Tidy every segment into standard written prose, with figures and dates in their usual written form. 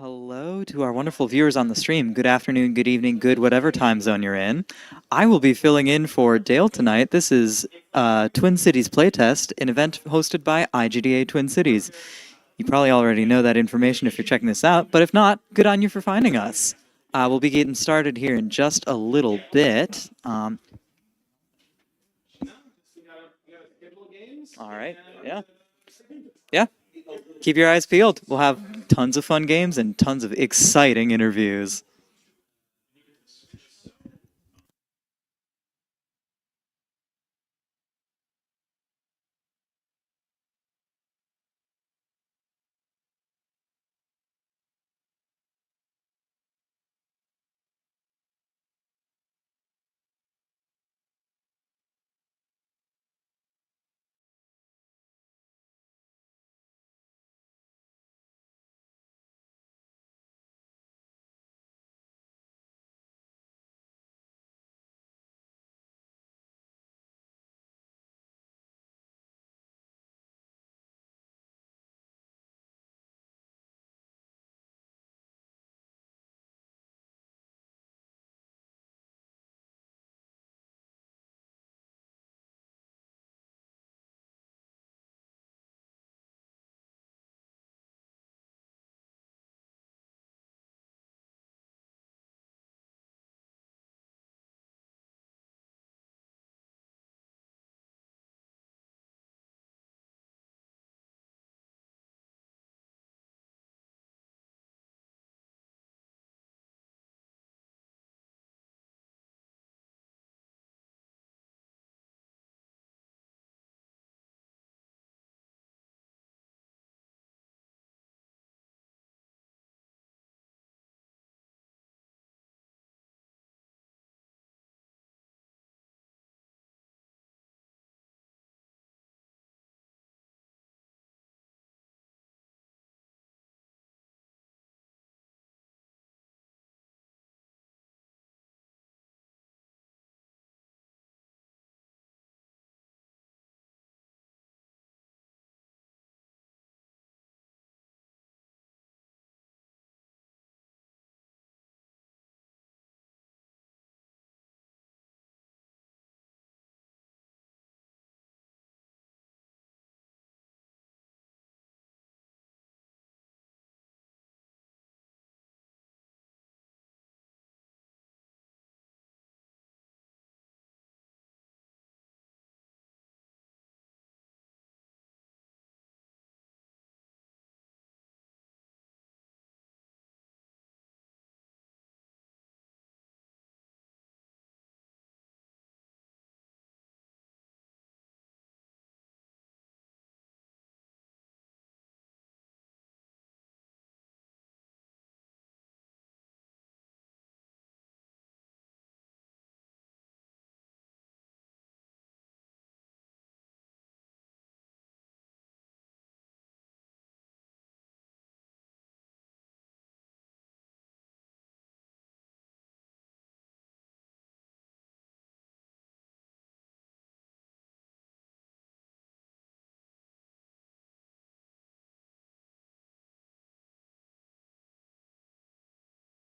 Hello to our wonderful viewers on the stream. Good afternoon, good evening, good whatever time zone you're in. I will be filling in for Dale tonight. This is Twin Cities Playtest, an event hosted by IGDA Twin Cities. You probably already know that information if you're checking this out, but if not, good on you for finding us. We'll be getting started here in just a little bit. All right, yeah. Yeah, keep your eyes peeled. We'll have tons of fun games and tons of exciting interviews.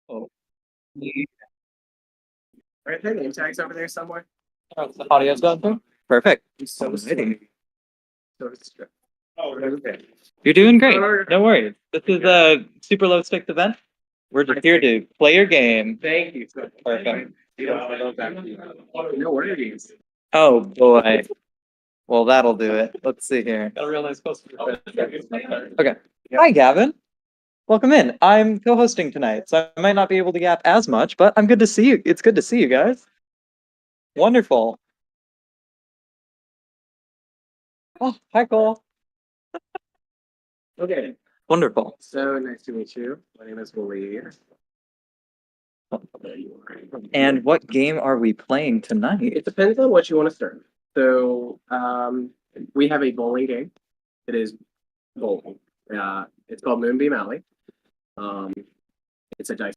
Oh, Right there, name tags over there somewhere. the audio's going through? Perfect. So Alrighty. Oh, okay. You're doing great. No worries. This is a super low stakes event. We're just here to play your game. Thank you. Perfect. No worries. Oh boy. Well, that'll do it. Let's see here. Got a real nice poster. Okay. Hi, Gavin. Welcome in. I'm co-hosting tonight, so I might not be able to gap as much, but I'm good to see you. It's good to see you guys. Wonderful. Oh, hi, Cole. Okay, Wonderful. so nice to meet you. My name is Willie. And what game are we playing tonight? It depends on what you want to start. So, we have a bowling game. It is bowling. It's called Moonbeam Alley. It's a dice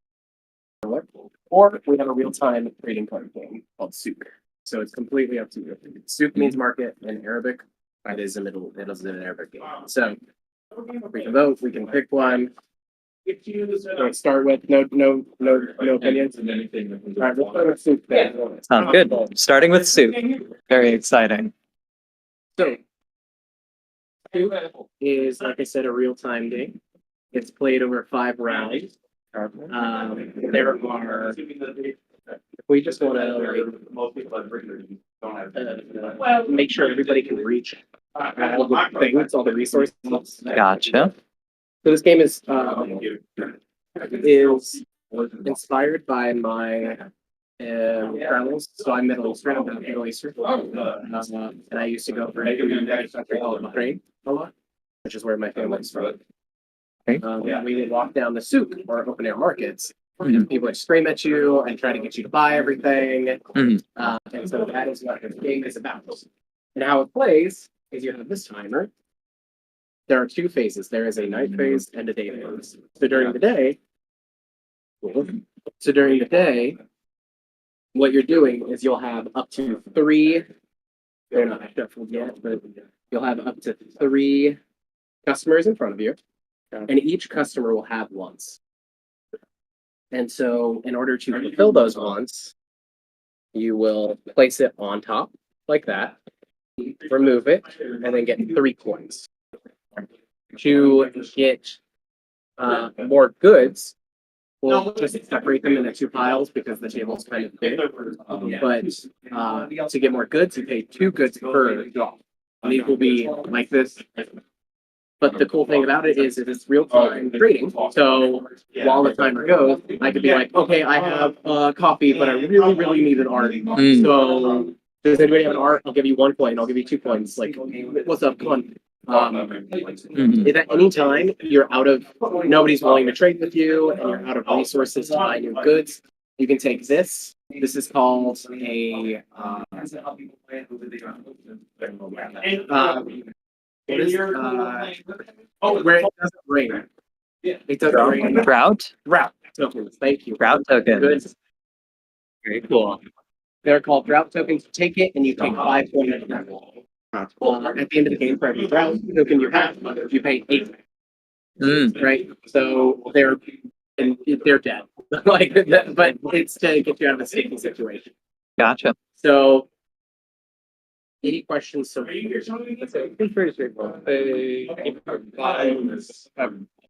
roller. Or we have a real-time trading card game called Souk. So it's completely up to you. Souk means market in Arabic. It is an Arabic game. So we can vote, we can pick one. Let's start with no opinions. All right, we'll start with soup then. Sounds good. Starting with soup. Very exciting. So, soup is, like I said, a real-time game. It's played over 5 rounds. There are, if we just want to make sure everybody can reach all the things, all the resources. Gotcha. So this game is inspired by my travels. So I'm Middle Eastern, I'm not Middle Eastern. And I used to go for a country called Bahrain a lot, which is where my family's from. We would walk down the souk or open air markets. People would scream at you and try to get you to buy everything. And so that is what the game is about. And how it plays is you have this timer. There are 2 phases. There is a night phase and a day phase. So during the day, what you're doing is you'll have up to 3. They're not shuffled yet, but you'll have up to 3 customers in front of you, and each customer will have wants. And so, in order to fulfill those wants, you will place it on top like that, remove it, and then get 3 coins. To get more goods, we'll just separate them into 2 piles because the table's kind of big. But to get more goods, you pay 2 goods per draw. And these will be like this. But the cool thing about it is it's real-time trading. So while the timer goes, I could be like, okay, I have coffee, but I really, really need an art. So does anybody have an art? I'll give you 1 coin. I'll give you 2 coins. Like, what's up? Come on. If at any time you're out of, nobody's willing to trade with you, and you're out of resources to buy new goods, you can take this. This is called a where it doesn't rain. It doesn't rain. Drought? Drought tokens. Thank you. Drought tokens. Good. Very cool. They're called drought tokens. You take it and you take 5 points. At the end of the game, for every drought token you have, you pay 8. Right? So they're dead. Like, but it's to get you out of a sticky situation. Gotcha. So, any questions? So, it's very straightforward.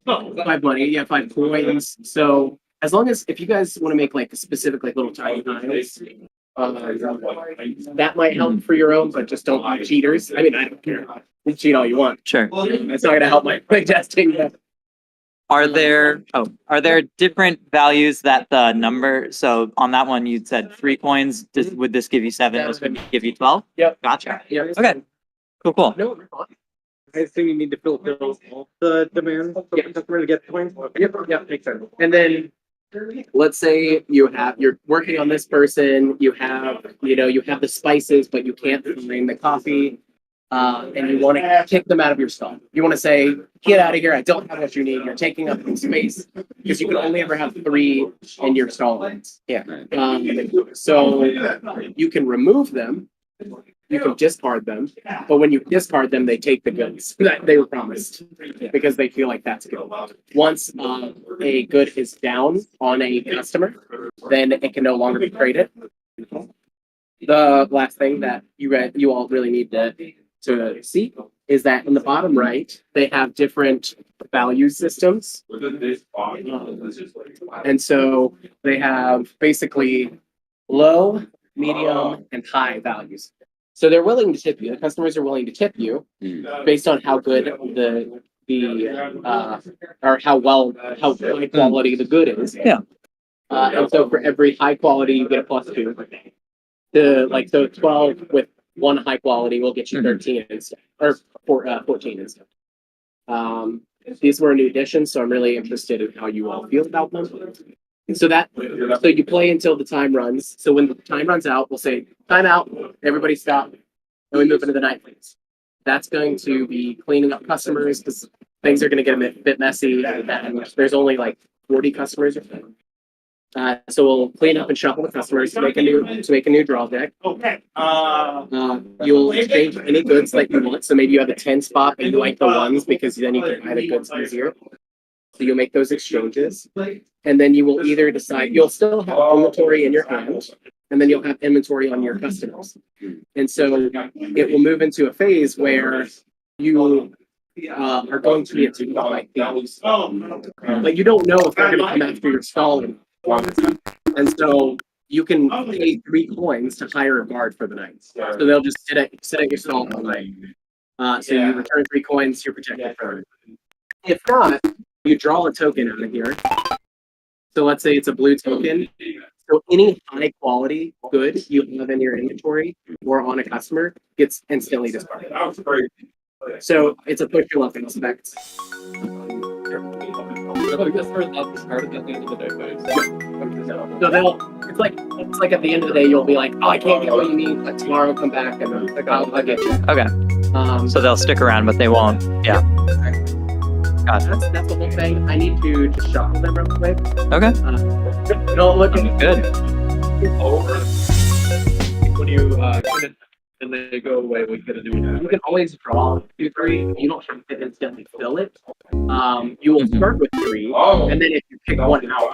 5 money, yeah, 5 coins. So, as long as if you guys want to make like specific like little tiny tiles, that might help for your own, but just don't be cheaters. I mean, I don't care. You cheat all you want. Sure. It's not going to help my playtesting. But Are there different values that the number, so on that one you said 3 coins, would this give you 7, this would give you 12? Yep. Gotcha. Yeah. Okay. Cool. No. I assume you need to fulfill all the demands for the customer to get points. Yep, makes sense. And then let's say you're working on this person, you have the spices, but you can't find the coffee, and you want to kick them out of your stall. You want to say, get out of here, I don't have what you need, you're taking up space, because you can only ever have 3 in your stall. Yeah. So you can remove them. You can discard them, but when you discard them, they take the goods that they were promised because they feel like that's good. Once a good is down on a customer, then it can no longer be traded. The last thing that you all really need to see is that in the bottom right, they have different value systems. And so they have basically low, medium, and high values. So they're willing to tip you. The customers are willing to tip you based on how good or how high quality the good is. Yeah. And so for every high quality, you get a +2. So 12 with 1 high quality will get you 13 instead, or 14 instead. These were a new addition, so I'm really interested in how you all feel about them. So you play until the time runs. So when the time runs out, we'll say time out, everybody stop, and we move into the night phase. That's going to be cleaning up customers because things are going to get a bit messy, and there's only like 40 customers or so. So we'll clean up and shuffle the customers to make a new draw deck. Okay. You'll exchange any goods that you want. So maybe you have a 10 spot and you like the ones because then you can buy the goods easier. So you'll make those exchanges, and then you will either decide, you'll still have inventory in your hand, and then you'll have inventory on your customers. And so it will move into a phase where you are going to need to buy things. Like you don't know if they're going to come after your stall. And so you can pay 3 coins to hire a guard for the night. So they'll just sit at your stall all night. So you return 3 coins, you're protected for it. If not, you draw a token out of here. So let's say it's a blue token. So any high quality good you have in your inventory or on a customer gets instantly discarded. So it's a push your luck aspect. So it's like at the end of the day you'll be like, oh, I can't get what you need, but tomorrow come back and I'll get you. Okay. So they'll stick around, but they won't. Yeah. Gotcha. That's the whole thing. I need to just shuffle them real quick. Okay. Don't look Good. When you and they go away, we gotta do that. You can always draw 2, 3. You don't have to instantly fill it. You will start with 3, and then if you pick one out,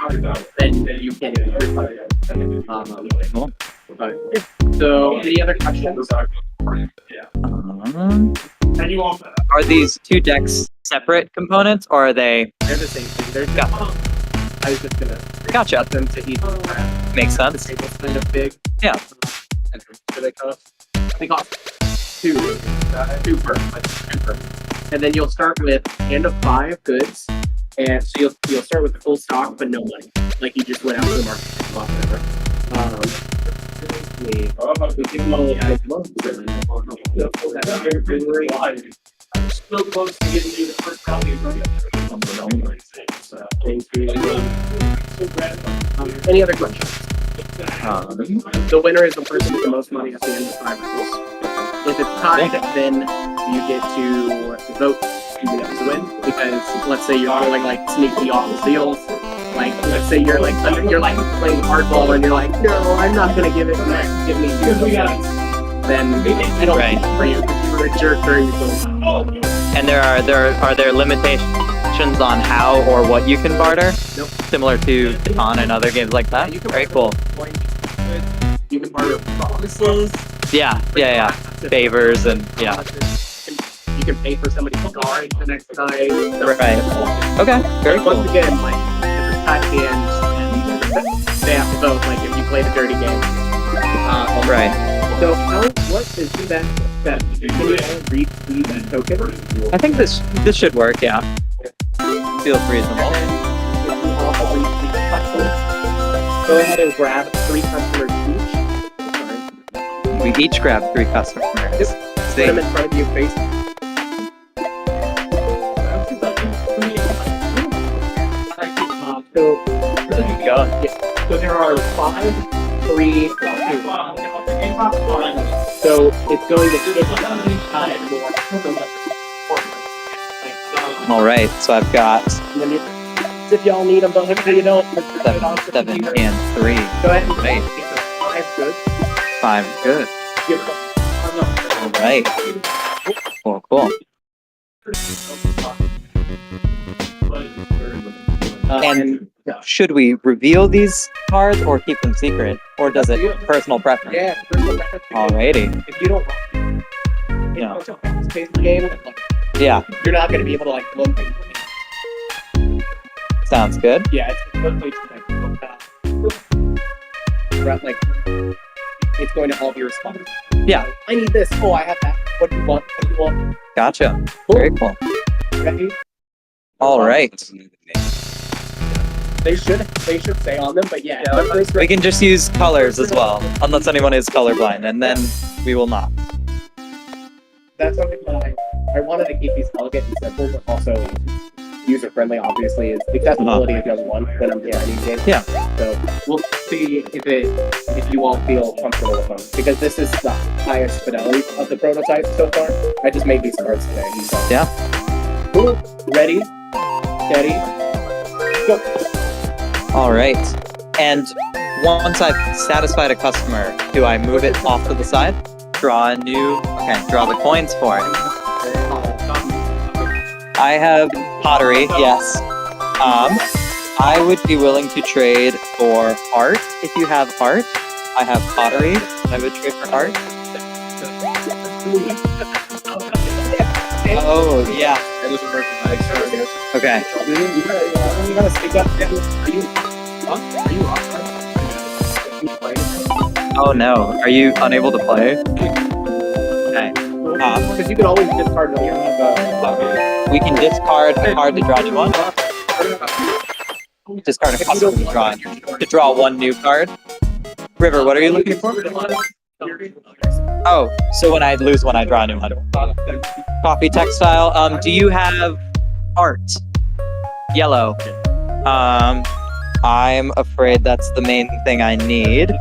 then you can refund it. Cool. So, any other questions? Are these 2 decks separate components, or are they? They're the same thing. They're I was just gonna Gotcha. add them to each. Makes The sense. table's kind of big. Yeah. Do they cost? They cost 2 per. And then you'll start with hand of 5 goods, and so you'll start with full stock but no money, like you just went out to the market and bought whatever. We can I'm still close to getting you the first copy. Thank you. Any other questions? The winner is the person with the most money at the end of 5 rounds. If it's tied, then you get to vote to win. Because let's say you're feeling like sneaky off the deals. Like let's say you're like playing hardball and you're like, no, I'm not gonna give it next. Give me 2 points. Then I don't Right. for you. You were a jerk during the And are there limitations on how or what you can barter? Nope. Similar to Catan and other games like that? You can Very cool. You can barter promises. Yeah. Favors and yeah. You can pay for somebody's guard the next time. Right. Okay. Very cool. Once again, like if it's tied at the end, they have to vote. Like if you play the dirty game. Right. So what is that? Can you all read the token? I think this should work. Yeah. Feels reasonable. Go ahead and grab 3 customers each. We each grab 3 customers. Put them in front of you, face. So there are 5, 3, 2. So it's going to hit All right. So I've got if y'all need them, but if you don't, 7 and 3. Go ahead and Right. 5 good. 5 good. All right. Cool. And should we reveal these cards or keep them secret, or does it personal preference? Yeah, personal preference. Alrighty. If you don't Yeah. pace the game, like, Yeah. you're not going to be able to like look. Sounds good. Yeah, it's totally like it's going to all be responsive. Yeah. I need this. Oh, I have that. What do you want? What do you want? Gotcha. Very cool. Ready? All right. They should say on them, but yeah. We can just use colors as well, unless anyone is colorblind, and then we will not. That's something that I wanted to keep these elegant and simple, but also user friendly. Obviously, is accessibility is number one when I'm designing games. Yeah. So we'll see if you all feel comfortable with them, because this is the highest fidelity of the prototype so far. I just made these cards today. So. Yeah. Cool. Ready, steady, go. All right. And once I've satisfied a customer, do I move it off to the side? Draw the coins for it. I have pottery, yes. I would be willing to trade for art if you have art. I have pottery. I would trade for art. Oh, yeah. That doesn't work with my experience. Okay. You gotta speak up. Oh no. Are you unable to play? Okay. Because you could always discard the We can discard a card to draw a new one. Discard a custom to draw one new card. River, what are you looking for? Oh, so when I lose one, I draw a new one. Coffee textile. Do you have art? Yellow. I'm afraid that's the main thing I need.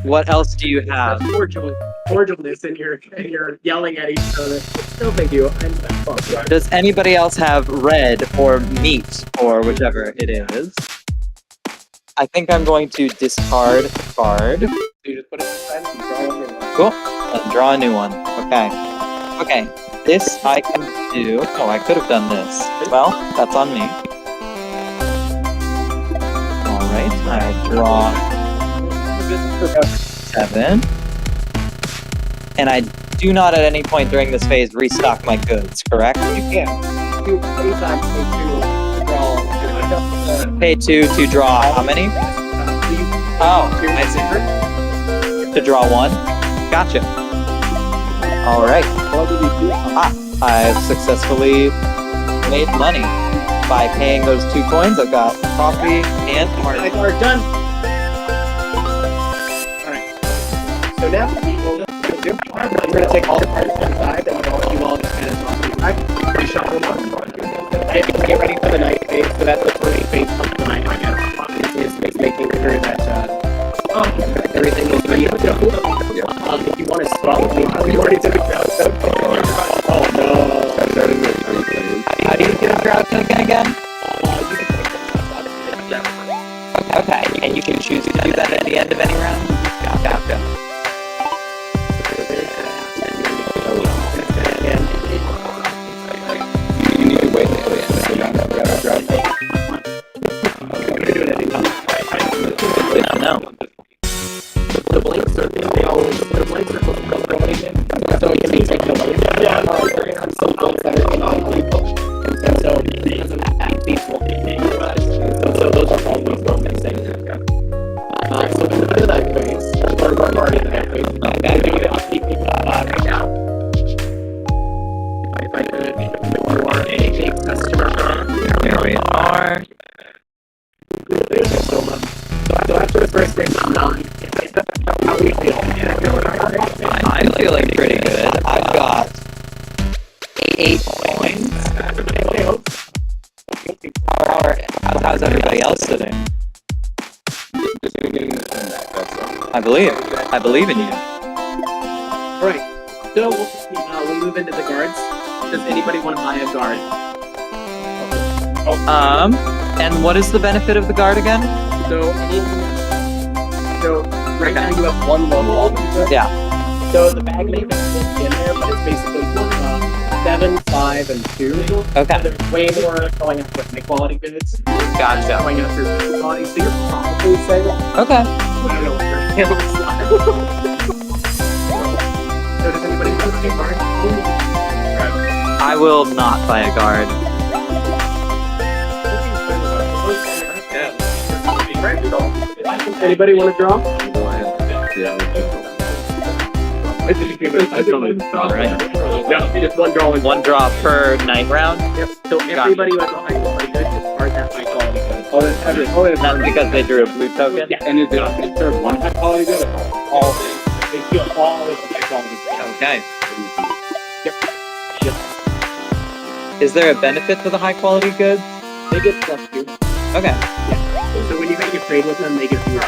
What else do you have? cordialness and you're yelling at each other. No big deal. Does anybody else have red or meat or whichever it is? I think I'm going to discard a card. You just put it inside and draw one. Cool. And draw a new one. Okay. Okay. This I can do. Oh, I could have done this. Well, that's on me. Alright, I draw 7. And I do not at any point during this phase restock my goods, correct? You can't. You anytime Pay 2 to draw how many? Oh, I see. To draw 1? Gotcha. Alright. I've successfully made money by paying those 2 coins. I've got coffee and art. Art done. Alright. So now I'm going to take all the cards to the side that you all just kind of reshuffle them up. And get ready for the night phase. So that's the first phase of the night, I guess. Is making sure that everything is ready. If you want to swap with me, we already did a crowd sound. Oh no. How do you get a crowd token again? Okay, and you can choose to do that at the end of any round? Gotcha. You need to wait until the end of the round. No. The blank circle, they always, the blank circle is going so it can be taken away. Yeah, some blanks that are in all people. And so it doesn't have peaceful. So those are all these moments. So in the middle of that phase, or party in that phase, okay, we need to keep people right now. If I could, or a big customer. Here we are. Thank you so much. So after the first thing, how do we feel? I'm feeling pretty good. I've got 8 points. How's everybody else sitting? I believe in you. Right. So we move into the guards. Does anybody want to buy a guard? And what is the benefit of the guard again? So right now you have one level. Yeah. So the bag name is in there, but it's basically 7, 5, and 2. Okay. So there's way more going after high quality goods. Gotcha. Going after good quality, so you're probably saying, Okay. I don't know what your handles are. So does anybody want to take guard? I will not buy a guard. Anybody want to draw? Alright. Yeah, just one draw. One draw per night round? Yep. So everybody who has a high quality good discard that high quality good. That's because they drew a blue token? Yeah. And is there one high quality good? All they feel all of the high quality good. Okay. Yep. Is there a benefit to the high quality goods? They get +2. Okay. So when you make a trade with them, they give you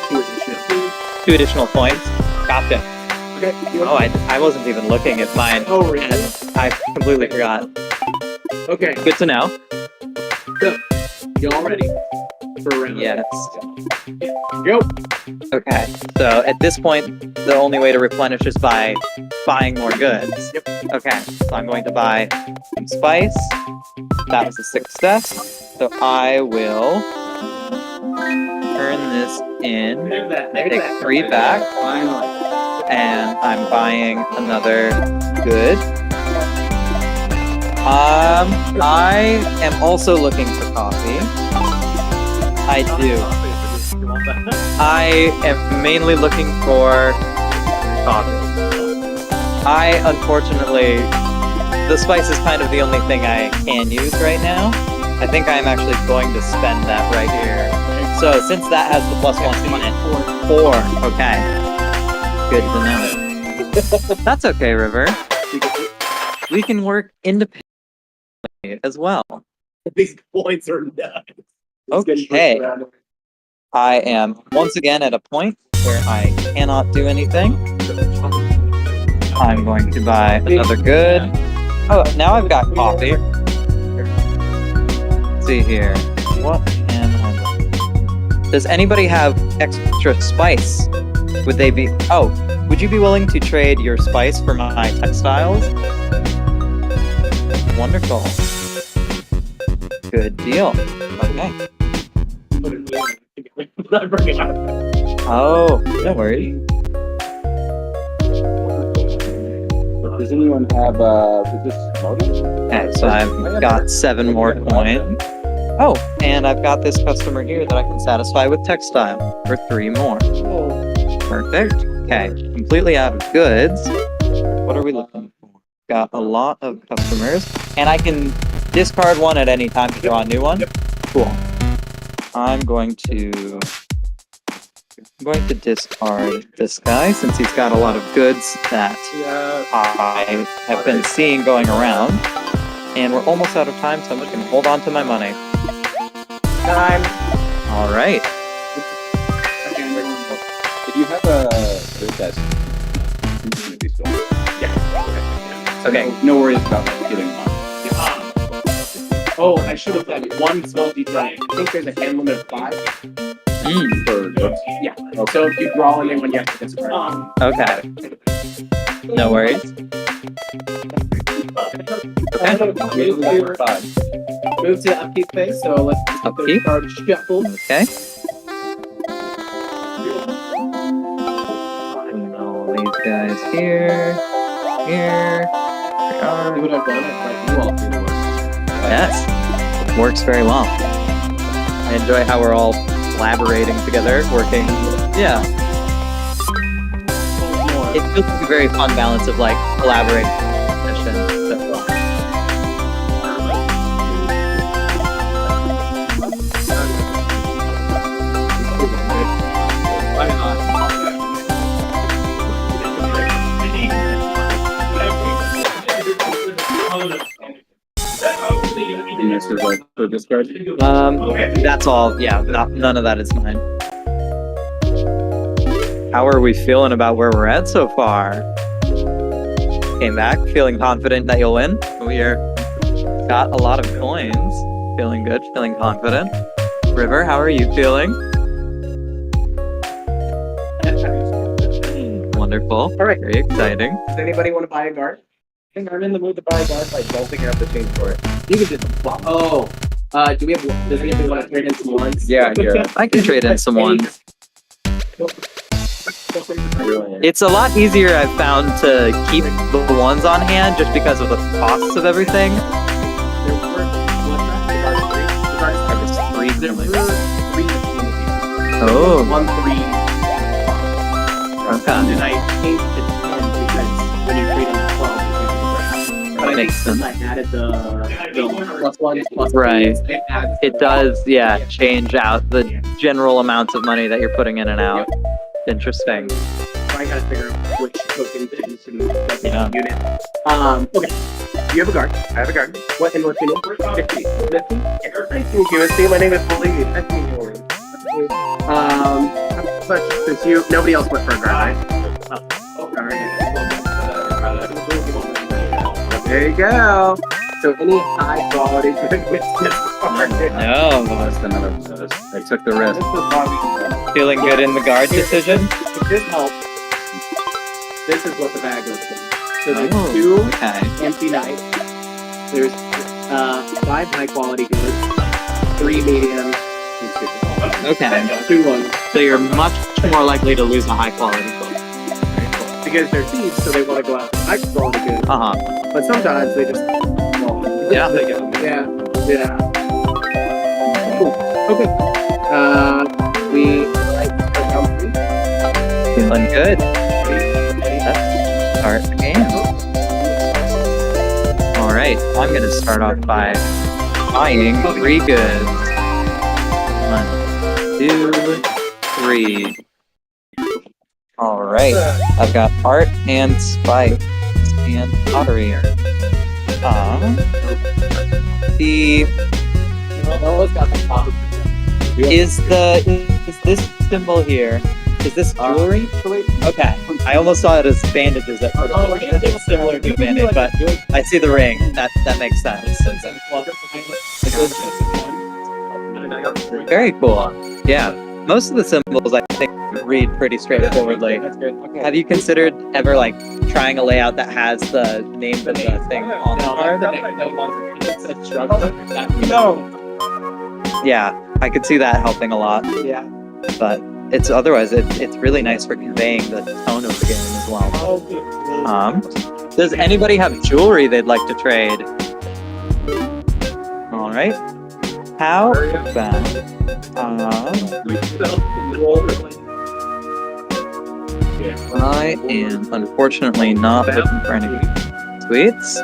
2 additional. 2 additional points. Gotcha. Okay. Oh, I wasn't even looking at mine. Oh, really? I completely forgot. Okay. Good to know. So, you all ready for a round? Yes. Go. Okay. So at this point, the only way to replenish is by buying more goods. Yep. Okay. So I'm going to buy some spice. That was a success. So I will turn this in, take 3 back, and I'm buying another good. I am also looking for coffee. I do. I am mainly looking for coffee. Unfortunately, the spice is kind of the only thing I can use right now. I think I'm actually going to spend that right here. So since that has the +1 on it, 4. Okay. Good to know. That's okay, River. We can work independently as well. These points are nuts. Okay. I am once again at a point where I cannot do anything. I'm going to buy another good. Oh, now I've got coffee. Let's see here. What can I do? Does anybody have extra spice? Would they be... Oh, would you be willing to trade your spice for my textiles? Wonderful. Good deal. Okay. Oh, no worries. Does anyone have is this motive? Okay, so I've got 7 more coins. Oh, and I've got this customer here that I can satisfy with textile for 3 more. Perfect. Okay, completely out of goods. What are we looking for? Got a lot of customers, and I can discard one at any time to draw a new one. Cool. I'm going to discard this guy since he's got a lot of goods that I have been seeing going around. And we're almost out of time, so I'm just going to hold on to my money. Time. All right. Did you have a good test? Yeah. Okay. No worries about getting on. Oh, I should have said one small detail. I think there's a hand limit of 5. For goods? Yeah. So if you draw in when you have to discard. Okay. No worries. Okay. Move to the upkeep phase. So let's get the Upkeep? card shuffled. Okay. And all these guys here. Here. They Do are. what I've done. I've let you all do the work. Yes. Works very well. I enjoy how we're all collaborating together, working. Yeah. It feels like a very fun balance of like collaborating and so. That's all. Yeah, none of that is mine. How are we feeling about where we're at so far? Came back, feeling confident that you'll win. We're got a lot of coins. Feeling good, feeling confident. River, how are you feeling? Wonderful. All right. Very exciting. Does anybody want to buy a guard? I think I'm in the mood to buy a guard by bolting out the change for it. You can just flop. Oh. Do we have? Does anybody want to trade in some ones? Yeah, yeah. I can trade in some ones. Really. It's a lot easier, I've found, to keep the ones on hand just because of the costs of everything. Oh. 1, 3. Okay. And I changed it to 10 because when you trade in the 12, you can but I Makes think sense. I added the +1s, +1s. Right. It adds It does, yeah, change out the general amounts of money that you're putting in and out. Interesting. So I gotta figure out which token fits into like Yeah. unit. Okay. You have a guard. I have a guard. What and what's your name? 50. 50? Nice to meet you. See, my name is Lee. Nice to meet you. But since nobody else went for a guard, right? There you go. So any high quality good with this card. No. That's another. I took the risk. This is probably Feeling good in the guard decision? if this helps, this is what the bag looks like. So there's Oh, 2 okay. empty knights. There's 5 high quality goods. 3 medium, 2 Okay. 2 1. So you're much more likely to lose a high quality book. Because they're thieves, so they want to go out high quality goods. But sometimes they just Yeah. yeah. Cool. Okay. We round 3. Feeling good. Ready? Let's start the game. All right. I'm going to start off by buying 3 goods. 1, 2, 3. All right. I've got art and spikes and pottery. The Noah's got the top. is this symbol here? Is this jewelry? Okay. I almost saw it as bandages at first. It's similar to a bandage, but I see the ring. That makes sense. Very cool. Yeah. Most of the symbols I think read pretty straightforwardly. That's good. Okay. Have you considered ever like trying a layout that has the name of the thing on the card? No. Yeah, I could see that helping a lot. Yeah. But it's really nice for conveying the tone of the game as well. Does anybody have jewelry they'd like to trade? All right. How about I am unfortunately not looking for any sweets.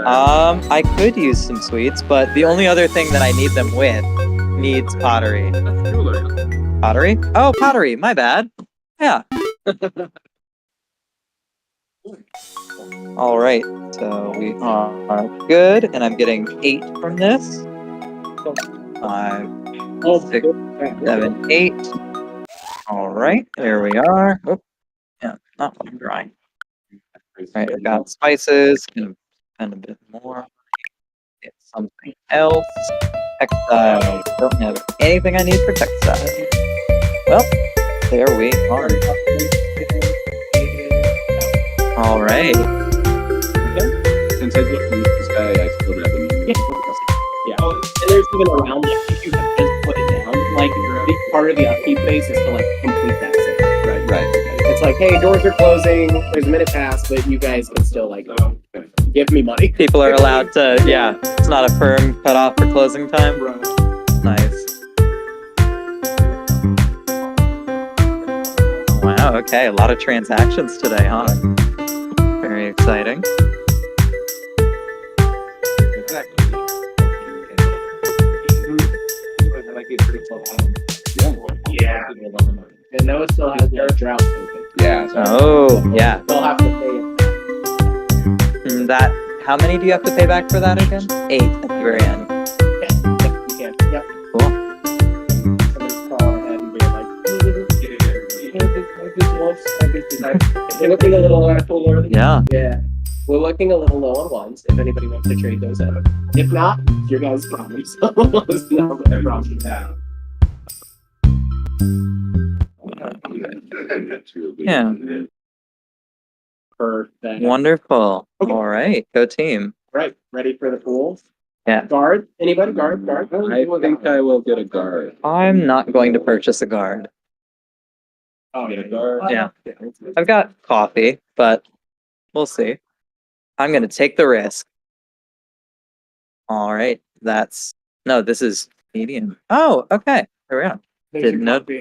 I could use some sweets, but the only other thing that I need them with needs pottery. Pottery? Oh, pottery. My bad. Yeah. All right. So we are good, and I'm getting 8 from this. 5, 6, 7, 8. All right. There we are. Oh, yeah. Not drawing. All right. I got spices. Gonna spend a bit more. Get something else. Textiles. Don't have anything I need for textiles. Well, there we are. All right. Since I just used this guy, I still have the Yeah. And there's even around like if you have just put it down, like the part of the upkeep phase is to like complete that sale. Right. It's like, hey, doors are closing. There's a minute past, but you guys can still like give me money. People are allowed to, yeah. It's not a firm cutoff for closing time. Nice. Wow, okay. A lot of transactions today, huh? Very exciting. Yeah. And Noah still has their drought open. Yeah. Oh, yeah. They'll have to pay it. How many do you have to pay back for that again? 8 at the very end. Yeah, you can. Yep. Cool. Somebody's calling ahead and being like, we're looking a little fuller. Yeah. Yeah. We're looking a little low on ones if anybody wants to trade those out. If not, your guys' problem. So it's not their problem. Yeah. Perfect. Wonderful. Okay. All right. Go team. Right. Ready for the pool? Yeah. Guard? Anybody? Guard? Guard? I think I will get a guard. I'm not going to purchase a guard. Oh, yeah. Guard. Yeah. I've got coffee, but we'll see. I'm going to take the risk. All right. No, this is medium. Oh, okay. There we go.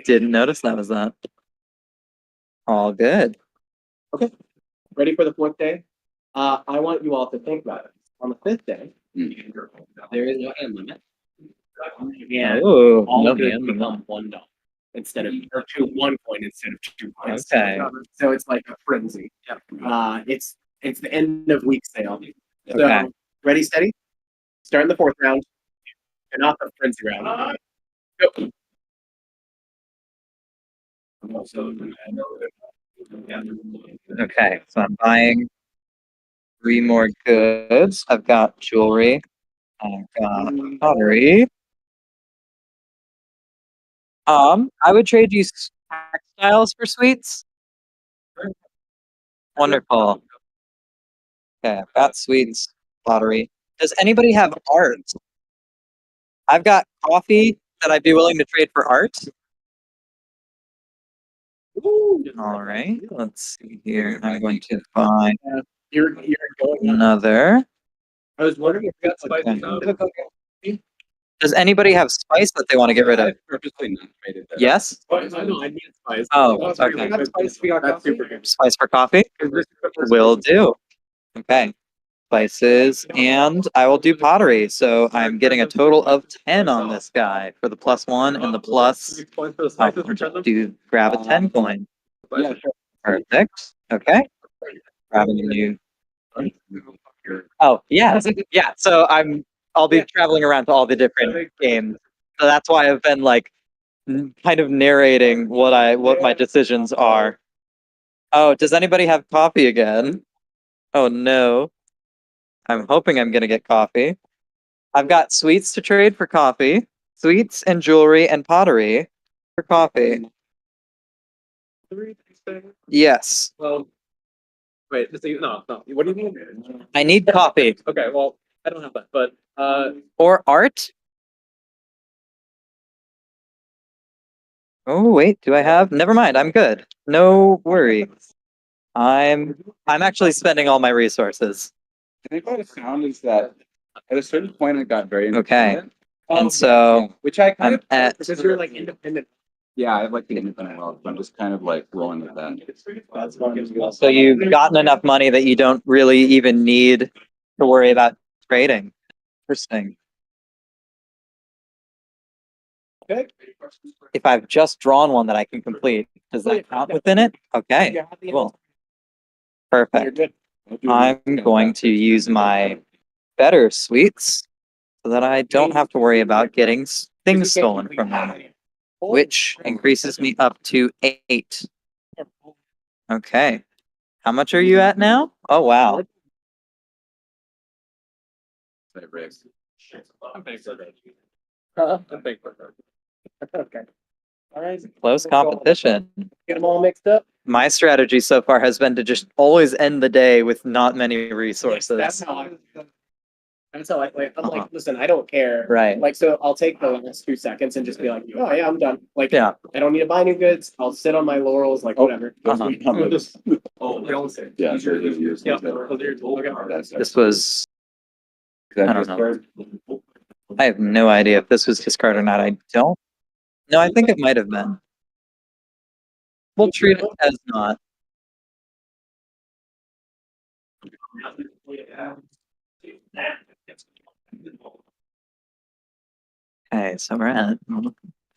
Didn't notice that was that. All good. Okay. Ready for the 4th day? I want you all to think about it. On the 5th day, there is no hand limit. And Oh, all no of it hand limit. become $1 instead of, or 1 coin instead of 2 coins. Okay. So it's like a frenzy. It's the end of week sale. So Okay. ready, steady? Start in the 4th round. And not the frenzy round. Go. Okay, so I'm buying 3 more goods. I've got jewelry. I've got pottery. I would trade you textiles for sweets. Wonderful. Okay, I've got sweets, pottery. Does anybody have art? I've got coffee that I'd be willing to trade for art. All right, let's see here. I'm going to buy You're going on. another. I was wondering if you got spices. Okay. Does anybody have spice that they want to get rid of? Purposely not traded that. Yes? Spice. I know, I need spice. Oh, That's okay. really good. That's super good. Spice for coffee? Will do. Okay. Spices, and I will do pottery. So I'm getting a total of 10 on this guy for the +1 and the plus. I'll do grab a 10 coin. Yeah, sure. Perfect. Okay. Grabbing a new. Oh, yeah. Yeah. So I'll be traveling around to all the different games. So that's why I've been like kind of narrating what my decisions are. Oh, does anybody have coffee again? Oh no. I'm hoping I'm gonna get coffee. I've got sweets to trade for coffee. Sweets and jewelry and pottery for coffee. Yes. Well, wait, no. What do you mean? I need coffee. Okay, well, I don't have that, but Or art? Oh wait, do I have? Never mind, I'm good. No worries. I'm actually spending all my resources. I think what I found is that at a certain point, I got very Okay. independent. And so Which I kind I'm of at Because you're like independent. yeah, I like the independent wealth. I'm just kind of like rolling with that. so you've gotten enough money that you don't really even need to worry about trading. Interesting. Okay. If I've just drawn one that I can complete, does that count within it? Okay, cool. You're Perfect. good. I'm going to use my better sweets so that I don't have to worry about getting things stolen from them, which increases me up to 8. Okay. How much are you at now? Oh, wow. I'm thankful. Okay. All right. Close competition. Get them all mixed up. My strategy so far has been to just always end the day with not many resources. That's how I. That's how I like. I'm Uh-huh. like, listen, I don't care. Right. Like, so I'll take the last 2 seconds and just be like, oh yeah, I'm done. Like, Yeah. I don't need to buy new goods. I'll sit on my laurels, like whatever. Uh-huh. Yeah, sure. This was. I don't know. I have no idea if this was discard or not. I don't. No, I think it might have been. We'll treat it as not. Okay, so we're at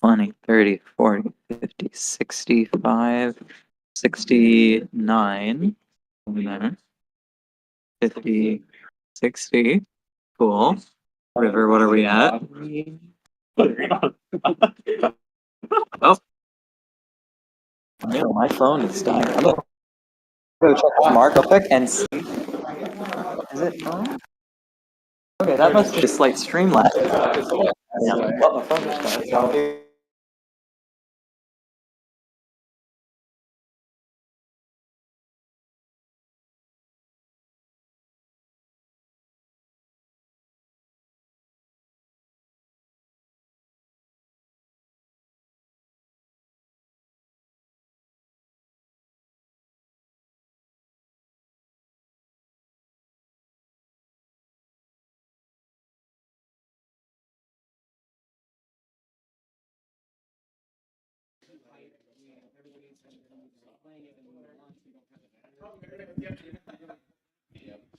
20, 30, 40, 50, 65, 69. Over there. 50, 60. Cool. River, what are we at? Oh. No, my phone is dying. I'm gonna go check the mark real quick and see. Is it on? Okay, that must be a slight stream lag. Yeah. Well, my phone just died, so I'll be-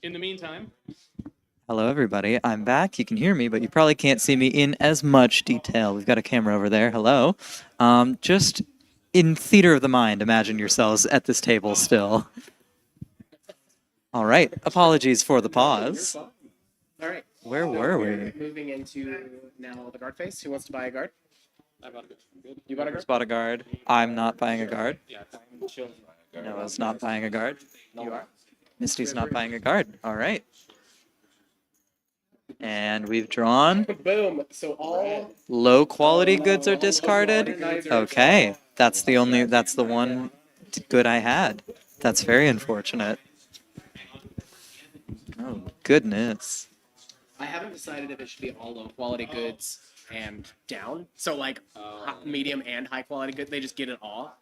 In the meantime, Hello, everybody. I'm back. You can hear me, but you probably can't see me in as much detail. We've got a camera over there. Hello. Just in theater of the mind, imagine yourselves at this table still. All right. Apologies for the pause. All right. Where were we? Moving into now the guard phase. Who wants to buy a guard? You bought a guard? Spot a guard. I'm not buying a guard. yeah, Noah's not buying a guard. You are. Misty's not buying a guard. All right. And we've drawn. Boom. So all Low quality goods are discarded. Okay. That's the one good I had. That's very unfortunate. Oh, goodness. I haven't decided if it should be all low quality goods and down. So like medium and high quality good, they just get it all.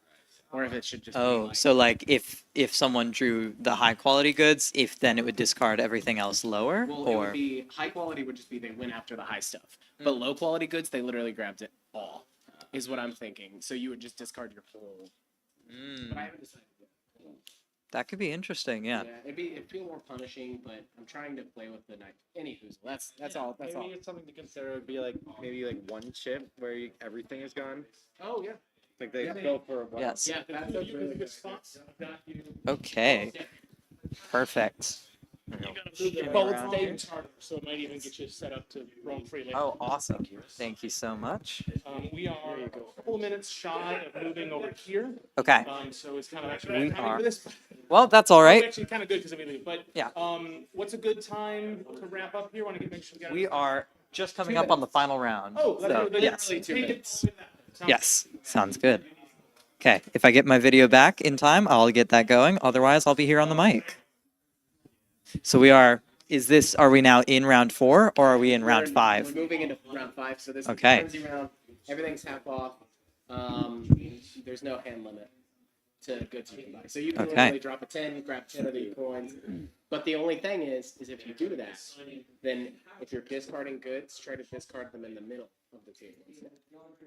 Or if it should just be Oh, like, so like if someone drew the high quality goods, if then it would discard everything else lower, well, it or would be high quality would just be they went after the high stuff. But low quality goods, they literally grabbed it all. Is what I'm thinking. So you would just discard your whole. But I haven't decided yet. that could be interesting. Yeah. It'd feel more punishing, but I'm trying to play with the knife. Anywho, that's all. That's Maybe all. it's something to consider would be like maybe like one chip where everything is gone. Oh yeah. Like they go for a while. Yes. Yeah, that's a really good spot. Okay. Perfect. Well, it's day charter, so it might even get you set up to roam freely. Oh, awesome. Thank you so much. We are a couple of minutes shy of moving over here. Okay. So it's kind of actually We bad timing are. for this. Well, that's all It's right. actually kind of good because we leave. But Yeah. what's a good time to wrap up here? Want to make sure we got. We are just coming up on the final round. Oh, that's so, really, yes. really 2 minutes. Sounds Yes. Sounds good. Okay. If I get my video back in time, I'll get that going. Otherwise, I'll be here on the mic. So we are. Are we now in round 4 or are we in round 5? We're moving into round 5, so this Okay. is the round. Everything's half off. There's no hand limit to goods you can buy. So you can Okay. literally drop a 10, grab 10 of the coins. But the only thing is if you do that, then if you're discarding goods, try to discard them in the middle of the table instead.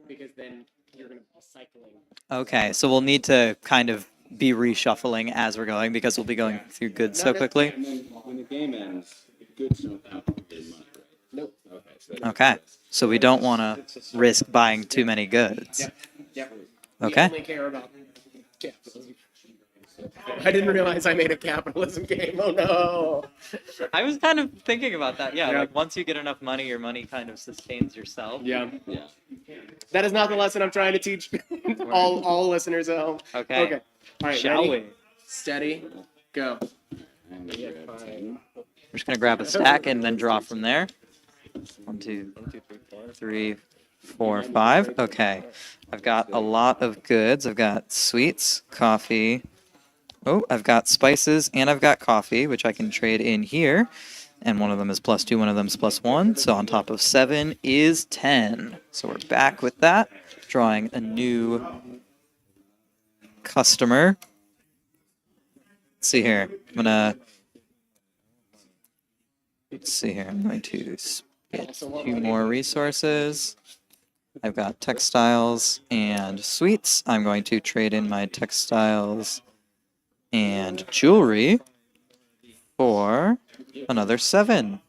Because then you're going to be cycling. Okay. So we'll need to kind of be reshuffling as we're going because we'll be going through goods so quickly. And then when the game ends, the goods don't have to be much, right? Nope. Okay. So that's Okay. So we don't want to risk buying too many goods. Yep. Yep. Okay. We only care about capitalism. I didn't realize I made a capitalism game. Oh no. I was kind of thinking about that. Yeah, Yeah. like once you get enough money, your money kind of sustains yourself. Yeah. Yeah. That is not the lesson I'm trying to teach all listeners at home. Okay. Okay. All right. Shall ready? we? Steady. Go. And we grab 10. We're just gonna grab a stack and then draw from there. 1, 2, 3, 4, 5. Okay. I've got a lot of goods. I've got sweets, coffee. Oh, I've got spices and I've got coffee, which I can trade in here. And one of them is +2, one of them is +1. So on top of 7 is 10. So we're back with that. Drawing a new customer. Let's see here. Let's see here. I'm going to get 2 more resources. I've got textiles and sweets. I'm going to trade in my textiles and jewelry for another 7.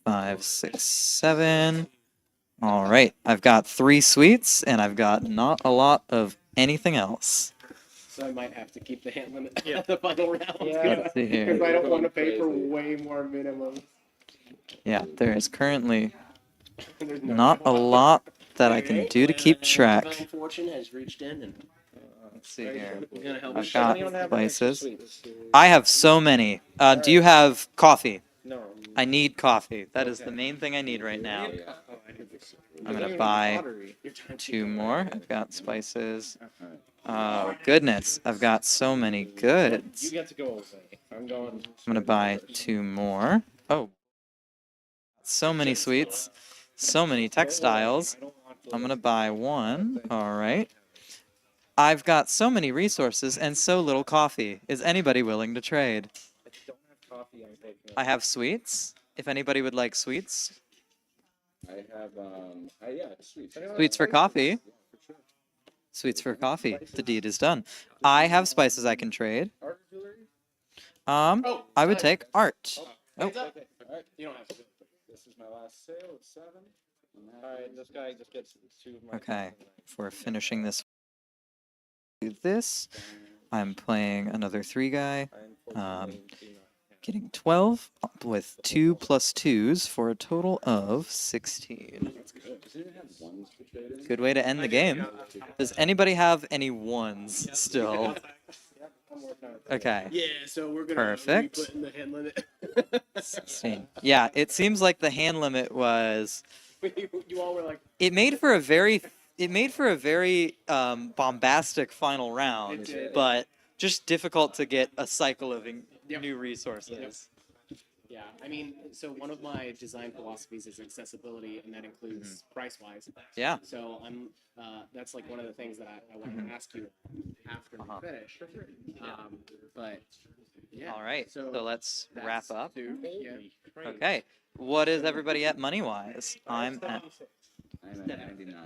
5, 6, 7. All right. I've got 3 sweets and I've got not a lot of anything else. So I might have to keep the hand limit at the final round. Let's see here. Because I don't want to pay for way more minimum. Yeah, there is currently There's no not a lot that I can do to keep track. Divine Fortune has reached in and Let's see here. is gonna help I've us. got Anyone have any extra spices. sweets? I have so many. Do you have coffee? No. I need coffee. That is the main thing I need right now. Yeah. I'm gonna buy Pottery. 2 more. I've got spices. Oh goodness, I've got so many goods. You get to go away. I'm going. I'm gonna buy 2 more. Oh, so many sweets, so many textiles. I'm gonna buy 1. All right. I've got so many resources and so little coffee. Is anybody willing to trade? I don't have coffee. I'm taking it. I have sweets. If anybody would like sweets, I have, yeah, sweet. sweets for coffee. Sweets for coffee. The deed is done. I have spices I can trade. Art jewelry? Oh, I would take art. Oh, Hands up. Alright, You don't have to. this is my last sale. It's 7. Alright, this guy just gets 2 of my. okay. If we're finishing this, do this. I'm playing another 3 guy. Getting 12 with 2 plus 2s for a total of 16. Does it have ones for trading? Good way to end the game. Does anybody have any 1s still? Okay. Yeah, so we're gonna Perfect. be putting the hand limit. 16. Yeah, it seems like the hand limit was. You all were like, It made for a very bombastic final round, It did. but just difficult to get a cycle of Yep. new resources. Yeah, I mean, so one of my design philosophies is accessibility, and that includes price-wise. Yeah. So that's like one of the things that I want to ask you after we finish. But yeah. All right. So let's that's wrap up. food, yeah. Okay. What is everybody at money wise? I'm at I'm at 99.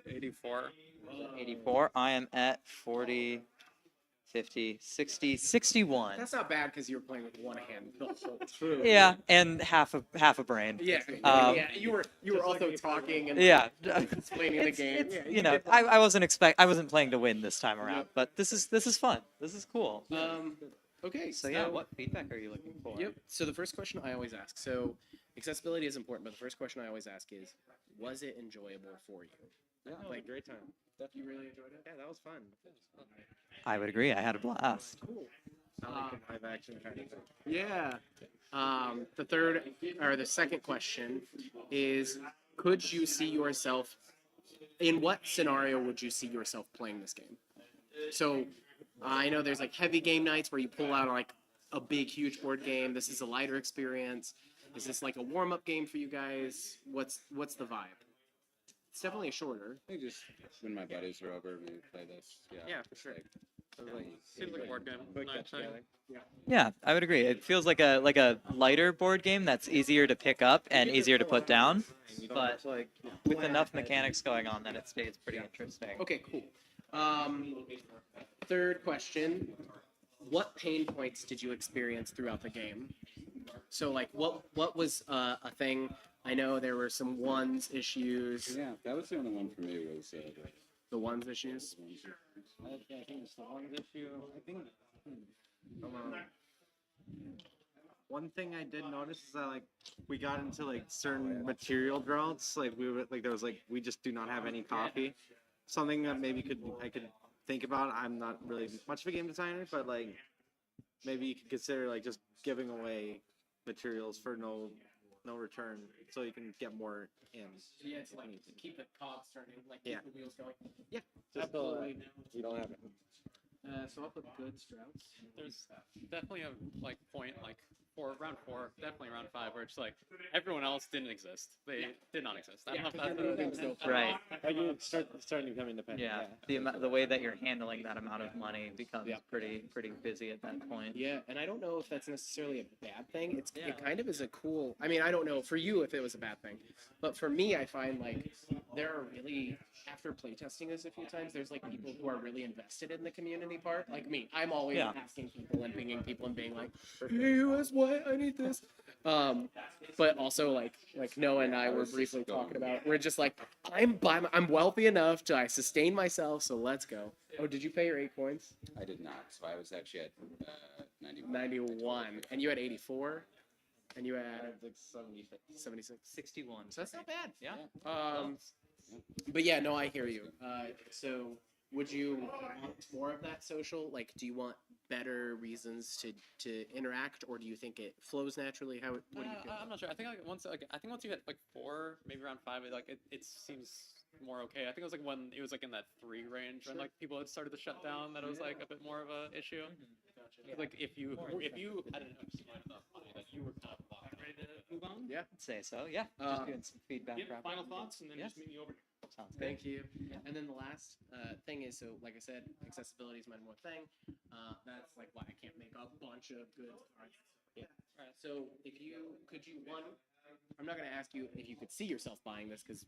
84. 84. I am at 40, 50, 60, 61. That's not bad because you were playing with one hand the whole time. Yeah, and half a brain. Yeah, Um, you were also talking and Yeah. explaining the game. It's, Yeah, you know, I wasn't playing to win this time around, but this is fun. This is cool. Okay, So yeah, what feedback are you looking for? Yep. So the first question I always ask. So accessibility is important, but the first question I always ask is, was it enjoyable for you? Yeah, Like, great time. You really enjoyed it? Yeah, that was fun. I would agree. I had a blast. Cool. Not like a live action kind of thing. Yeah. The second question is, could you see yourself, in what scenario would you see yourself playing this game? So I know there's like heavy game nights where you pull out like a big, huge board game. This is a lighter experience. Is this like a warm-up game for you guys? What's the vibe? It's definitely shorter. I think just when my buddies are over, we play this. Yeah, for sure. Like, Seems like a board game. Quick Night get time. together. Yeah, I would agree. It feels like a lighter board game that's easier to pick up and easier to put down, but with enough mechanics going on that it stays pretty interesting. Okay, cool. Third question. What pain points did you experience throughout the game? So, like, what was a thing? I know there were some ones issues. Yeah, that was the only one for me was The ones issues. I think it's the one issue. I think. One thing I did notice is that like we got into like certain material droughts. Like there was like we just do not have any coffee. Something that maybe I could think about. I'm not really much of a game designer, but like maybe you could consider like just giving away materials for no return, so you can get more in. Yeah, it's like to keep the cogs turning, like Yeah. keep the wheels going. Yeah, Absolutely. we don't have it. So I'll put good Strouts. There's definitely a like point like round 4, definitely round 5, where it's like everyone else didn't exist. They did not exist. I don't know if that's Right. Starting to become independent. Yeah. The way that you're handling that amount of money becomes pretty busy at that point. Yeah, and I don't know if that's necessarily a bad thing. It Yeah. kind of is a cool. I mean, I don't know for you if it was a bad thing, but for me, I find like there are really after playtesting this a few times, there's like people who are really invested in the community part. Like me, I'm always Yeah. asking people and pinging people and being like, "Hey, who has what? I need this." But also like Noah and I were briefly talking about. We're just like, I'm wealthy enough to sustain myself, so let's go. Oh, did you pay your 8 coins? I did not, so I was actually at 91. 91, and you had 84, and you had like 76. 61. So that's not bad. Yeah. But yeah, no, I hear you. So would you want more of that social? Like, do you want better reasons to interact, or do you think it flows naturally? What do you feel? I'm not sure. I think once you hit like 4, maybe around 5, it seems more okay. I think it was like when it was like in that 3 range when like people had started to shut down, that it was like a bit more of a issue. Like if you had enough money that you were kind of ready to move on. Yeah. I'd say so. Yeah. Just doing some feedback. wrap Final up. thoughts, and then Yeah. just meet me over. Sounds good. Thank you. And then the last thing is, so like I said, accessibility is my more thing. That's like why I can't make a bunch of good cards. Yeah. So I'm not gonna ask you if you could see yourself buying this because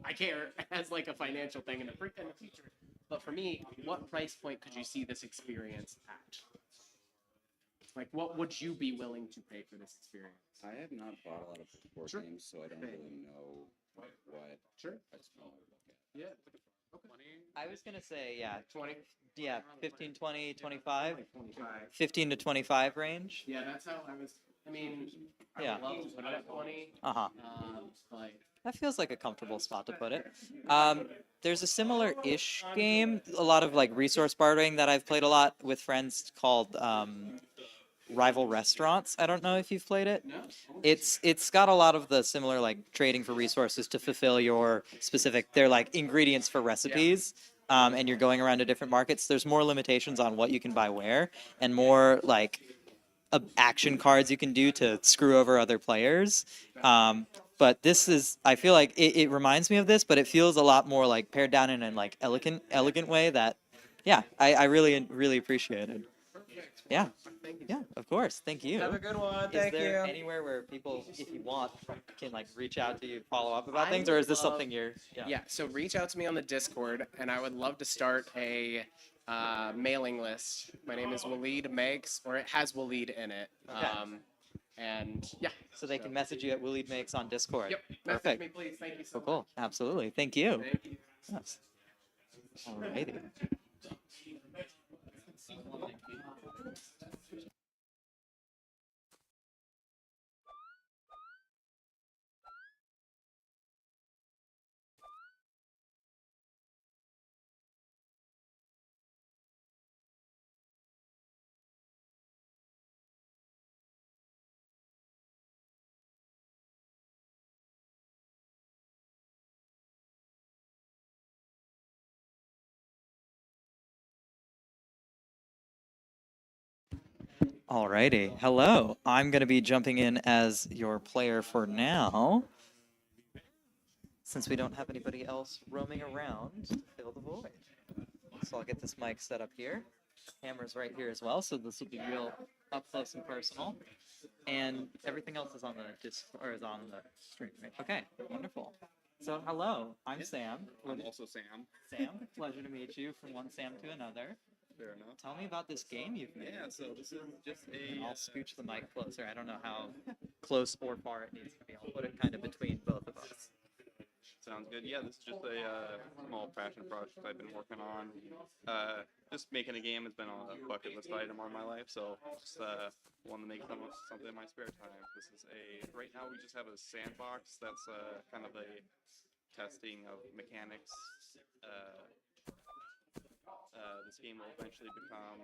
I care as like a financial thing in the future. But for me, what price point could you see this experience at? Like, what would you be willing to pay for this experience? I have not bought a lot of board Sure. games, so I don't really know what Sure. price point I would look at. Yeah. I was gonna say 20. yeah, 15, 20, 25, Like 25. 15 to 25 range. Yeah, that's how I was. I mean, I Yeah. would love to put it at 20. But That feels like a comfortable spot to put it. There's a similar-ish game, a lot of like resource bartering that I've played a lot with friends called Rival Restaurants. I don't know if you've played it. no. It's got a lot of the similar like trading for resources to fulfill your specific. They're like ingredients for recipes. And you're going around to different markets. There's more limitations on what you can buy where, and more like action cards you can do to screw over other players. But this is, I feel like it reminds me of this, but it feels a lot more like pared down in a like elegant way that, yeah, I really appreciated. Yeah, yeah, of course. Thank you. Have a good one. Is Thank there you. anywhere where people, if you want, can like reach out to you, follow up about things, or is this something you're? Yeah, so reach out to me on the Discord, and I would love to start a mailing list. My name is Waleed Makes, or it has Waleed in it. Okay. And yeah. So they can message you at Waleed Makes on Discord. Yep. Message Perfect. me, please. Thank you so Cool, much. cool. Absolutely. Thank you. Thank you. Yes. Alrighty. Alrighty. Hello. I'm going to be jumping in as your player for now. Since we don't have anybody else roaming around to fill the void. So I'll get this mic set up here. Camera's right here as well, so this will be real up close and personal. And everything else is on the or is on the stream, right? Okay, wonderful. So hello, I'm Sam. I'm also Sam. Sam, pleasure to meet you from one Sam to another. Fair enough. Tell me about this game you've made. Yeah, so this is just And a. I'll scooch the mic closer. I don't know how close or far it needs to be. I'll put it kind of between both of us. Sounds good. Yeah, this is just a small passion project I've been working on. Just making a game has been a bucket list item on my life, so just wanted to make something in my spare time. This is right now we just have a sandbox that's kind of a testing of mechanics. This game will eventually become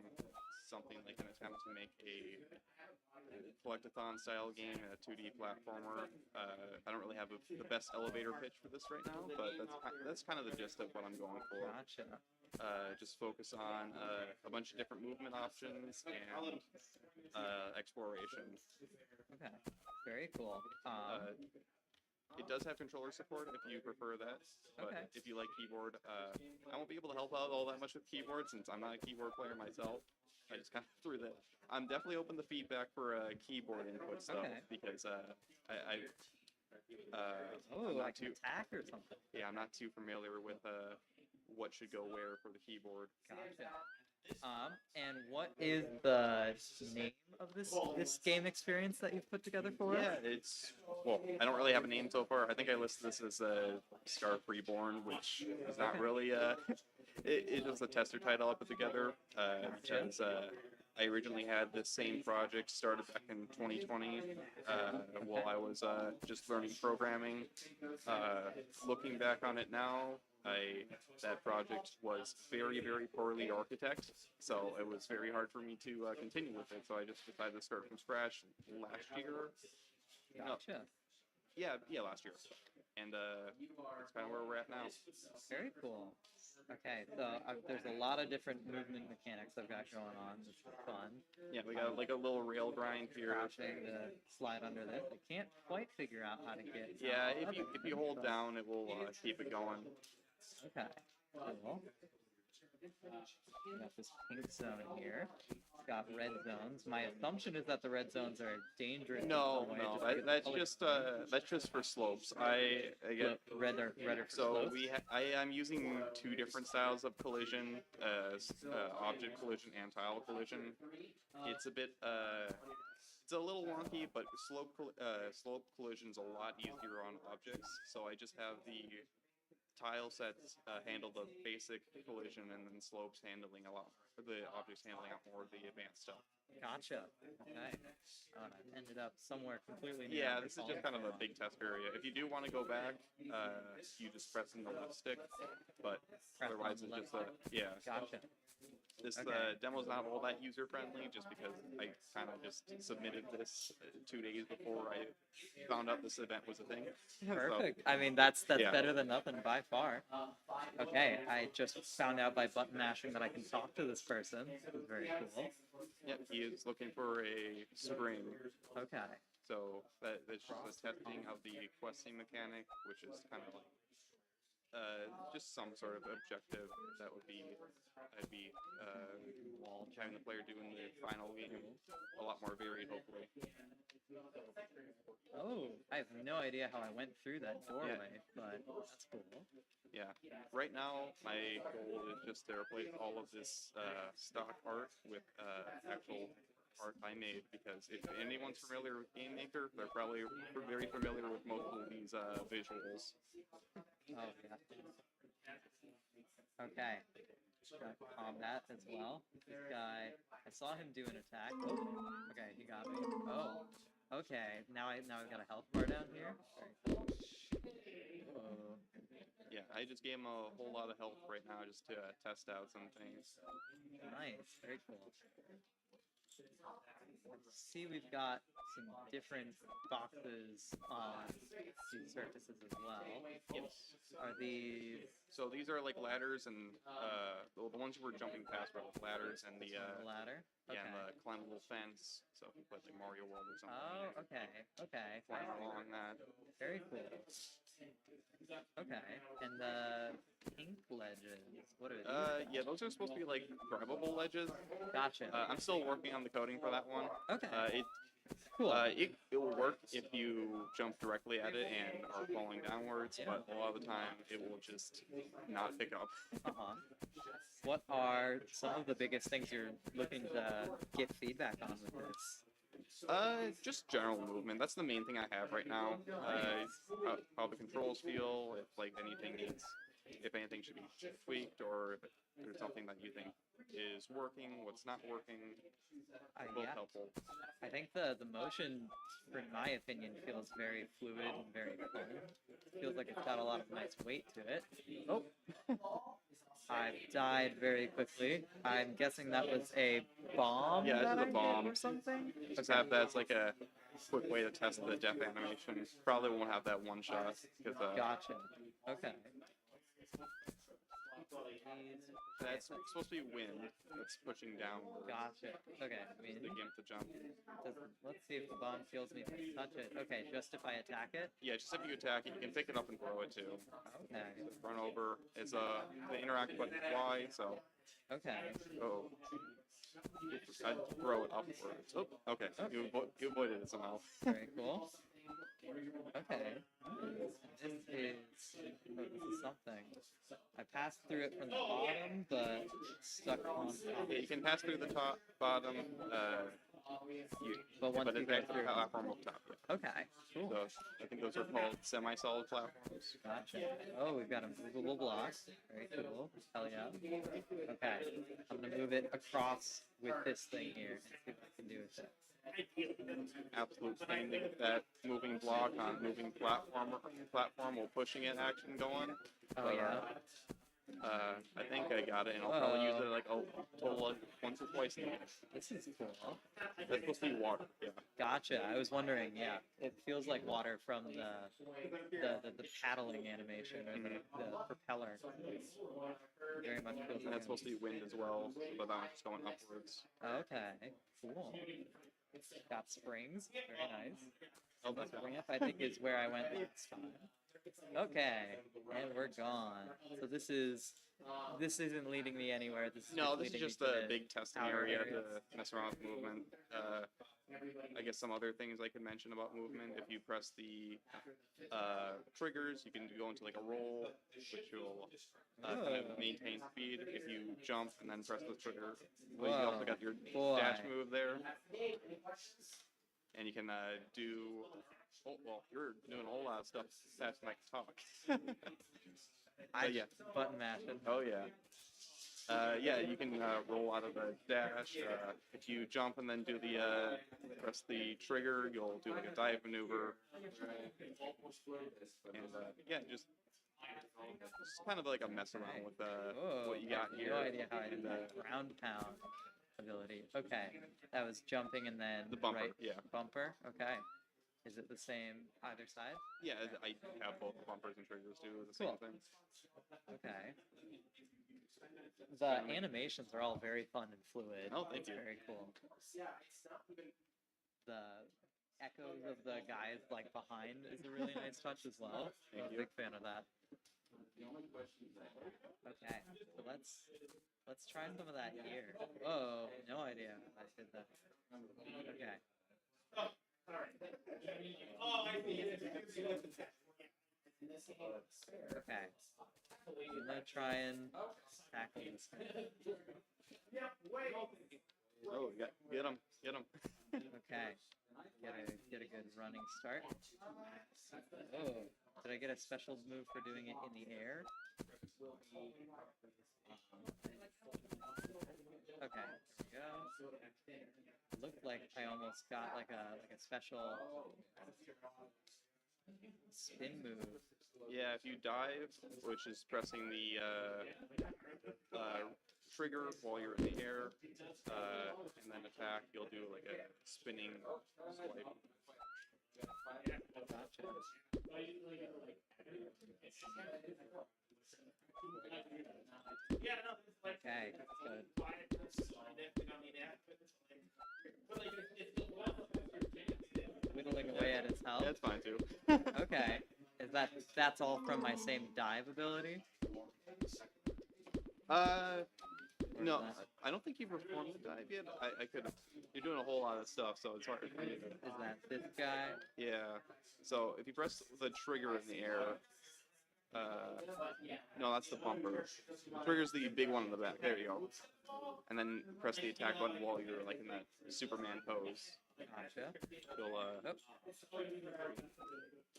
something like an attempt to make a collectathon style game, a 2D platformer. I don't really have the best elevator pitch for this right now, but that's kind of the gist of what I'm going for. Gotcha. Just focus on a bunch of different movement options and exploration. Okay. Very cool. It does have controller support if you prefer that, but Okay. if you like keyboard, I won't be able to help out all that much with keyboard since I'm not a keyboard player myself. I just kind of threw that. I'm definitely open to feedback for keyboard input stuff Okay. because I'm Like not too. attack or something. Yeah, I'm not too familiar with what should go where for the keyboard. Gotcha. And what is the name of this game experience that you've put together for us? Yeah, I don't really have a name so far. I think I listed this as Scarf Reborn, which is not really it was a tester title I put together because I originally had this same project started back in 2020 while I was just learning programming. Looking back on it now, that project was very poorly architected, so it was very hard for me to continue with it. So I just decided to start from scratch last year. Gotcha. Yeah, last year, and that's kind of where we're at now. Very cool. Okay, so there's a lot of different movement mechanics I've got going on. This is fun. Yeah, we got like a little rail grind here. Crouching to slide under this. I can't quite figure out how to get. Yeah, if you hold down, it will keep it going. Okay. Cool. Got this pink zone here. It's got red zones. My assumption is that the red zones are dangerous. No, in some way, no, with that's color just schemes. that's just for slopes. I get red or for so slopes? I'm using two different styles of collision, object collision and tile collision. It's a bit it's a little wonky, but slope collision is a lot easier on objects. So I just have the tile sets handle the basic collision, and then slopes handling the objects handling out more of the advanced stuff. Gotcha. Okay. Oh, and I've ended up somewhere completely new. Yeah, this is just kind of a big test area. If you do want to go back, you just press in the left stick, but Press otherwise on it's the just yeah. Gotcha. This Okay. demo's not all that user friendly, just because I kind of just submitted this 2 days before I found out this event was a thing. Perfect. I mean, that's Yeah. better than nothing by far. Okay, I just found out by button mashing that I can talk to this person. This is very cool. Yep, he is looking for a spring. Okay. So that's just a testing of the questing mechanic, which is kind of like just some sort of objective that would be I'd be having the player do in the final game a lot more varied, hopefully. Oh, I have no idea how I went through that doorway, but that's cool. Yeah. Right now, my goal is just to replace all of this stock art with actual art I made, because if anyone's familiar with Game Maker, they're probably very familiar with most of these visuals. Oh, yeah. Okay. Got combat as well. This guy, I saw him do an attack. Oh, okay, he got me. Oh, okay. Now I've got a health bar down here. Very cool. Oh, Yeah, I just gave him a whole lot of help right now just to test out some things. nice. Very cool. See, we've got some different boxes on these surfaces as well. Yes. Are these So these are like ladders, and the ones you were jumping past were like ladders, and the the ladder? yeah, Okay. and the climbable fence. So if you put like Mario World or something, Oh, okay. Okay. flying along that. Very cool. Okay. And the pink ledges. What are these? Yeah, those are supposed to be like grabbable ledges. Gotcha. I'm still working on the coding for that one. Okay. Cool. It will work if you jump directly at it and are falling downwards, Yeah. but a lot of the time it will just not pick up. Uh-huh. What are some of the biggest things you're looking to get feedback on with this? Just general movement. That's the main thing I have right now. How the controls feel, if anything should be tweaked, or if there's something that you think is working, what's not working. Both Yeah. helpful. I think the motion, in my opinion, feels very fluid and very fun. Feels like it's got a lot of nice weight to it. Oh, I died very quickly. I'm guessing that was a bomb. Yeah, that this is a I hit bomb. or something. Just have that's like a quick way to test the death animation. Probably won't have that one shot because Gotcha. Okay. that's supposed to be wind that's pushing downward. Gotcha. Okay. I The mean, gimp to jump. let's see if the bomb kills me if I touch it. Okay, just if I attack it. Yeah, just if you attack it, you can pick it up and throw it too. Okay. Run over. It's the interact button is Y, so Okay. I'd throw it upwards. Oh, okay. You avoided it somehow. Very cool. Okay. This is something. I passed through it from the bottom, but stuck on top. Yeah, you can pass through the top, bottom, But once you it's go actually through. platform up top. Yeah. Okay. Cool. So I think those are called semi-solid platforms. Gotcha. Oh, we've got a movable block. Very cool. Hell yeah. Okay. I'm gonna move it across with this thing here and see what I can do with it. Absolute pain to get that moving block on moving platform while pushing it action going. Oh yeah. I think I got it, and I'll probably use it like a total of once or twice a game. This is cool. That's supposed to be water. Yeah. Gotcha. I was wondering. Yeah, it feels like water from the paddling animation or the propeller. Very much feels And like. that's supposed to be wind as well, but that one's just going upwards. Okay. Cool. Got springs. Very nice. Oh, This ramp, I think, is where I went last time. Okay, and we're gone. So this isn't leading me anywhere. This is No, this is leading me just to a the big testing outer area areas. to mess around with movement. I guess some other things I could mention about movement. If you press the triggers, you can go into like a roll, which will kind of maintain speed. If you jump and then press the trigger, well, you also got your dash move there. And you can do. Oh, well, you're doing a whole lot of stuff fast and I can talk. Yeah. Button mashing. Oh yeah. Yeah, you can roll out of the dash. If you jump and then do the press the trigger, you'll do like a dive maneuver. And yeah, just kind of like a mess around with what you got here. No idea how I did And, that. Ground pound ability. Okay, that was jumping and then The bumper, right yeah. bumper. Okay, is it the same either side? Yeah, I have both bumpers and triggers do the Cool. same thing. Okay. The animations are all very fun and fluid. Oh, thank It's you. very cool. The echoes of the guys like behind is a really nice touch as well. I'm a you. big fan of that. Okay, so let's try some of that here. Whoa, no idea how I did that. Okay. Okay. I'm gonna try and tackle this guy. Oh, get him, get him. Okay. Get a good running start. Oh, did I get a special move for doing it in the air? Okay, there we go. Looked like I almost got like a special spin move. Yeah, if you dive, which is pressing the trigger while you're in the air, and then attack, you'll do like a spinning swipe. Gotcha. Okay, good. Whittling away at is health. That's fine too. Okay. That's all from my same dive ability? Or No, is that, I don't think you performed the dive yet. I could. You're doing a whole lot of stuff, so it's hard for me to. is that this guy? Yeah. So if you press the trigger in the air, no, that's the bumper. The trigger's the big one in the back. There you go. And then press the attack button while you're like in that Superman pose. Gotcha. You'll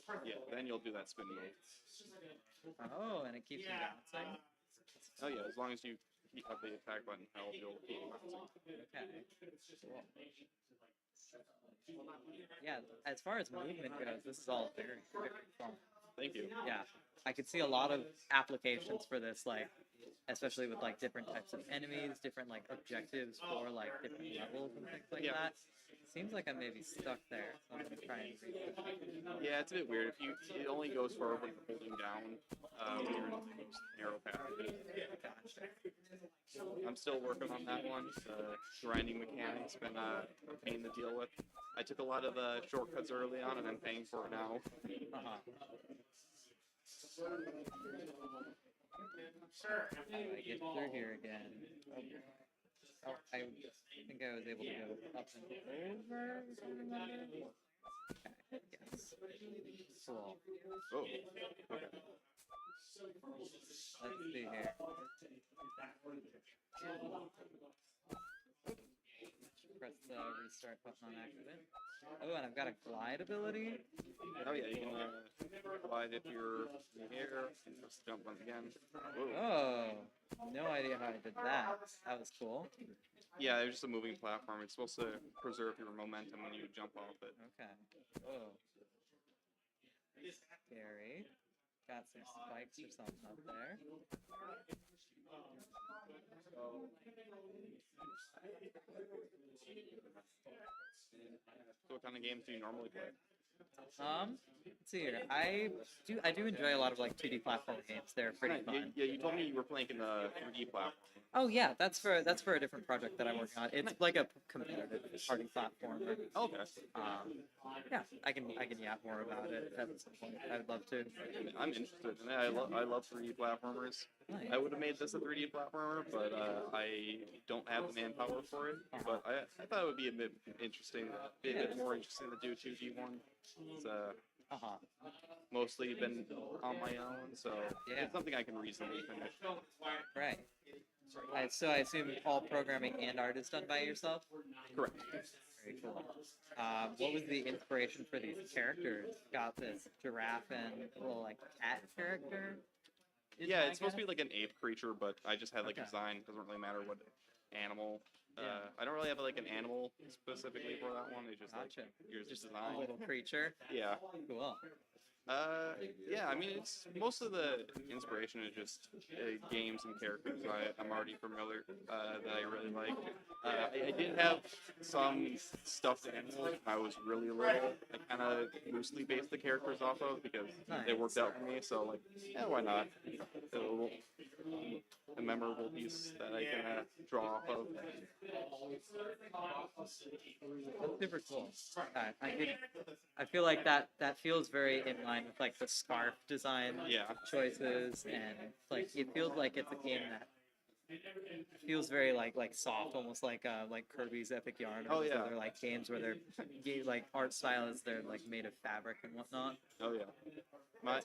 Oh. yeah. Then you'll do that spin move. Oh, and it keeps you bouncing? Oh yeah, as long as you have the attack button held, you'll keep bouncing. Okay. Cool. Yeah, as far as movement goes, this is all very, very fun. Thank you. Yeah, I could see a lot of applications for this, like, especially with like different types of enemies, different like objectives for like different levels and things like Yeah. that. Seems like I'm maybe stuck there, so I'm gonna try and read it. Yeah, it's a bit weird. It only goes forward when you're holding down when you're in the most narrow path. Gotcha. I'm still working on that one. Grinding mechanics been a pain to deal with. I took a lot of shortcuts early on, and I'm paying for it now. Uh-huh. How do I get through here again? Oh, I think I was able to go up and over. Okay, yes. Cool. Oh, okay. Let's see here. Press the restart button on accident. Oh, and I've got a glide ability. Oh yeah, you can glide if you're in the air and just jump once again. Whoa. Oh, no idea how I did that. That was cool. Yeah, it's just a moving platform. It's supposed to preserve your momentum when you jump off it. Okay. Oh. Scary. Got some spikes or something up there. So what kind of games do you normally play? Let's see here. I do enjoy a lot of like 2D platform games. They're pretty fun. Yeah, you told me you were playing in the 3D platform. Oh yeah, that's for a different project that I'm working on. It's like a competitive party platformer. Okay. Yeah, I can yap more about it at some point. I would love to. I'm interested in it. I love 3D platformers. Nice. I would have made this a 3D platformer, but I don't have the manpower for it. But I thought it would be a bit interesting, a bit more interesting to do a 2D one. It's Uh-huh. mostly been on my own, so Yeah. it's something I can reasonably finish. Right. So I assume all programming and art is done by yourself? Correct. Very cool. What was the inspiration for these characters? Got this giraffe and little like cat character? Yeah, it's supposed to be like an ape creature, but I just had like Okay. design. Doesn't really matter what animal. Yeah. I don't really have like an animal specifically for that one. It's just Gotcha. like here's Just a design. little creature. Yeah. Cool. Yeah, I mean, it's most of the inspiration is just games and characters I'm already familiar that I really like. I did have some stuffed animals when I was really little. I kind of loosely based the characters off of because they worked out for me. So like, yeah, why not? So, I memorable piece that I can draw off of. That's super cool. I feel like that feels very in line with like the scarf design Yeah. choices, and like it feels like it's a game that feels very like soft, almost like Kirby's Epic Yarn. Oh, yeah. They're like games where they're like art style is they're like made of fabric and whatnot. Oh yeah. My,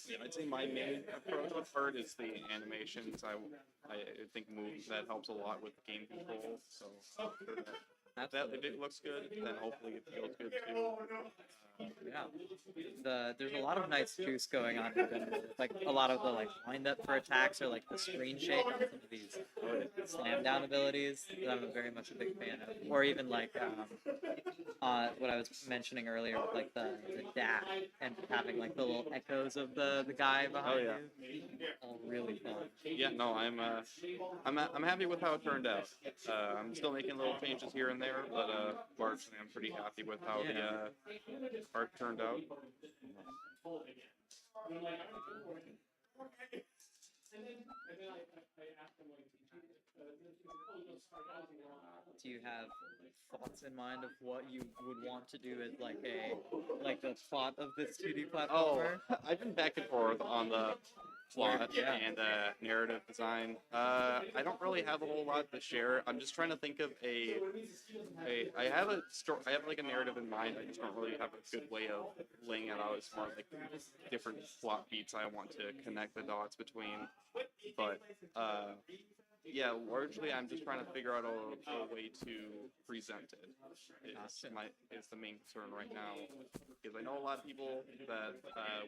yeah, I'd say my main approach with art is the animations. I think that helps a lot with game control. So that if it looks good, then hopefully it feels good too. Yeah. There's a lot of nice juice going on in general. Like a lot of the like wind up for attacks or like the screen shake on some of these slam down abilities that I'm very much a big fan of. Or even like what I was mentioning earlier with like the dash and having like the little echoes of the guy behind you. All really fun. Yeah, no, I'm happy with how it turned out. I'm still making little changes here and there, but largely I'm pretty happy with how the art turned out. Do you have thoughts in mind of what you would want to do as like the plot of this 2D Oh, platformer? I've been back and forth on the plot Yeah. and narrative design. I don't really have a whole lot to share. I'm just trying to think of I have a story. I have like a narrative in mind. I just don't really have a good way of laying it out as far as like different plot beats I want to connect the dots between. But yeah, largely I'm just trying to figure out a way to present it. Is the main concern right now, because I know a lot of people that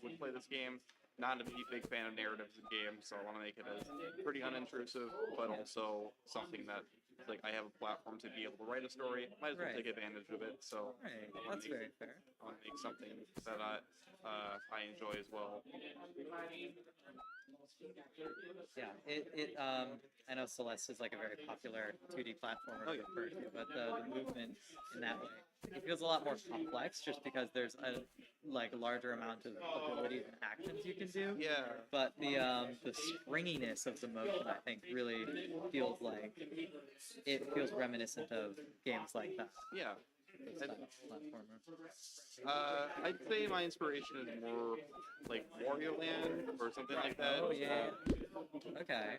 would play this game. Not a big fan of narratives in games, so I want to make it as pretty unintrusive, but also something that like I have a platform to be able to write a story. Might as well Right. take advantage of it. So Right. I wanna That's make- very fair. I want to make something that I enjoy as well. Yeah, I know Celeste is like a very popular 2D platformer Oh, to yeah. refer to, but the movement in that way, it feels a lot more complex just because there's a like larger amount of abilities and actions you can do. Yeah. But the springiness of the motion, I think, really feels like it feels reminiscent of games like that. Yeah. This type of platformer. I'd say my inspiration is more like Wario Land or something like that. Oh yeah. Okay.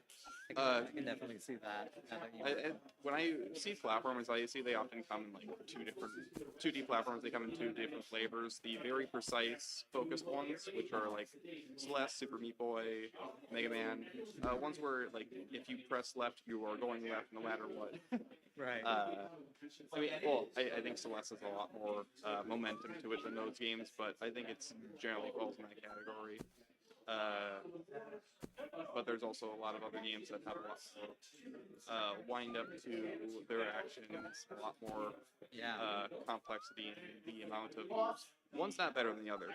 I can definitely see that. Now that you- When I see platformers, I see they often come in like two different 2D platforms. They come in two different flavors. The very precise, focused ones, which are like Celeste, Super Meat Boy, Mega Man. Ones where like if you press left, you are going left no matter what. Right. I mean, well, I think Celeste has a lot more momentum to it than those games, but I think it's generally falls in that category. But there's also a lot of other games that have a lot more wind up to their actions, a lot more Yeah. complexity in the amount of one's not better than the other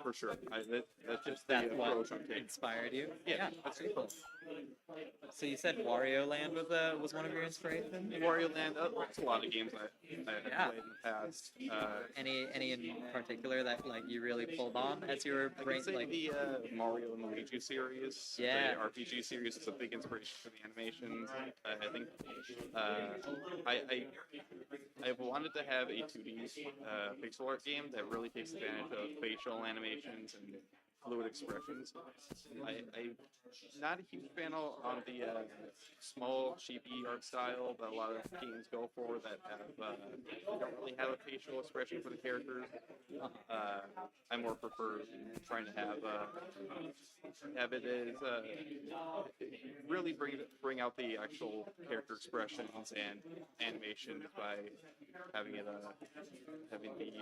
for sure. That's just the That's what approach I'm taking. inspired you. Yeah, That's pretty cool. So you said Wario Land was one of your inspirations. Wario Land, there's a lot of games I Yeah. played in the past. Any in particular that like you really pulled on as you were I can say like the Mario and Luigi series, Yeah. the RPG series, is a big inspiration for the animations. I think I've wanted to have a 2D pixel art game that really takes advantage of facial animations and fluid expressions. I'm not a huge fan on the small, cheapy art style that a lot of games go for that don't really have a facial expression for the characters. I more prefer trying to have it as really bring out the actual character expressions and animations by having it having the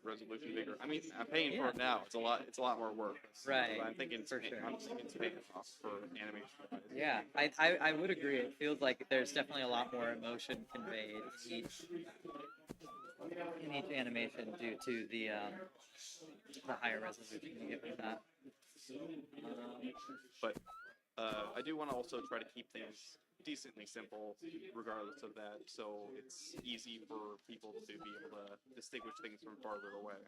resolution bigger. I mean, I'm paying for it now. It's a lot more work. Right, But I'm thinking for sure. it's paying off for animation. Yeah, I would agree. It feels like there's definitely a lot more emotion conveyed in each animation due to the higher resolution you get with that. But I do want to also try to keep things decently simple regardless of that, so it's easy for people to be able to distinguish things from farther away.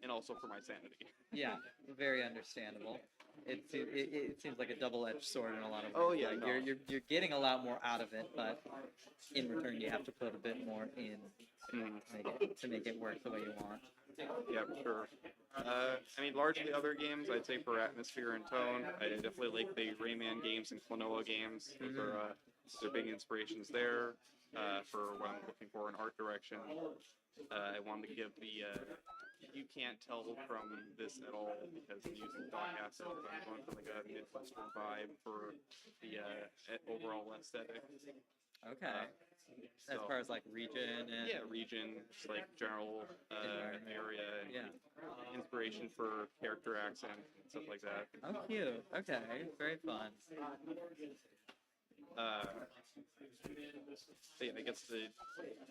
And also for my sanity. Yeah, very understandable. It seems like a double-edged sword in a lot of ways. Oh, yeah, Like, no. you're getting a lot more out of it, but in return you have to put a bit more in to make it work the way you want. Yeah, for sure. I mean, largely other games, I'd say for atmosphere and tone, I definitely like the Rayman games and Klonoa games. Those are they're big inspirations there for what I'm looking for in art direction. I wanted to give the you can't tell from this at all because I'm using dot assets. I'm going for like a Midwestern vibe for the overall aesthetic. Okay. As So- far as like region and Yeah, region, just like general Environment. area, and Yeah. inspiration for character accent and stuff like that. Oh, cute. Okay, very fun. Yeah, I guess the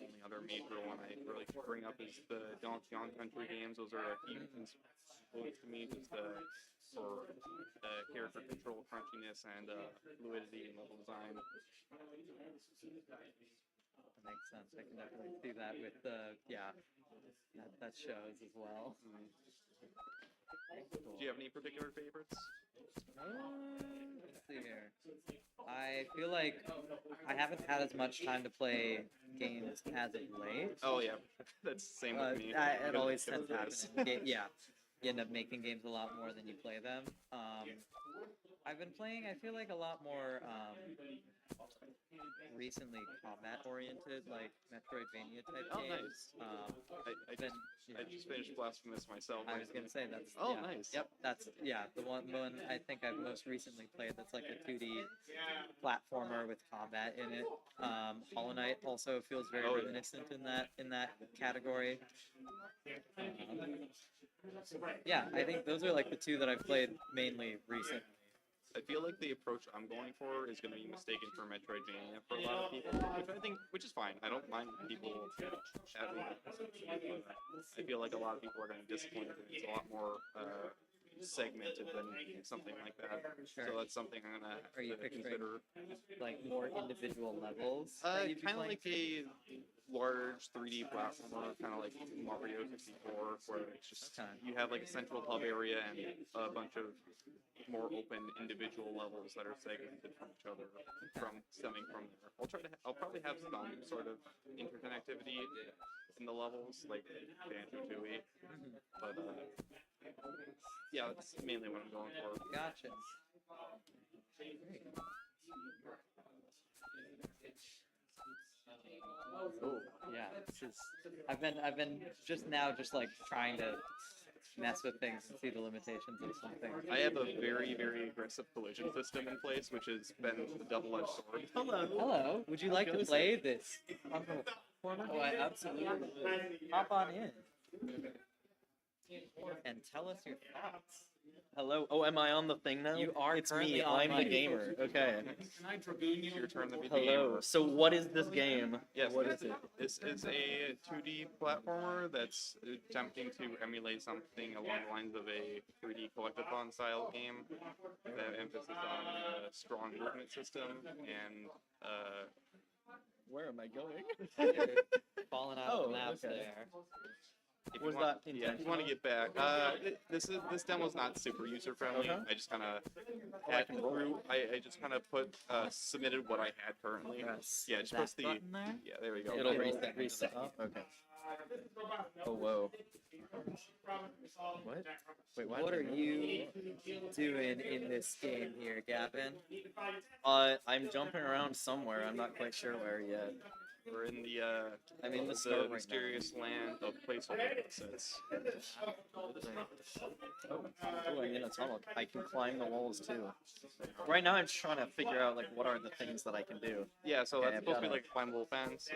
only other major one I really bring up is the Donkey Kong Country games. Those are a huge influence to me, just for character control, crunchiness, and fluidity in level design. That makes sense. I can definitely see that with the that shows as well. Do you have any particular favorites? Let's see here. I feel like I haven't had as much time to play games as of late. Oh yeah, that's the same with me. It always Because tends of to happen. this. Yeah, you end up making games a lot more than you play them. I've been playing, I feel like, a lot more recently combat-oriented, like Metroidvania type Oh, games. nice. I Then, I just finished Blasphemous myself. I was gonna say that's. Oh, yeah. nice. Yep, that's the one I think I've most recently played. That's like a 2D platformer with combat in it. Hollow Knight also feels very Oh, yeah. reminiscent in that category. Yeah, I think those are like the two that I've played mainly recently. I feel like the approach I'm going for is going to be mistaken for Metroidvania for a lot of people, which is fine. I don't mind people having it. I feel like a lot of people are going to be disappointed. It's a lot more segmented than something like that. Sure. So that's something I'm going Are you to consider. Like more individual levels? that you'd be Kind of playing? like a large 3D platformer, kind of like Mario 64, where it's just Okay. you have like a central hub area and a bunch of more open individual levels that are segmented from each other, stemming from there. I'll probably have some sort of interconnectivity in the levels, like Banjo-Tooie, but yeah, that's mainly what I'm going for. Gotcha. Oh yeah, I've been just now just like trying to mess with things and see the limitations of some things. I have a very, very aggressive collision system in place, which has been the double-edged sword. Hello, would you like to play this platformer? Oh, I absolutely. Hop on in and tell us your thoughts. Hello. Oh, am I on the thing now? You are It's currently me. on I'm the mic. gamer. Okay. Can I dragoon you? It's your turn to be the Hello. gamer. So what is this game? Yes, What is it? This is a 2D platformer that's attempting to emulate something along the lines of a 3D collectathon style game with an emphasis on a strong movement system and Where am I going? Falling out of Oh, the map okay. there. if Was you want, that yeah, if you want to get back, this demo's not super user friendly. Okay. I just kind of I can roll. I just kind of submitted what I had currently. Press Yeah, just that press the button there. yeah. There we go. It'll Reset. reset. Okay. Oh whoa. What? Wait, What are you doing in this game here, Gavin? I'm jumping around somewhere. I'm not quite sure where yet. We're in the I'm in the store right now. mysterious land of placeholder sets. Oh, I'm in a tunnel. I can climb the walls too. Right now, I'm just trying to figure out like what are the things that I can do. Yeah, so Okay, that's I've supposed to be got like climbable fence.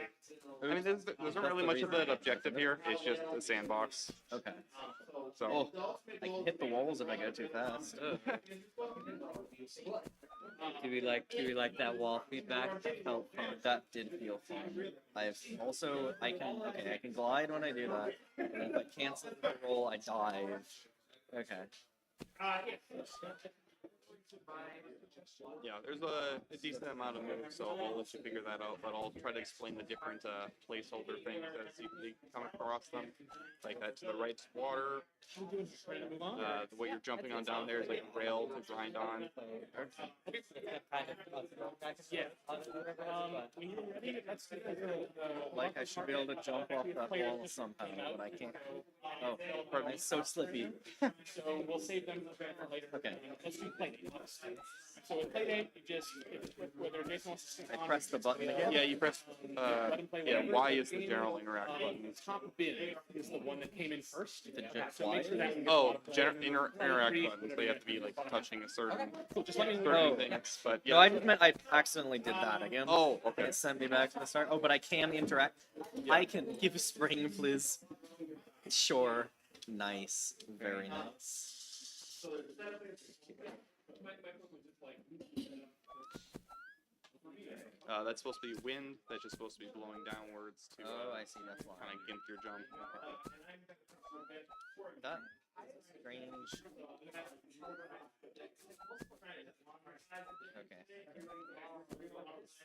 I mean, there's not really much of an objective here. It's just a sandbox. Okay. So Oh, I can hit the walls if I go too fast. Do we like that wall feedback? That felt fun. That did feel fun. I can glide when I do that. And if I cancel the roll, I dive. Okay. Yeah, there's a decent amount of moves, so I'll let you figure that out. But I'll try to explain the different placeholder things as you come across them. Like to the right's water. What you're jumping on down there is like a rail to grind on. Yeah. When you're ready, let's do Like I should be able to jump off that wall somehow, but I can't. Oh, pardon me, it's so slippy. So we'll save them for later. Okay. Let's do Playdate. So with Playdate, you just whether Jason wants to stick I on. press the button again. Yeah, you press. Y is the general interact button. The top bin is the one that came in first. So Y? make sure that one gets Oh, bottom. interact buttons. They have to be like touching a certain Cool, just let me certain Oh. things. But yeah. No, I just meant I accidentally did that again. Oh, okay. It sent me back to the start. Oh, but I can interact. I can give a spring, please. Sure. Nice. Very nice. That's supposed to be wind. That's just supposed to be blowing downwards to Oh, I see. That's why. kind of gimp your jump. That strange. Okay.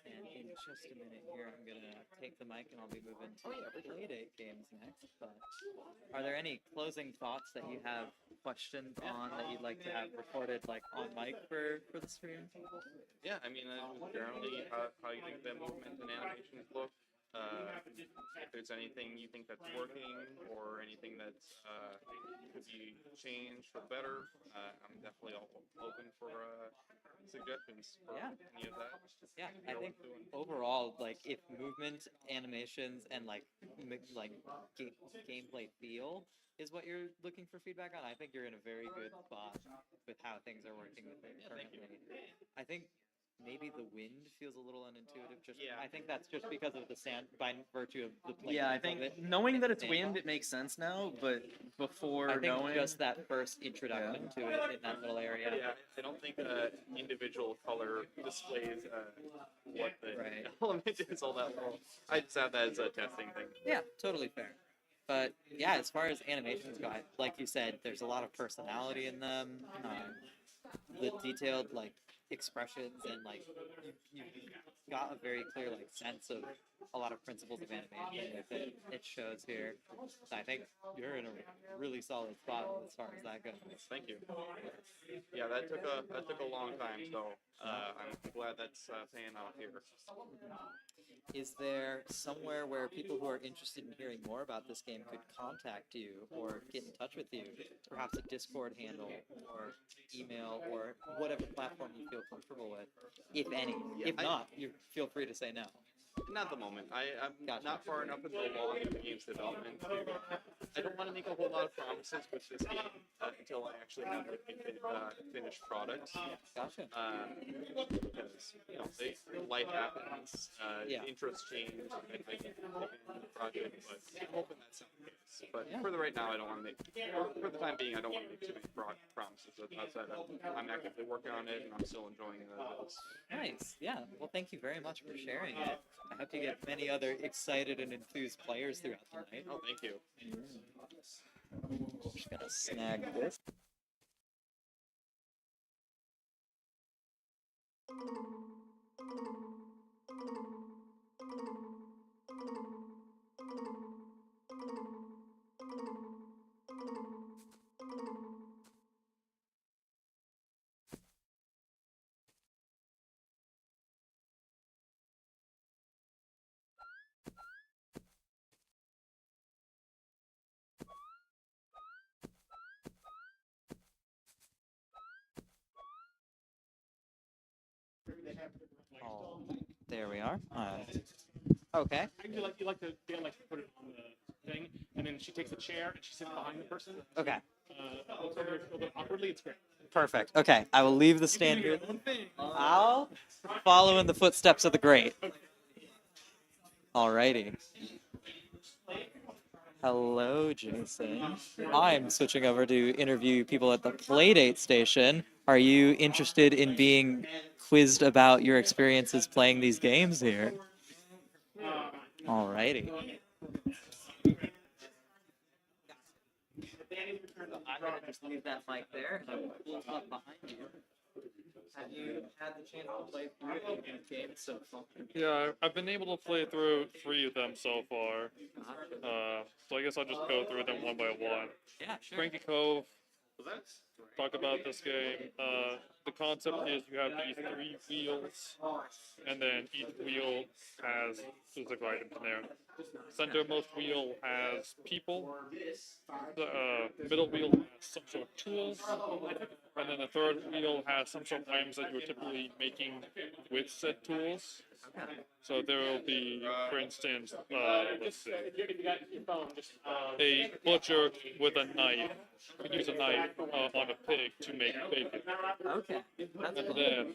And in just a minute here, I'm gonna take the mic and I'll be moving to Playdate games next. But are there any closing thoughts that you have questions on that you'd like to have recorded, like on mic for the stream? Yeah, I mean, generally, how you think the movement and animations look. If there's anything you think that's working or anything that could be changed for better, I'm definitely open for suggestions for Yeah. any of that. Yeah, I think overall, like if movement, animations, and gameplay feel is what you're looking for feedback on, I think you're in a very good spot with how things are working with it currently. I think maybe the wind feels a little unintuitive. I think that's just because of the sand by virtue of the plane. Yeah, I think knowing that it's wind, it makes sense now. But before I think knowing, just that first introduction to it in that little area. Yeah, I don't think individual color displays what the Right. element is all that well. I just have that as a testing thing. Yeah, totally fair. But yeah, as far as animations go, like you said, there's a lot of personality in them. The detailed like expressions and like you got a very clear like sense of a lot of principles of animation with it. It shows here. So I think you're in a really solid spot as far as that goes. Thank you. Yeah, that took a long time, so I'm glad that's paying off here. Is there somewhere where people who are interested in hearing more about this game could contact you or get in touch with you? Perhaps a Discord handle or email or whatever platform you feel comfortable with, if any. If not, you feel free to say no. Not at the moment. I'm Gotcha. not far enough into the game's development. I don't want to make a whole lot of promises with this game until I actually have like, a finished product. Gotcha. Because life happens, interests change. I think the project, but I'm hoping that's not the case. But for the right now, I don't want to make. For the time being, I don't want to make too many promises. Outside, I'm actively working on it, and I'm still enjoying this. Nice. Yeah. Well, thank you very much for sharing it. I hope you get many other excited and enthused players throughout the night. Oh, thank you. Just gonna snag this. Oh, there we are. Okay. You like to be able to put it on the thing, and then she takes a chair and she sits behind the person. Okay. Looks like a little awkwardly. It's great. Perfect. Okay. I will leave the stand here. I'll follow in the footsteps of the great. Alrighty. Hello, Jason. I'm switching over to interview people at the Playdate station. Are you interested in being quizzed about your experiences playing these games here? Alrighty. I'm gonna just leave that mic there and I will pull up behind you. Have you had the chance to play through any of these games so far? Yeah, I've been able to play through 3 of them so far. So I guess I'll just go through them one by one. Yeah, sure. Cranky Cove. Talk about this game. The concept is you have these 3 wheels, and then each wheel has physical items in there. Centermost wheel has people. The middle wheel has some sort of tools, and then the third wheel has some sort of items that you're typically making with said tools. So there will be, for instance, let's see, If you got your phone, just a butcher with a knife could use a knife on a pig to make bacon. Okay, that's And cool. then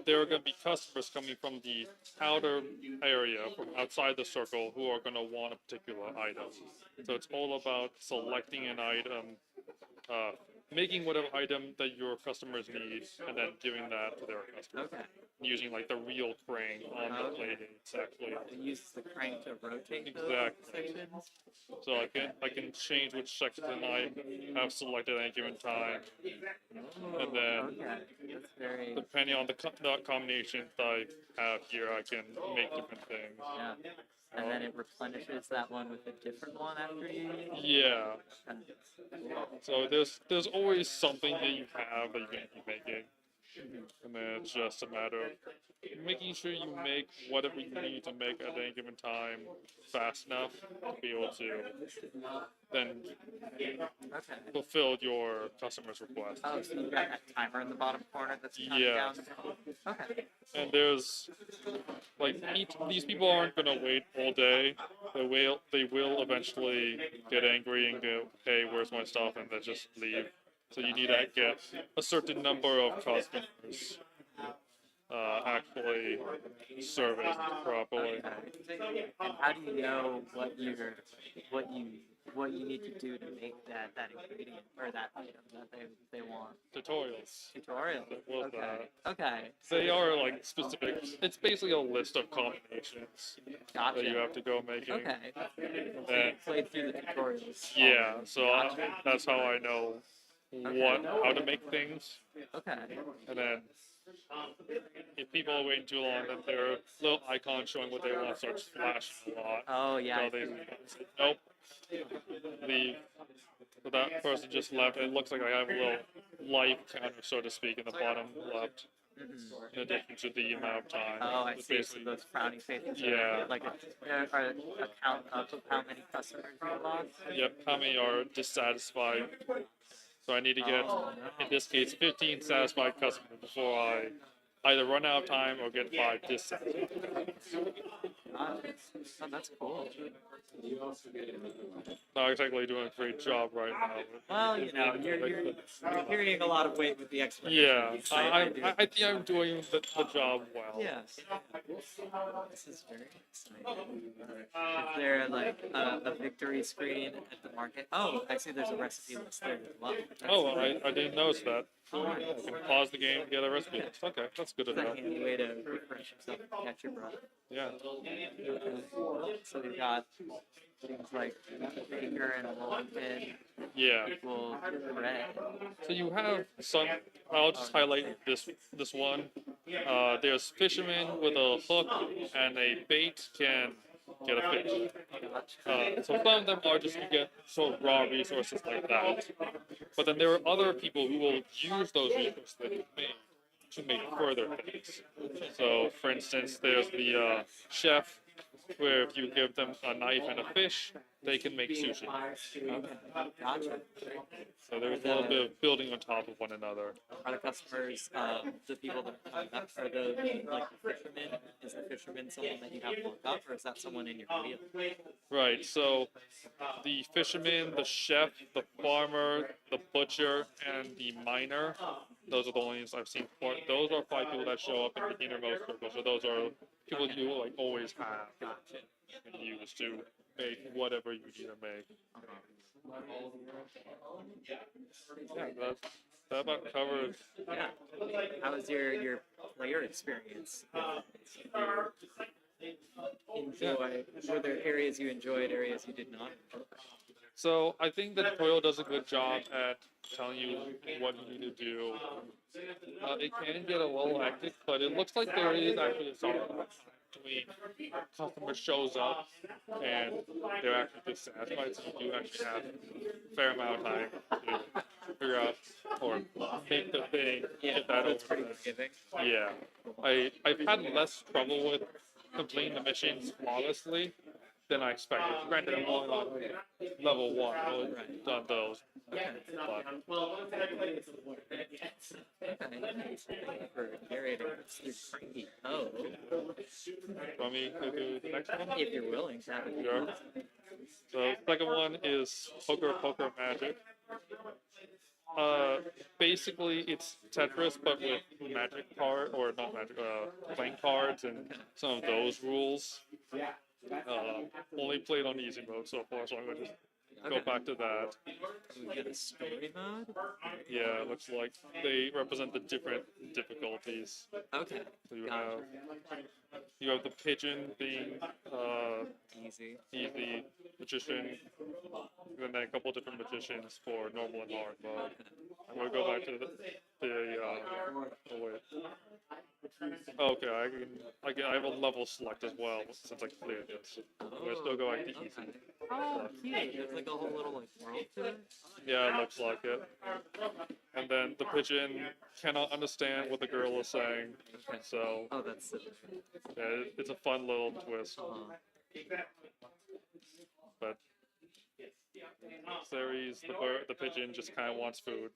there are going to be customers coming from the outer area, from outside the circle, who are going to want a particular item. So it's all about selecting an item, making whatever item that your customers need, and then giving that to their customers. Okay. Using like the real crane on the playdates, actually. It uses the crank to rotate those Exactly. sections. So I can change which section I have selected at any given time, and then Okay, that's very depending on the combinations I have here, I can make different things. yeah. And then it replenishes that one with a different one after you use it. Yeah. Okay. So there's always something that you have that you can be making, and then it's just a matter of making sure you make whatever you need to make at any given time fast enough to be able to then Okay. fulfill your customer's request. Oh, so you got that timer in the bottom corner that's counting Yeah. down. Okay. And there's like these people aren't gonna wait all day. They will eventually get angry and go, "Hey, where's my stuff?" and then just leave. So you need to get a certain number of customers actually serviced properly. Okay. And how do you know what you need to do to make that ingredient or that item that they want? Tutorials. Tutorial. Well, Okay. Okay. They are like specific. It's basically a list of combinations Gotcha. that you have to go making. Okay. So you And played through the tutorials. yeah, so that's how I know how to make things. Okay. And then if people are waiting too long, then their little icon showing what they want starts flashing a lot. Oh yeah. So they say, nope, leave. So that person just left. It looks like I have a little life counter, so to speak, in the bottom left, in addition to the amount of time. Oh, I It's see. So basically- those frowny faces Yeah. are like a count of how many customers you lost. Yep, how many are dissatisfied? So I need to get, Oh, no. in this case, 15 satisfied customers before I either run out of time or get 5 dissatisfied. Oh, that's cool. Not exactly doing a great job right now. Well, you know, you're carrying a lot of weight with the explanation. Yeah, I think I'm doing the job well. Yes. This is very exciting. Is there like a victory screen at the market? Oh, I see. There's a recipe list there as well. Oh, I didn't notice that. Oh, I nice. can pause the game and get a recipe list. Okay, that's good to It's a know. handy way to refresh yourself and catch your breath. Yeah. So we've got things like baker and rolling pin Yeah. equal bread. So you have some. I'll just highlight this one. There's fishermen with a hook and a bait can get a fish. So some of them are just to get sort of raw resources like that. But then there are other people who will use those resources that you made to make further things. So, for instance, there's the chef, where if you give them a knife and a fish, they can make sushi. Okay, gotcha. So there's a little bit of building on top of one another. Are the customers, the people that are coming up, are the like the fishermen? Is the fisherman someone that you have to look up, or is that someone in your field? Right, so the fisherman, the chef, the farmer, the butcher, and the miner, those are the ones I've seen. Those are 5 people that show up in the innermost circle. So those are people you like always have and use to make whatever you need to make. Yeah, that about covers. Yeah. How was your player experience? Enjoy. Were there areas you enjoyed, areas you did not enjoy? So I think the tutorial does a good job at telling you what you need to do. It can get a little hectic, but it looks like there is actually a solid amount of time between customer shows up and they're actually dissatisfied. So you do actually have a fair amount of time to figure out or make the thing, get that so it's over. pretty forgiving. Yeah, I've had less trouble with completing the missions flawlessly than I expected. Granted, I'm only on level 1. I've only done those. Okay. But Okay, nice. Thank you for narrating this through cranky code. want me to do the next one? If you're willing, that would be Sure. awesome. So second one is Poker Magic. Basically it's Tetris but with magic card or not magic, playing cards and some of those rules. Only played on easy mode so far, so I'm gonna just go Okay. back to that. We got a story mode. Yeah, it looks like they represent the different difficulties. Okay. So Gotcha. you have the pigeon being Easy. easy magician, and then a couple different magicians for normal and hard mode. I'm gonna go back to oh wait. Okay, I have a level select as well since I cleared this. I'm gonna still go back to easy. Okay. Oh, cute. There's like a whole little like world to it. Yeah, it looks like it. And then the pigeon cannot understand what the girl is saying, Okay. so Oh, that's silly. yeah, it's a fun little twist. But Ceres, the pigeon, just kind of wants food.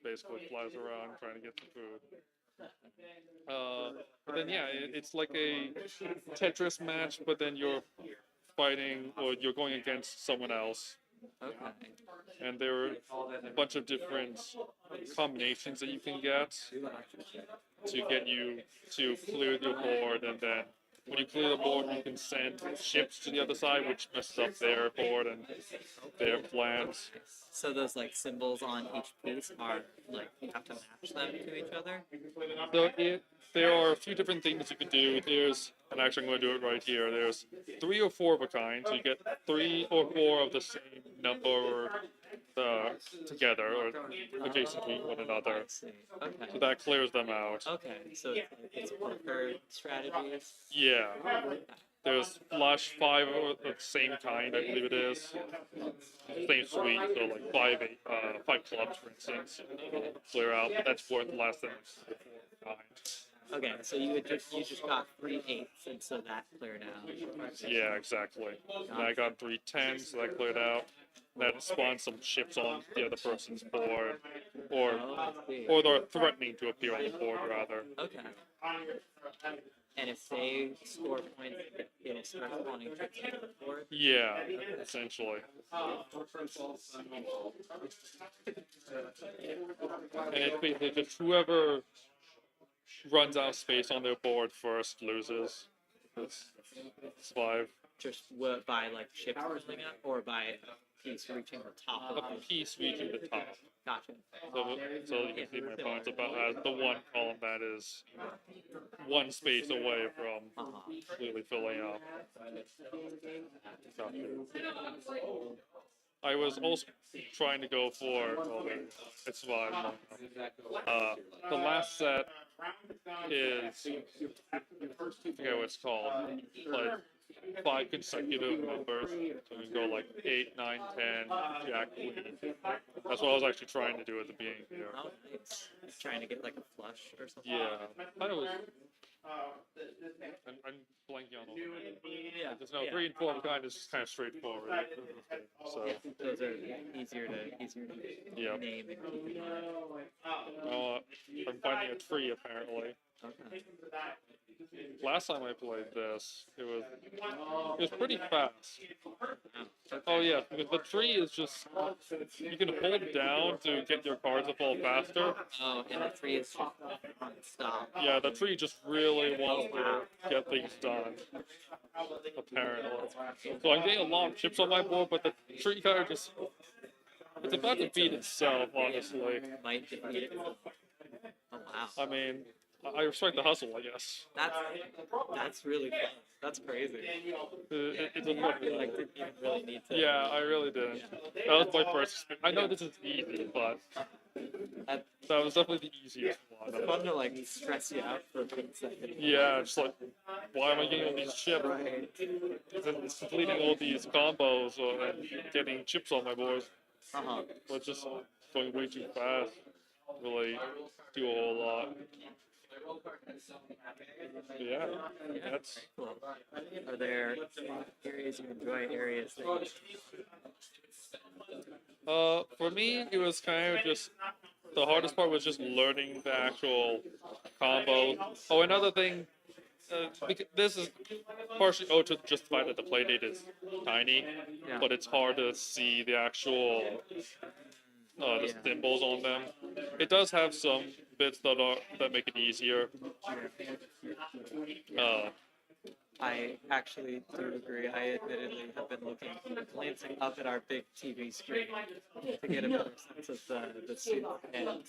Basically flies around trying to get some food. But then yeah, it's like a Tetris match, but then you're fighting or you're going against someone else. Okay. And there are a bunch of different combinations that you can get to get you to clear your board, and then when you clear the board, you can send ships to the other side, which messes up their board and their plans. So those like symbols on each piece are like you have to match them to each other. So there are a few different things you can do. And actually I'm going to do it right here. There's 3 or 4 of a kind, so you get 3 or 4 of the same number together or adjacent to one another. I see. Okay. So that clears them out. Okay. So it's poker strategies. Yeah. There's flush 5 of the same kind, I believe it is. Same suite, so like 5 clubs, for instance, clear out, but that's worth less than 4 kind. Okay, so you just got 3 8s, and so that cleared out. Yeah, exactly. And I got 3 10s, so that cleared out. That spawns some chips on the other person's board, or they're threatening to appear on the board rather. Okay. And if they score points, it'll start spawning chips on the board. Yeah, essentially. And it's basically just whoever runs out of space on their board first loses. Survive. Just by like chips rolling up, or by a piece reaching the top of A piece reaching the top. Gotcha. So you can see my opponent's about the one column that is one space away from completely filling up. So, I was also trying to go for it's survived. The last set is I forget what it's called, like 5 consecutive numbers. So we can go like 8, 9, 10, Jack, Queen. That's what I was actually trying to do at the beginning here. Oh, nice. Trying to get like a flush or something. Yeah, I was. I'm blanking on all of it. Yeah. There's no 3 and 4 of a kind is kind of straightforward. So Yeah, those are easier to yeah. name and keep in mind. I'm finding a tree apparently. Okay. Last time I played this, it was pretty fast. Oh yeah, because the tree is just you can hold down to get your cards to fall faster. Oh, and the 3 is just non-stop. Yeah, the tree just really wants to get things done. Apparently. So I'm getting a lot of chips on my board, but the tree kind of just it's about to beat itself, honestly. Might defeat it. Oh wow. I mean, I respect the hustle, I guess. That's really fun. That's crazy. It's a You fun like didn't even really need to. Yeah, I really didn't. That was my first experience. I know this is easy, but That- that was definitely the easiest one. It's fun to like stress you out for a quick second. Yeah, just like, why am I getting all these chips? Right. And completing all these combos and getting chips on my board, Uh-huh. but just going way too fast. Really do a whole lot. But yeah, that's Cool. Are there areas you enjoy, areas that you for me it was kind of just the hardest part was just learning the actual combo. Oh, another thing, because this is partially owed to just the fact that the playdate is tiny, Yeah. but it's hard to see the actual the Yeah. symbols on them. It does have some bits that make it easier. I actually do agree. I admittedly have been glancing up at our big TV screen to get a better sense of the soup and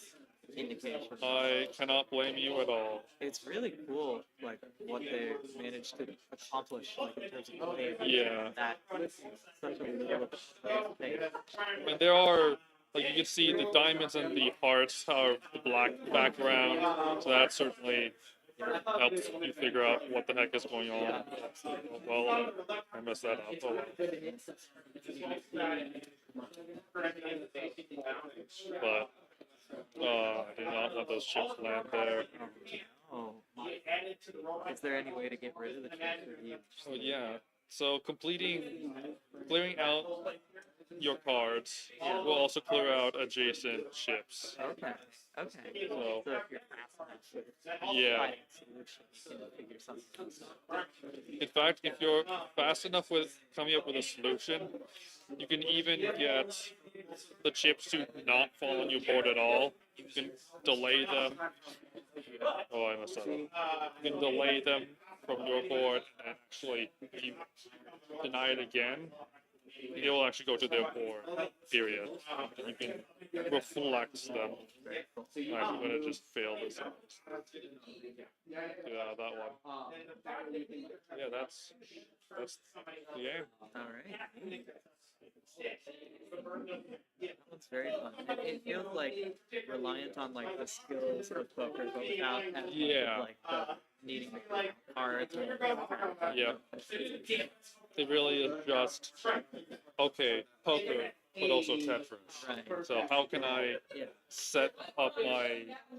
indications. I cannot blame you at all. It's really cool, like what they managed to accomplish, like in terms of behavior. Yeah. That such a little thing. And there are, like, you can see the diamonds and the hearts are the black background, so that certainly helps you figure out what the heck is going on. Yeah. Well, I messed that up. Oh, well. But I did not let those chips land there. Oh, is there any way to get rid of the chips? Or do you Oh yeah. So clearing out your cards will also clear out adjacent chips. Okay. Okay. So So if you're fast enough with yeah. finding solutions, you can figure something else out. In fact, if you're fast enough with coming up with a solution, you can even get the chips to not fall on your board at all. You can delay them. Oh, I messed that up. You can delay them from your board, and actually, if you deny it again, it will actually go to their board, period. And you can reflect them. I'm gonna just fail this. Yeah, that one. Yeah, that's the game. All right. That one's very fun. It feels like reliant on like the skills of poker, but without having Yeah. like the needing to count cards or Yeah. It really is just okay, poker, but also Tetris. Right. So how can I Yeah. set up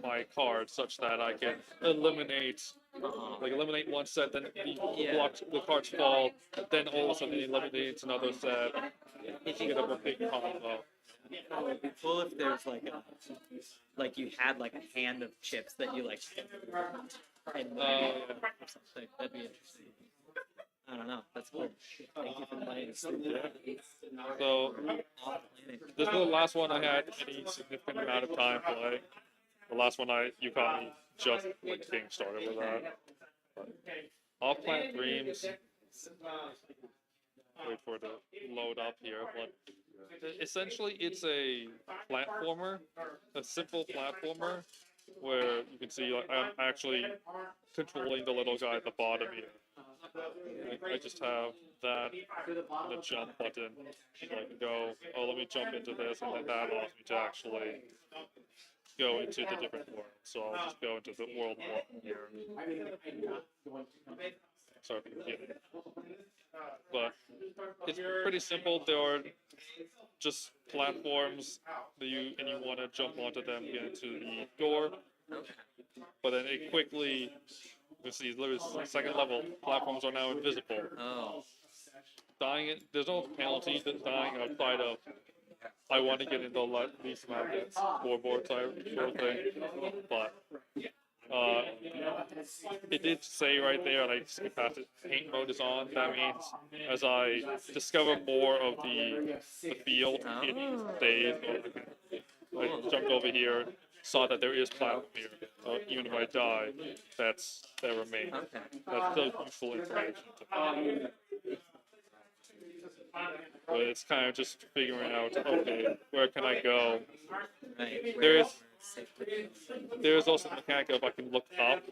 my cards such that I can eliminate eliminate one set, then the cards fall, then all of a sudden it eliminates another set. If You you get up a big combo. it would be cool if there's like you had like a hand of chips that you like and or something. That'd be interesting. I don't know. That's cool. Thank you for playing. So Off planning. this was the last one I had any significant amount of time playing. The last one you caught me just like getting started with that. Off Planet Dreams. Wait for it to load up here, but essentially it's a platformer, a simple platformer, where you can see like, I'm actually controlling the little guy at the bottom here. I just have that and a jump button, so I can go, oh, let me jump into this, and then that allows me to actually go into the different worlds. So I'll just go into the world 1 here. Sorry for the beginning. But it's pretty simple. There are just platforms that you want to jump onto them, get into the door. But then it quickly, you see, literally second level platforms are now invisible. Oh. Dying, there's no penalty to dying outside of I want to get into the least amount of scoreboard type sort of thing. But it did say right there, and I skipped past it, paint mode is on. That means as I discover more of the field, it stays. I jumped over here, saw that there is platform here. So even if I die, that remains. Okay. That's still useful information to me. But it's kind of just figuring out, okay, where can I go? Right. There is There's also the mechanic of I can look up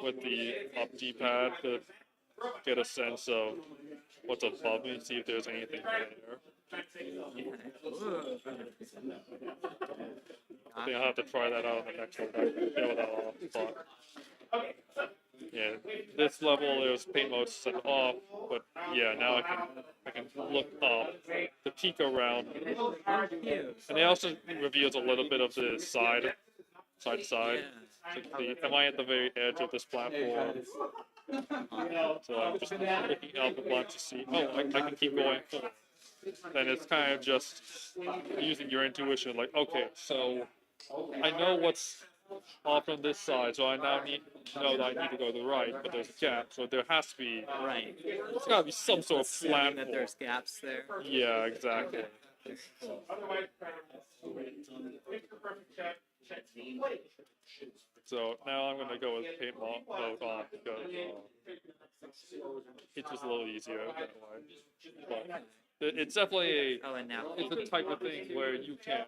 with the up D-pad to get a sense of what's above me, see if there's anything there. I think I'll have to try that out on the next one. I feel that off, but yeah, this level there's paint mode set off, but yeah, now I can look up, the peek around, and it also reveals a little bit of the side to side. So the, am I at the very edge of this platform? So I'm just looking out the block to see. Oh, I can keep going forward. Then it's kind of just using your intuition, like, okay, so I know what's off on this side, so I now know that I need to go to the right, but there's a gap, so there has to be, Right. there's got to be some sort of Assuming platform. that there's gaps there. Yeah, exactly. So now I'm gonna go with paint mode on because it's just a little easier that way. But it's definitely Oh, and now it's the type of thing where you can,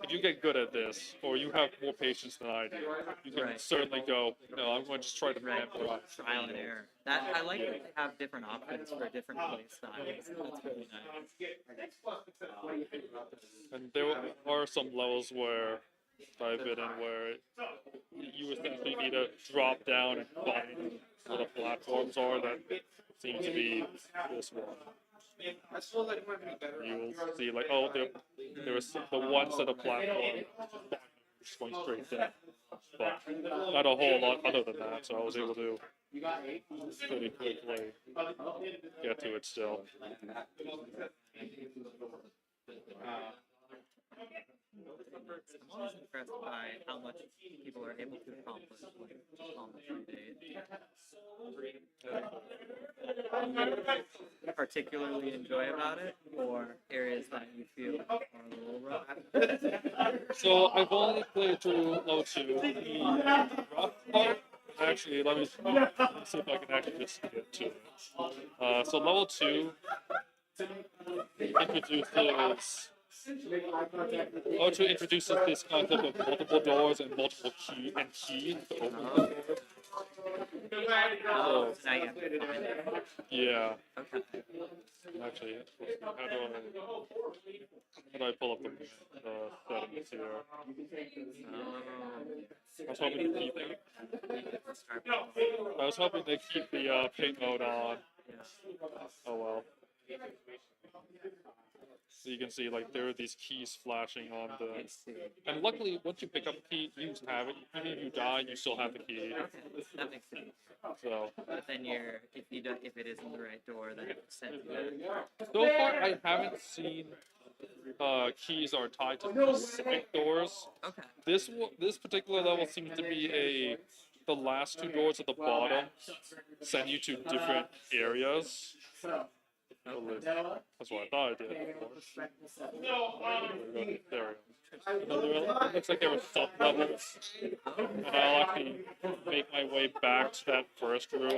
if you get good at this, or you have more patience than I do, you can Right. certainly go, no, I'm going to just try to right, memorize. trial and error. That I like that they have different options for different play styles. That's really nice. And there are some levels where I've been in where you essentially need to drop down and find where the platforms are. That seems to be this one. You'll see, like, oh, there was the one set of platform just going straight down, but not a whole lot other than that. So I was able to pretty quickly get to it still. I'm always impressed by how much people are able to accomplish on the 3 days. Particularly enjoy about it, or areas that you feel are a little rough? So I've only played through level 2. The rough part, actually, let me see if I can actually just get to it. So level 2 introduces. Introduces this concept of multiple doors and multiple keys to open them. Oh, so now you have to find it. Yeah. Okay. Actually, how do I pull up the settings here? I was hoping to keep it. I was hoping to keep the paint mode on. Oh well. So you can see, like, there are these keys flashing on the. And luckily, once you pick up a key, you just have it. Even if you die, you still have the key. Okay, that makes sense. So. But then if it isn't the right door, then it's sent to that. So far, I haven't seen keys are tied to specific doors. Okay. This particular level seems to be the last 2 doors at the bottom send you to different areas. That's what I thought I did. There we go. It looks like there were sub-levels, and I'll actually make my way back to that first room.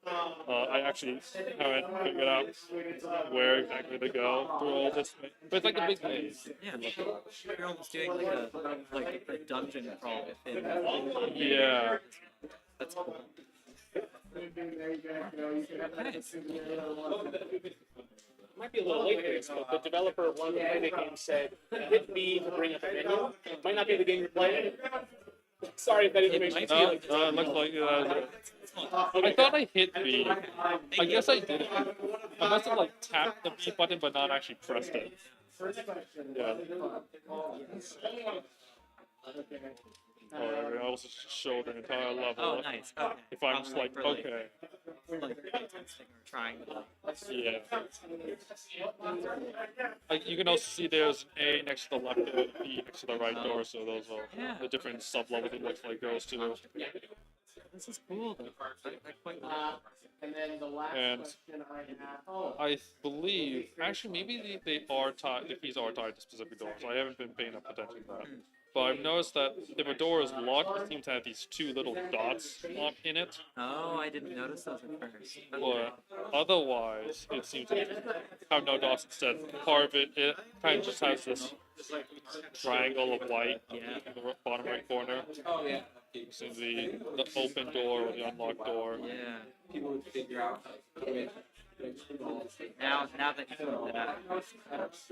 I actually haven't figured out where exactly to go through all this, but it's like a big maze. Yeah. You're almost doing like a dungeon crawl within. Yeah. That's cool. Nice. Might be a little late for this, but the developer of one of the Playtest games said, hit B to bring up a menu. Might not be the game you're playing. Sorry if that information is No, it looks like I thought I hit B. I guess I did. I must have, like, tapped the B button but not actually pressed it. Yeah. Or I also show the entire level. Oh, nice. Okay. If I'm just like, really, okay. Like testing or trying to. Yeah. Like, you can also see there's an A next to the left door, B next to the right door, so those are the different sub levels it looks like goes to. This is cool. I quite like it. And then the last And question I have. I believe, actually, maybe the keys are tied to specific doors. I haven't been paying enough attention to that. but I've noticed that if a door is locked, it seems to have these two little dots in it. Oh, I didn't notice those at first. Okay. But otherwise, it seems to have no dots instead. Part of it kind of just has this triangle of white Yeah. in the bottom right corner. So the open door or the unlocked door. Yeah. Now that you pointed it out.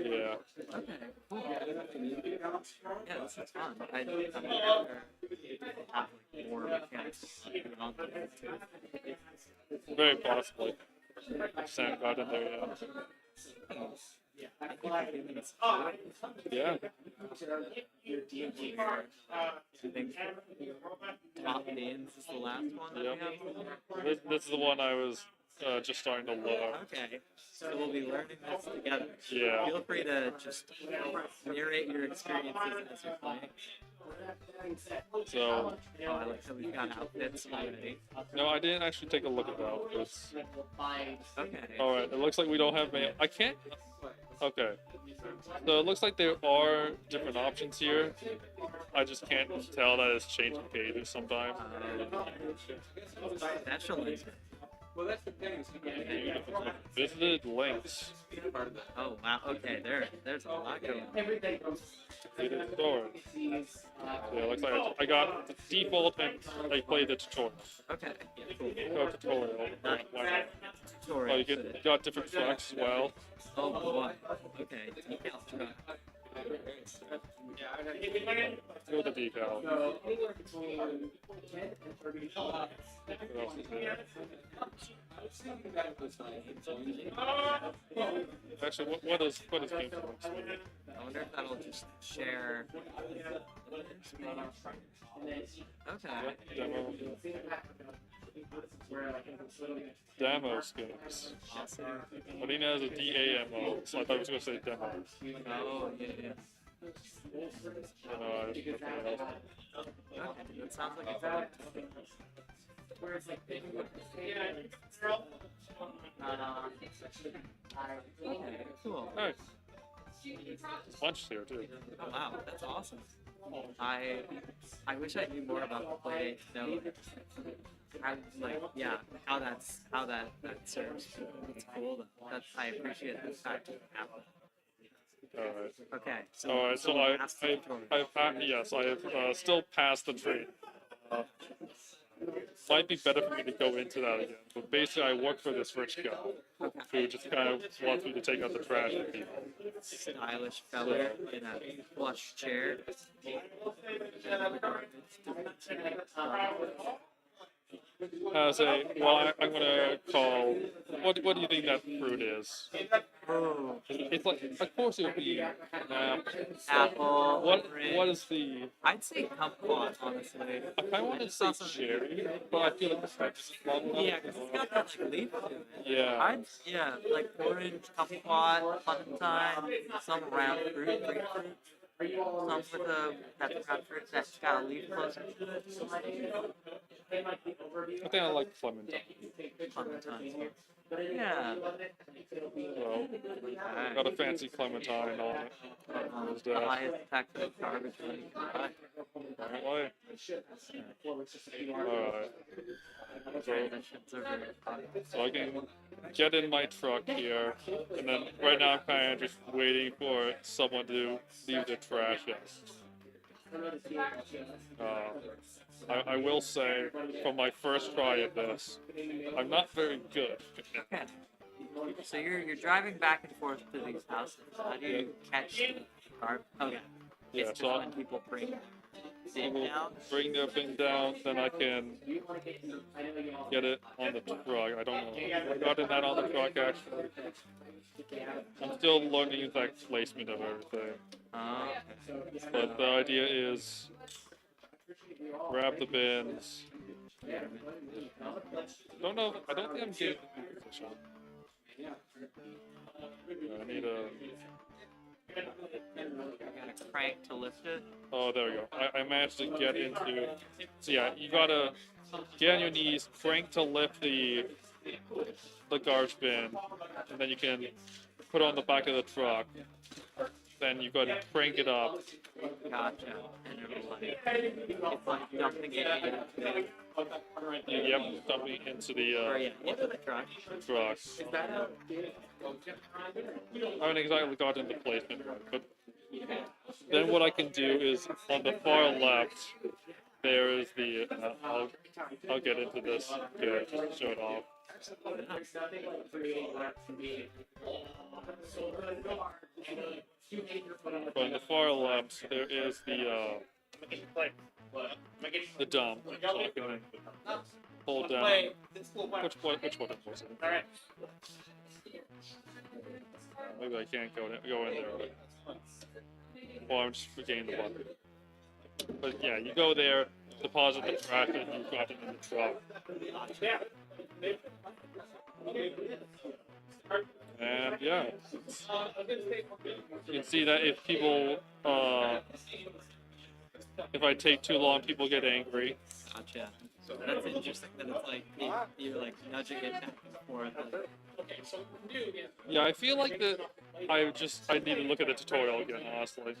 Yeah. Okay, cool. Yeah, this is fun. I'm sure have like more mechanics on this. Very possibly. Sam got in there, yeah. I think Top Names is the last one that Yep. we have. This is the one I was just starting to learn. Okay, so we'll be learning this together. Yeah. Feel free to just narrate your experiences as you're playing. So, Oh, I like that we've got outfits already. no, I didn't actually take a look at the outfits. Okay. Alright, it looks like we don't have mail. I can't. Okay. So it looks like there are different options here. I just can't tell that it's changing pages sometimes. Naturally. Visited links. Oh wow. Okay, there's a lot going on. Completed story. Yeah, looks like I got the default and I played the tutorial. Okay. Cool. Oh, tutorial. Nice. Oh, you got different tracks as well. Oh boy. Okay. Detail truck. Go with the decal. What else is there? Actually, what is Game Force? I wonder if that'll just share. Okay. Demo skins. Awesome. But he knows a DAMO, so I thought I was going to say demo. Oh yeah. Nothing else. Okay. That sounds like it's okay, cool. Nice. Punch here too. Oh wow, that's awesome. I wish I knew more about the play to know how that serves. It's cool though. I appreciate the fact that it happened. Alright. Okay. Alright, so I have still passed the trade. Might be better for me to go into that again. But basically, I work for this rich guy who just kind of wants me to take out the trash for people. Stylish fella in a plush chair. I'm gonna call. What do you think that fruit is? Oh, It's like, of course, it would be apple. What orange. is the? I'd say kumquat, honestly. I kind of want to say cherry, but I feel like the text is long enough. Yeah, because it's got that like leaf to it. Yeah. Like orange, kumquat, clementine, some round fruit, grapefruit. Some with that round fruit that's got a leaf closer to it. I think I like clementine. Clementine. Yeah. So, got a fancy clementine on it. His The desk. highest tax garbage money you can buy. Alright. Alright. Transitions are very fun. So I can get in my truck here, and then right now I'm kind of just waiting for someone to leave their trash out. I will say, from my first try at this, I'm not very good. Okay. So you're driving back and forth to these houses. How do you catch the garbage? Okay. Yeah, It's so just when people bring I it will down. bring their thing down, then I can get it on the truck. I don't know. I got that on the truck actually. I'm still learning the exact placement of everything. But the idea is grab the bins. I don't think I'm getting the position. I need a. You gotta crank to lift it. Oh, there we go. I managed to get into. So yeah, you gotta get on your knees, crank to lift the garbage bin, and then you can put it on the back of the truck. then you go ahead and crank it up. Gotcha. And it'll like, it's like dumping it into, Yep, dumping into the or yeah, into the truck. truck. Is that how? I haven't exactly gotten the placement right, but then what I can do is on the far left, there is the. I'll get into this to show it off. But on the far left, there is the dump. So I can hold down. Which button was it? Maybe I can't go in there. Well, I'm just forgetting the button. But yeah, you go there, deposit the trash that you've gotten in the truck. And yeah, you can see that if people, if I take too long, people get angry. Gotcha. That's interesting that it's like you're like nudging it back and forth. Yeah, I feel like that. I need to look at the tutorial again, honestly.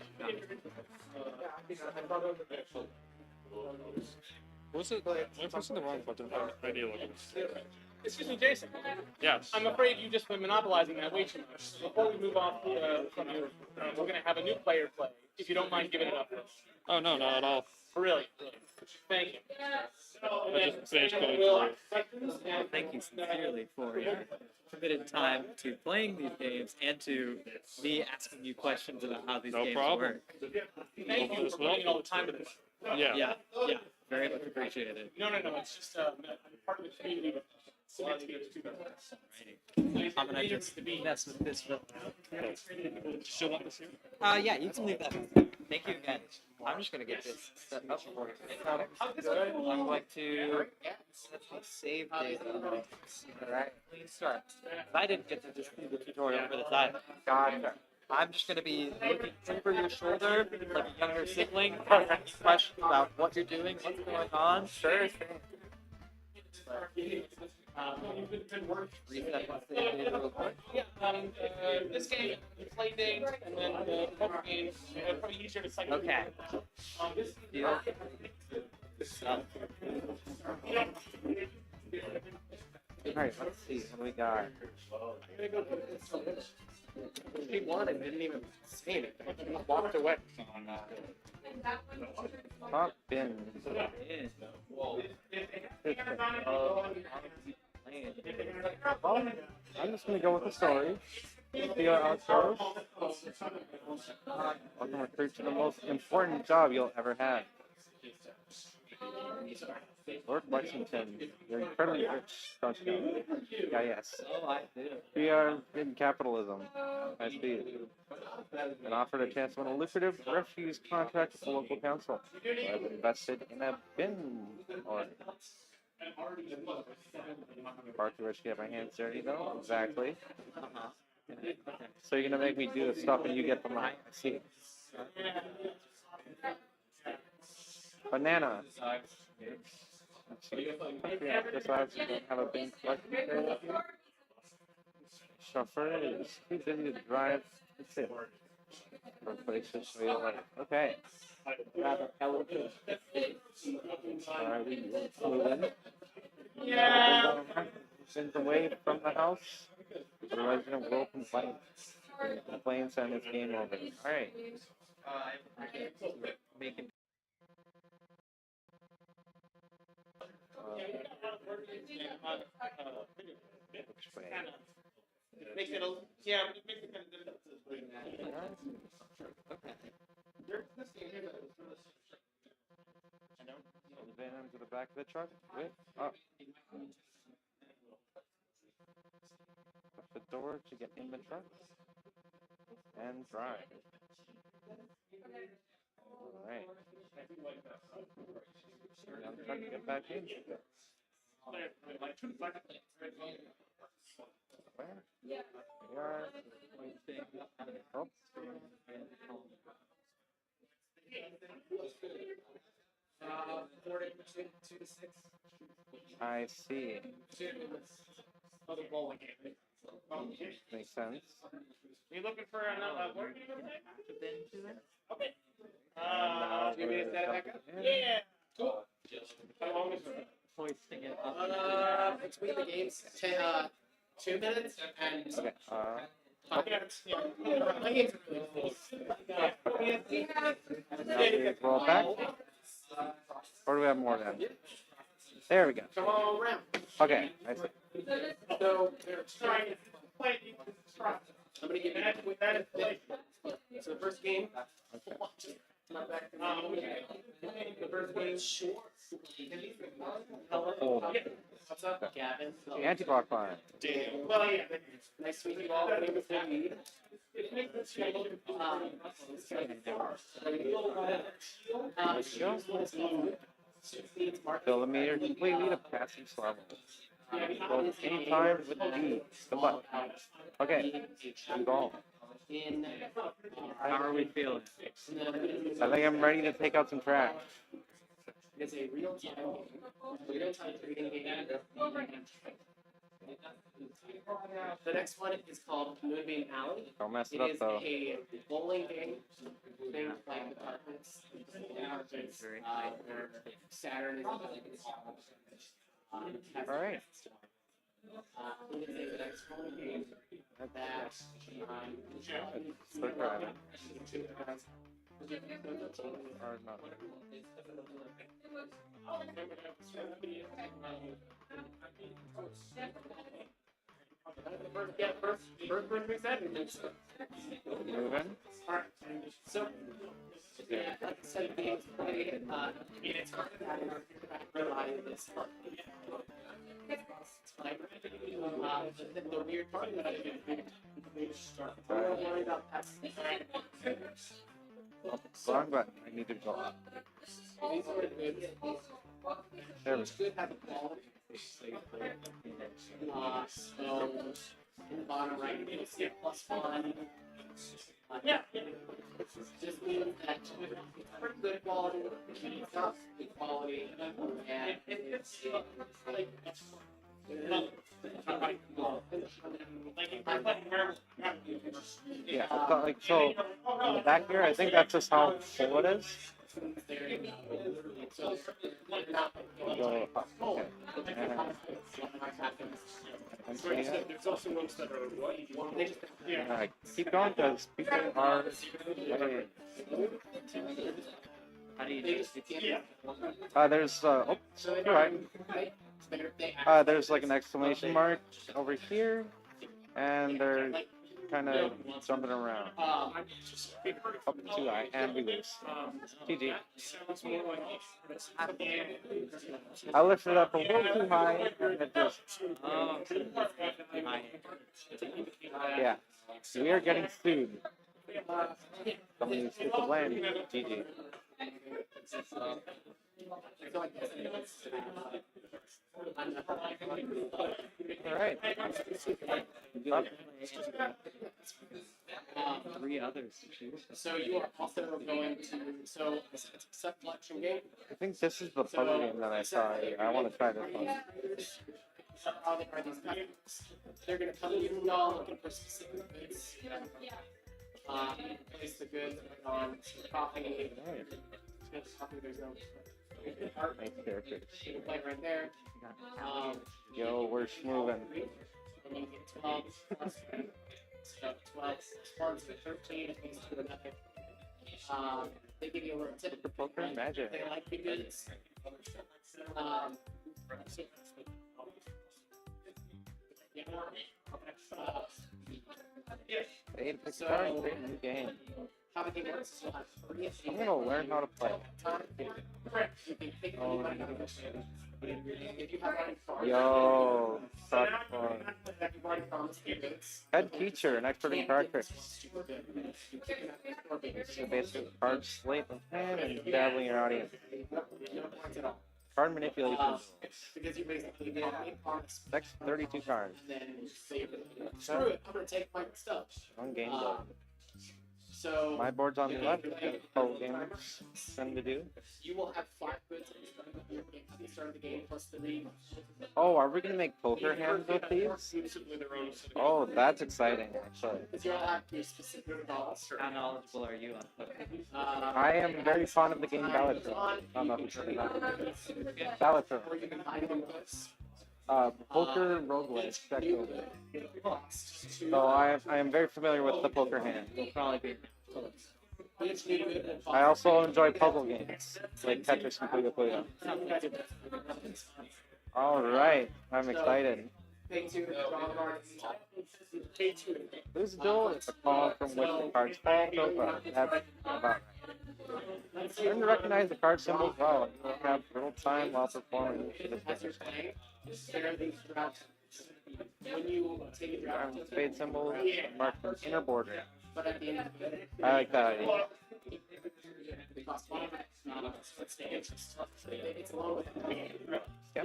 Was it? Am I pressing the wrong button? I need to look at this. Excuse me, Jason. Yes. I'm afraid you've just been monopolizing that way too much. Before we move off from you, we're going to have a new player play. If you don't mind giving it up. Oh no, not at all. Really? Thank you. I just finished going through. Thank you sincerely for your committed time to playing these games and to me asking you questions about how these No games problem. work. Thank you for putting all the time into this. Yeah. Yeah, very much appreciated. No. It's just I'm part of the community. I'm gonna just mess with this real Still want this here? yeah, you can leave that. Thank you again. I'm just gonna get this set up for you. Good. I'm going to save data. Alright, please start. I didn't get to just do the tutorial for this either. Gotcha. I'm just gonna be looking over your shoulder like a younger sibling, asking you questions about what you're doing, what's going on. Sure. Reset my save data real quick. This game, the play date, and then the poker game, probably easier to cycle. Okay. Deal. Alright, let's see. What do we got? He won and didn't even say anything. He walked away. Top bin. Well, I'm just gonna go with the story. See how it goes. Welcome recruit to the most important job you'll ever have. Lord Lexington, you're incredibly rich, don't you know? Yeah, yes. Oh, I do. We are in capitalism. I see. And offered a chance to win a lucrative refuse contract with the local council. So I've invested in a bin or far too rich to get my hands dirty though. Exactly. So you're gonna make me do the stuff and you get the money. I see. Banana. Let's see. Yeah, besides you don't have a bin collection. Chauffeur is too busy to drive. That's it. For places we like. Okay. Alright, we move in. Sends away from the house. The resident will complain. Complaints and it's game over. Alright. Making Which way? Makes it a, yeah, it makes it kind of difficult. The van into the back of the truck. Wait. Up. Lift the door to get in the truck. And drive. Alright. Now the truck, get back in. Where? We are. Oh. I see. Makes sense. You looking for another word? Okay. now Do you want me to we're set it back up? jumping in. Yeah. Cool. How long is it? Hoisting it up. Between the games, 2 minutes and Okay. 5 minutes. My games are really cool. Now we roll back. Or do we have more then? There we go. Come on around. Okay. I see. So, I'm going to give you a quick bit. So the first game. The first game. Hold on. What's up, Gavin? Anti-clockwise. Well, yeah. Nice to meet you all. My name is David. Millimeter completely to passing level. Well, anytime with D. Good luck. Okay. I'm going. How are we feeling? I think I'm ready to take out some trash. It's a real-time trading game. The next one is called Moonbeam Alley. Don't mess It it up is though. a bowling game. Things like the carpets. Saturn is All right. it is a next bowling game that Start driving. Or not. First person excited. Moving. Alright, so yeah, like I said, games play it's hard to rely on this part. It's like the weird part that I don't worry about that. Wrong button. I need to go up. These are good. There we Each good have a quality. So in the bottom right, you can see +1. Yeah. Just means that it's pretty good quality, it's not good quality, and it's like. Yeah, I thought, like, so in the back here, I think that's just how full it is. Go up. Okay. And see it. There's also ones that are what? Yeah. Alright, keep going because people are. Hey. How do you do it? Yeah. There's oh, you're right. There's like an exclamation mark over here, and they're kind of jumping around. Up to I and we lose. GG. Sounds more like I lifted it up a little too high, and it just Oh, yeah. We are getting sued. Someone needs to take the blame. GG. Alright. Up. 3 others to choose. So you are also going to, so it's a set collection game. I think this is the puzzle game that I saw. I want to try this one. Are these guys? They're gonna come to you all looking for specific goods. Place the goods on coffee. Coffee, there's no Nice characters. you can play right there. Yo, we're smoothing. And you get 12 plus, so 12 plus 13 means 2 to nothing. They give you a little tip. The poker magic. They like the goods. They need to pick a card, create a new game. How the game works is you'll have 3 I'm gonna learn how to play. You can pick anybody out of the game. If you have already farmed, Yo, suck fun. if you've already promised the goods, Head teacher, an expert in card tricks. super good. You kick it out the game. So basically, card slate of hand and dabbling your audience. No points at all. Card manipulation. Because you basically did a promise. Next 32 cards. And then you say, screw it, I'm gonna take my stuff. One game board. So My board's on the left. Whole games tend to do. you will have 5 goods in your game. These start the game plus 3. Oh, are we gonna make poker hands with these? Oh, that's exciting, actually. Because you'll have your specific balls. How knowledgeable are you on poker? I am very fond of the game Balatron. I don't know if you've heard of that. Balatron. Or you can hide them with. Poker roguelike. Actually. So I am very familiar with the poker hand. You'll probably be. I also enjoy puzzle games like Tetris and Puyo Puyo. All right, I'm excited. Pay 2 draw cards. This duel is a call from which the cards fall so far. That's about right. Learn to recognize the card symbols well. You will have little time while performing this As you're game. playing, there are these droughts. When you take a drought, Diamond spade symbols marked an inner border. but at the end of it, I like that idea. it costs 1. It's along with Yep.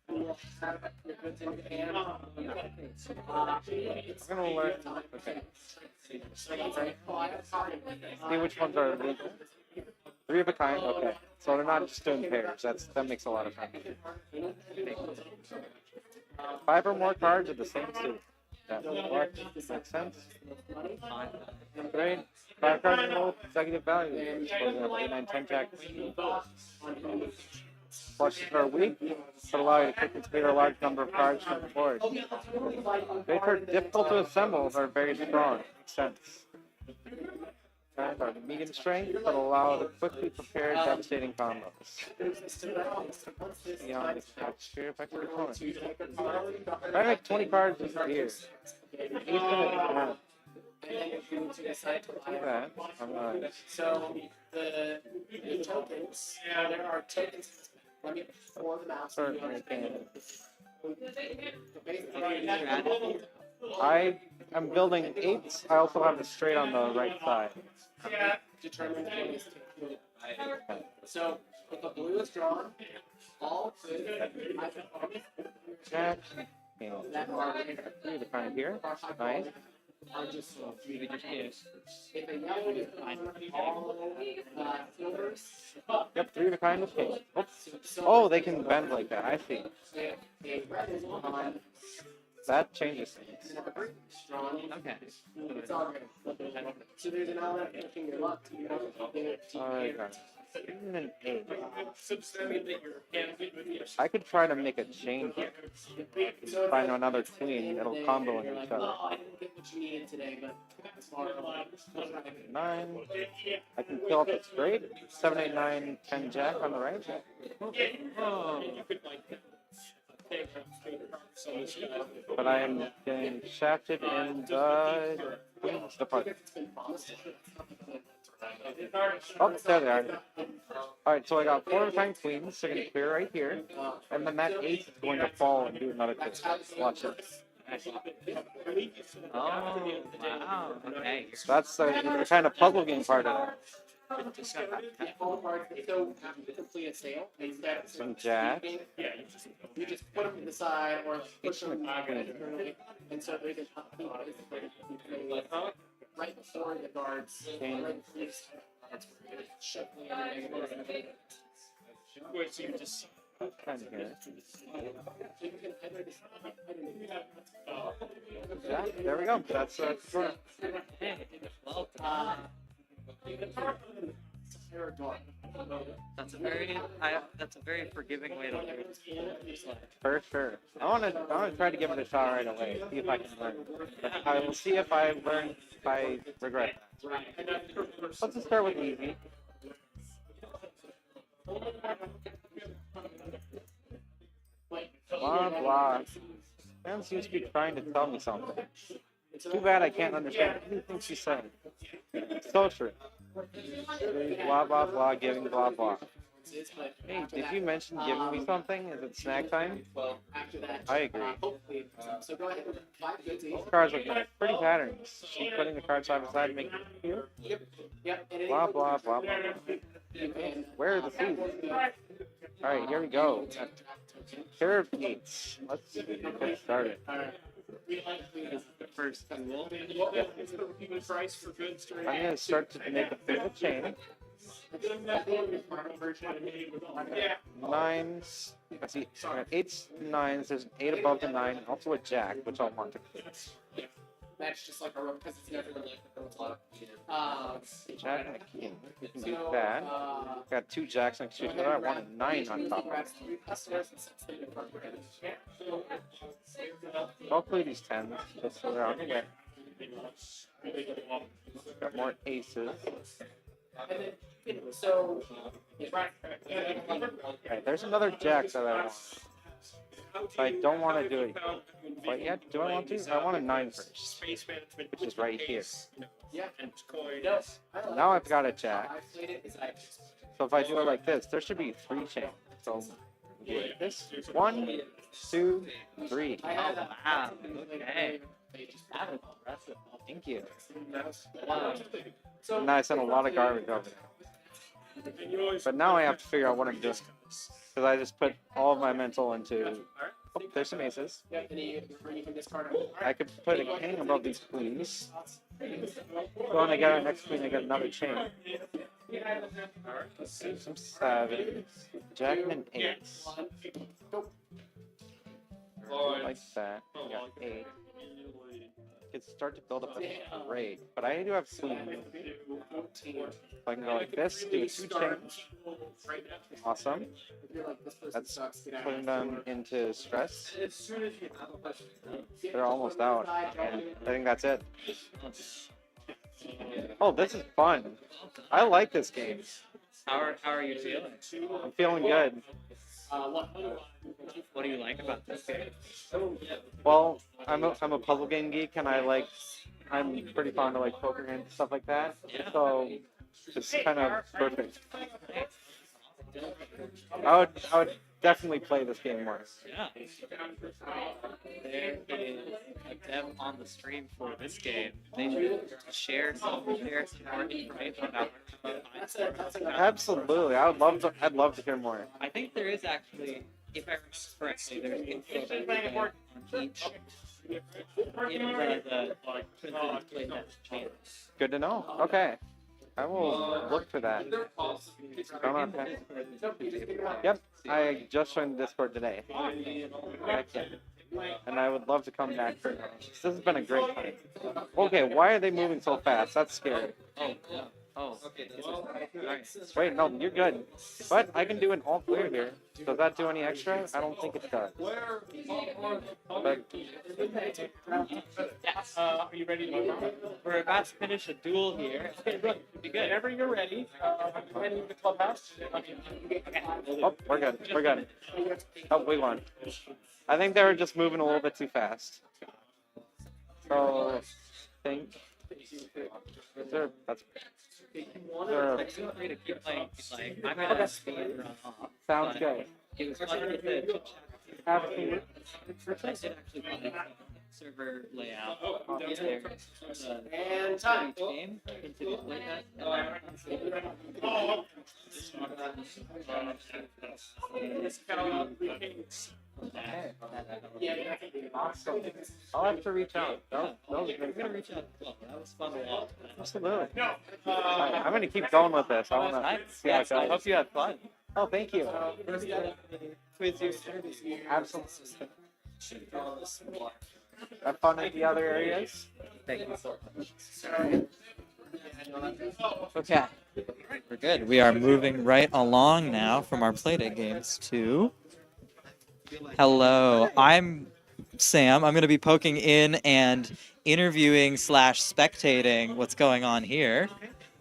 you'll have your goods in your hand. It's I'm gonna learn. Okay. See which ones are legal. 3 of a kind. Okay. So they're not just doing pairs. That makes a lot of sense. 5 or more cards of the same suit. That works. Makes sense. Great. 5 cards in all consecutive values. For example, 8, 9, 10, jack. Flushes are weak, but allow you to quickly clear a large number of cards from the board. They are difficult to assemble, but are very strong. Makes sense. Cards are medium strength, but allow the quickly prepared devastating combos. Beyond the exterior effect of the opponent. Try to make 20 cards this year. That. So the tokens, there are tokens. Let me pour them out. So you understand. I am building 8s. I also have a straight on the right side. Determine the is so if a blue is drawn, all good. Jack. And three of the kind here. Nice. Are just We just did. if a yellow is all silvers. Yep, 3 of a kind with king. Oops. Oh, they can bend like that. I see. If a red is drawn, That changes things. drawn. Okay. It's all good. So there's an element pushing your luck to Alright, got it. Even an 8. I could try to make a chain here. Find another queen. It'll combo into each other. I didn't get what you needed today, but tomorrow. 9. I can kill up a straight. 7, 8, 9, 10 jack on the right. Oh. But I am getting shafted in the queen's department. Oh, there they are. Alright, so I got 4 of a kind queens. They're going to clear right here. And then that 8 is going to fall and do another thing. Watch this. Oh, wow. Okay. That's the kind of puzzle game part of it. All cards, so after you complete a sale, instead of Some jack. you just put them to the side or push them internally, and so they can right before the guards. Right before Wait, so you just Kind of here. Jack, there we go. That's the corner. Well, that's a very forgiving way to do it. For sure. I want to try to give it a shot right away. See if I can learn. But I will see if I learn. If I regret that. Let's just start with easy. Blah blah. Man seems to be trying to tell me something. Too bad I can't understand anything she's saying. So true. Blah blah blah, giving blah blah. Hey, did you mention giving me something? Is it snack time? I agree. So go ahead and 5 goods each. These cards look nice. Pretty patterns. She's putting the cards side by side to make it cute. Yep. And Blah blah blah blah. Where are the seeds? Alright, here we go. Pair of eights. Let's get started. The first duel. what is the review price for goods during I'm gonna start to make a pivot chain. Nines. I see. I got eights, nines. There's an 8 above the 9. Also a jack, which I'll want to clear. That's just like a rook because it's never really a lot. Jack and a king. We can do that. Got 2 jacks next to each other. I want a 9 on top of it. I'll play these 10s just so they're out of the way. Got more aces. So, Alright, there's another jack that I want. I don't want to do it quite yet. Do I want to? I want a 9 first, which is right here. Now I've got a jack. So if I do it like this, there should be 3 chains. So this 1, 2, 3. Oh, wow. Okay. That was impressive. Thank you. And now I sent a lot of garbage over there. But now I have to figure out what I'm doing. Because I just put all of my mental into. Oh, there's some aces. I could put a king above these queens. So when I get our next queen, I get another chain. Some sevens. Jack and an ace. Like that. I got 8. Could start to build up a trade, but I do have queens. So I can go like this, do 2 chains. Awesome. That's putting them into stress. They're almost out, and I think that's it. Oh, this is fun. I like this game. How are you feeling? I'm feeling good. What do you like about this game? Well, I'm a puzzle game geek, and I'm pretty fond of like poker games and stuff like that. So it's kind of perfect. I would definitely play this game more. Yeah. There is a dev on the stream for this game. They should share some more information about it. Absolutely, I'd love to hear more. I think there is actually, if I remember correctly, there's info that you get on each in the Twin Cities Playtest channel. Good to know. Okay, I will look for that. Okay. Yep, I just joined the Discord today. Heck yeah. And I would love to come back for this has been a great time. Okay, why are they moving so fast? That's scary. Oh, yeah. Oh, okay. Nice. Wait, no, you're good. But I can do an all clear here. Does that do any extra? I don't think it does. But Yes. Are you ready to move on? We're about to finish a duel here. It'd be good. Whenever you're ready, heading to the clubhouse. oh, we're good. We're good. Oh, we won. I think they were just moving a little bit too fast. So, I think. That's. Feel free to keep playing. Like, I'm gonna speed run off. Sounds good. It was fun with the Absolutely. first I did actually play server layout. There's And time. each game into the playtest. Awesome. I'll have to reach out. That was We're great. gonna reach out as well. That was fun to watch. Absolutely. I'm going to keep going with this. I want to Nice. see how it Yes, I goes. hope you had fun. Oh, thank you. Quiz your service. Absolutely. Have fun in the other areas. Thank you so much. Okay, we're good. We are moving right along now from our Playdate games to. Hello, I'm Sam. I'm going to be poking in and interviewing / spectating what's going on here.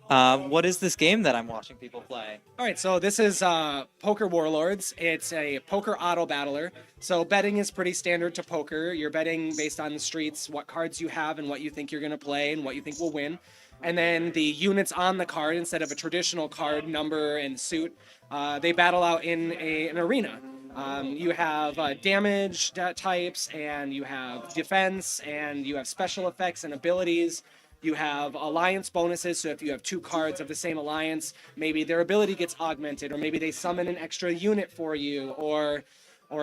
What is this game that I'm watching people play? All right, so this is Poker Warlords. It's a poker auto battler. So betting is pretty standard to poker. You're betting based on the streets, what cards you have and what you think you're going to play and what you think will win. And then the units on the card, instead of a traditional card, number and suit, they battle out in an arena. You have damage types, and you have defense, and you have special effects and abilities. You have alliance bonuses, so if you have 2 cards of the same alliance, maybe their ability gets augmented, or maybe they summon an extra unit for you, or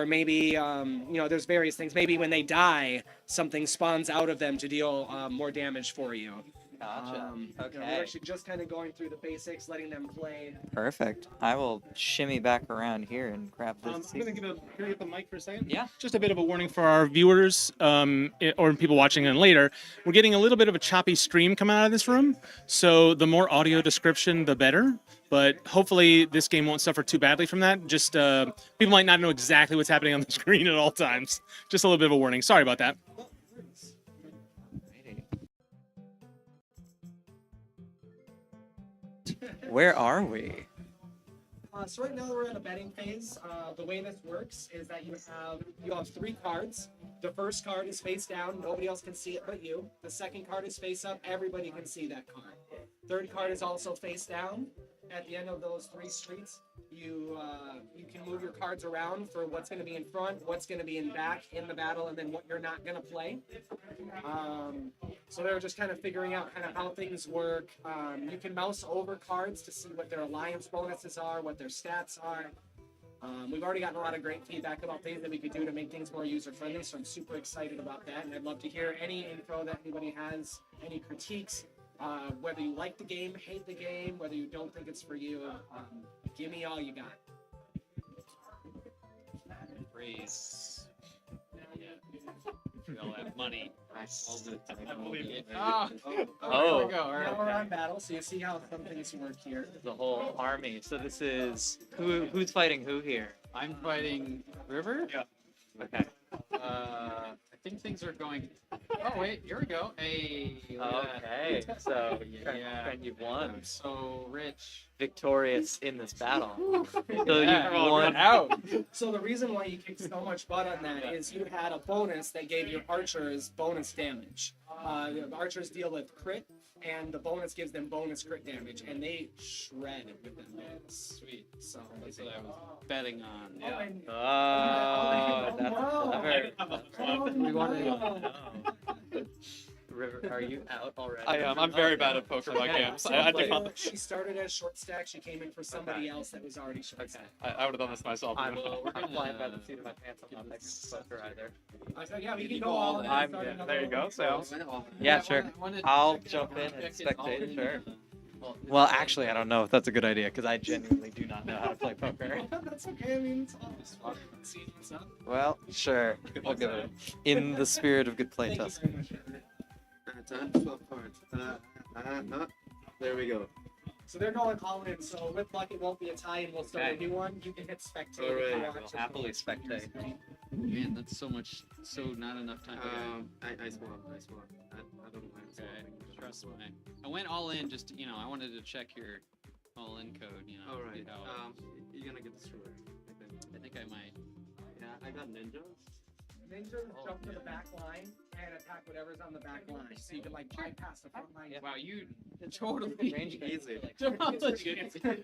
maybe, there's various things. Maybe when they die, something spawns out of them to deal more damage for you. Gotcha. We're Okay. actually just kind of going through the basics, letting them play. Perfect. I will shimmy back around here and grab this. I'm gonna can I get the mic for a second? Yeah. Just a bit of a warning for our viewers, or people watching in later. We're getting a little bit of a choppy stream coming out of this room, so the more audio description, the better. But hopefully, this game won't suffer too badly from that. Just people might not know exactly what's happening on the screen at all times. Just a little bit of a warning. Sorry about that. Where are we? So right now we're in a betting phase. The way this works is that you have 3 cards. The first card is face down. Nobody else can see it but you. The second card is face up. Everybody can see that card. Third card is also face down. At the end of those 3 streets, you can move your cards around for what's going to be in front, what's going to be in back in the battle, and then what you're not going to play. So they're just kind of figuring out kind of how things work. You can mouse over cards to see what their alliance bonuses are, what their stats are. We've already gotten a lot of great feedback about things that we could do to make things more user-friendly, so I'm super excited about that, and I'd love to hear any info that anybody has, any critiques. Whether you like the game, hate the game, whether you don't think it's for you, give me all you got. Freeze. We all have money. Oh. There we go. Oh. Now we're on battle, so you see how some things work here. The whole army. So this is who's fighting who here? I'm fighting River. Yeah. Okay. I think things are going. Oh wait, here we go. Hey. Okay. So Yeah. you've won. I'm so rich. Victorious in this battle. So Yeah, you've won. out. So the reason why you kicked so much butt on that is you had a bonus that gave your archers bonus damage. The archers deal with crit, and the bonus gives them bonus crit damage, and they shred with them bonus. Sweet. So that's what I was betting on. Oh, Yeah. and- Oh, that's Wow. clever. We wanted No. River, are you out already? I am. I'm very bad at poker my games. I Like- think She started as short stack. She came in for somebody else that was already short stack. I would have done this myself. I'm flying by the seat of my pants. I'm not taking poker either. I said, yeah, we can go all in. I'm- start yeah, another There you go. one. So Yeah, sure. I'll jump in and spectate, sure. Well, actually, I don't know if that's a good idea because I genuinely do not know how to play poker. That's okay. I mean, it's all just fun. See what's up. Well, sure. We'll give it in the spirit of good Thank you playtest. very much. Time 12 cards. There we go. So they're going all in. So with luck, it won't be a tie, and we'll start a new one. You can hit spectate. All if you right. want We'll to happily go on your spectate. screen. Man, that's so not enough time. I swap. I don't mind Okay, swapping. trust me. I went all in just to, I wanted to check your all in code, All right. you know. You're gonna get destroyed. I think I might. Yeah, I got ninja. Ninjas jump to the back line and attack whatever's on the back line. So you can like bypass the front line. Wow, you totally Range Easy. demolished. Just point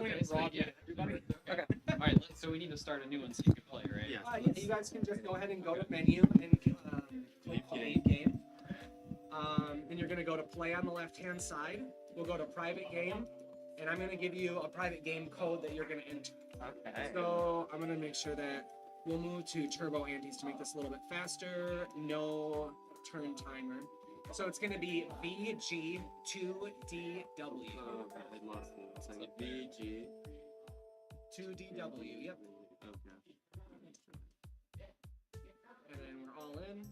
Okay, it so broad yeah, at everybody. Okay. All right. So we need to start a new one so you can play, right? Yeah. Yeah, you guys can just go ahead and go to menu and click Leave Game. And you're going to go to Play on the left-hand side. We'll go to Private Game, and I'm going to give you a private game code that you're going to enter. Okay. So I'm going to make sure that we'll move to Turbo Antes to make this a little bit faster. No turn timer. So it's going to be VG2DW. Oh, okay, I lost it. It's like BG. 2DW, yep. Okay. And then we're all in.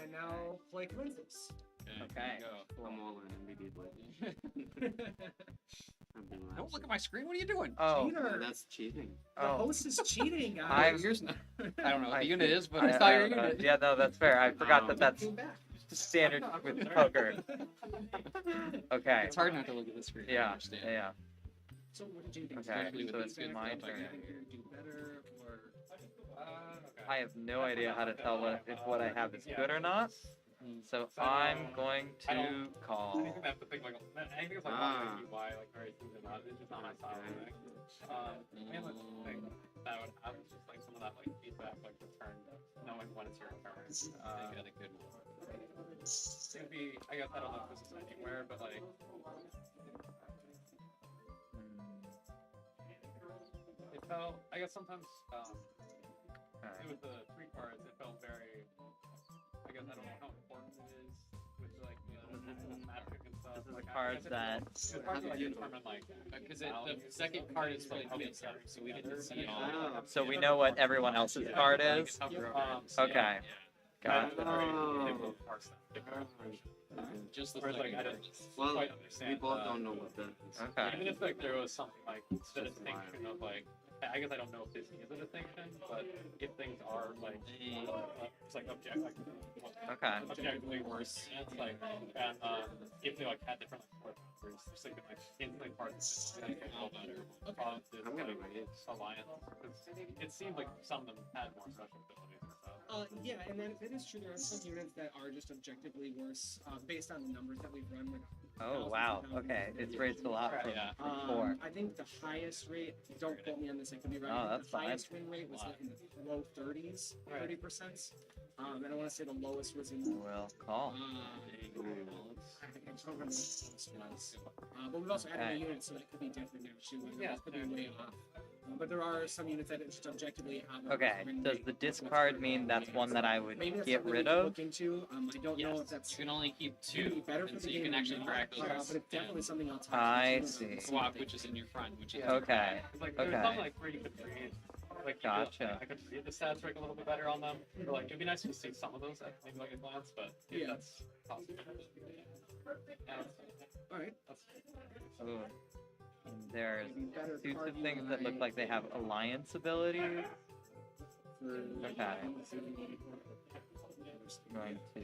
And now play coincidence. Okay. Go. I'm all in immediately. Don't look at my screen. What are you doing? Oh. Cheater. That's cheating. The Oh. host is cheating, guys. I'm- Yours not. I don't know what I- the unit is, but I I saw your don't know. unit. Yeah, no, that's fair. I forgot that that's Came back. standard with poker. Okay. It's hard not to look at the screen. I Yeah. understand. Yeah. So what did you think? Okay, Especially with so these it's guys, my stuff like turn. that. Do you think you do better or? I have no idea how to tell if what I have is good or not. So I'm going to call. I have to think like anything that's like why like very things are not. It's just not my style. Mainly thing that I would have is just like some of that like feedback, like return, knowing when it's your turn. They got a good one. It'd be, I guess I don't know if this is anywhere, but like. It felt. I guess sometimes. With the 3 cards, it felt very. I guess I don't know how important it is with like Magic and stuff. This is a Like, I card guess it's that. it's hard to like determine like because the second card is really heavy stuff, so we didn't see all. So we know what everyone else's card is. Okay. Gotcha. Oh. Just the Whereas, like, like, I don't well, quite we understand. both don't know what that is. Okay. Even if like there was something like the distinction of like, I guess I don't know if this is a distinction, but if things are like, it's like Okay. objectively worse, and it's like, and if they like had different like numbers, just like instantly parts that all better. This I'm gonna like write it. alliance, because it seemed like some of them had more special abilities and stuff. Yeah, and then it is true. There are some units that are just objectively worse based on the numbers that we've run. Like Oh wow. Okay. It's raised a lot from, Yeah. from 4. I think the highest rate. Don't quote me on this. I could be right. Oh, that's the fine. highest win rate was like in the low 30s, 30%. And I want to say the lowest was in. We'll call. I don't remember what the lowest was. But we've also added Okay. a unit, so that could be different now too. And Yeah, that could be way off. But there are some units that just objectively have. a Okay. win Does rate. the discard mean that's one that I would Maybe that's get something rid we can of? look into. I don't know if that's You can only keep maybe two, better for and the so game. you can or actually not, drag those. but it's definitely something I'll talk I to see. Swap, which is in your front, which is Okay. Like there was Okay. something like where you could read, like you Gotcha. I could read the stats like a little bit better on them. Or like it'd be nice to see some of those at maybe like a glance, but if Yeah. that's possible. All right. Ooh. And there's Maybe better suits card of things that look line like they have alliance abilities. for- Okay. I'm going to.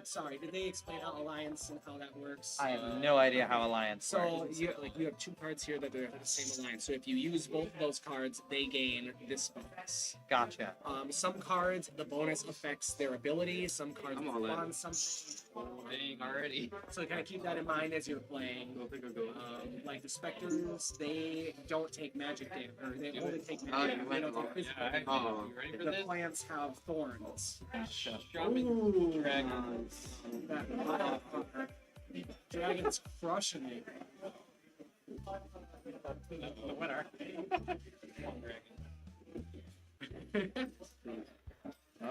Sorry, did they explain how Alliance and how that works? I have no idea how alliance So works. you have two cards here that are the same alliance. So if you use both of those cards, they gain this bonus. Gotcha. Some cards, the bonus affects their ability. Some cards I'm all in. respond something. Dang, already. So kind of keep that in mind as you're playing. Like the Spectres, they don't take magic damage, or they only take Oh, magic. you They went don't long. take physical Yeah, damage. Oh. you ready for The this? plants have thorns. Drumming Ooh, dragons. that motherfucker. Dragon's crushing me. The winner.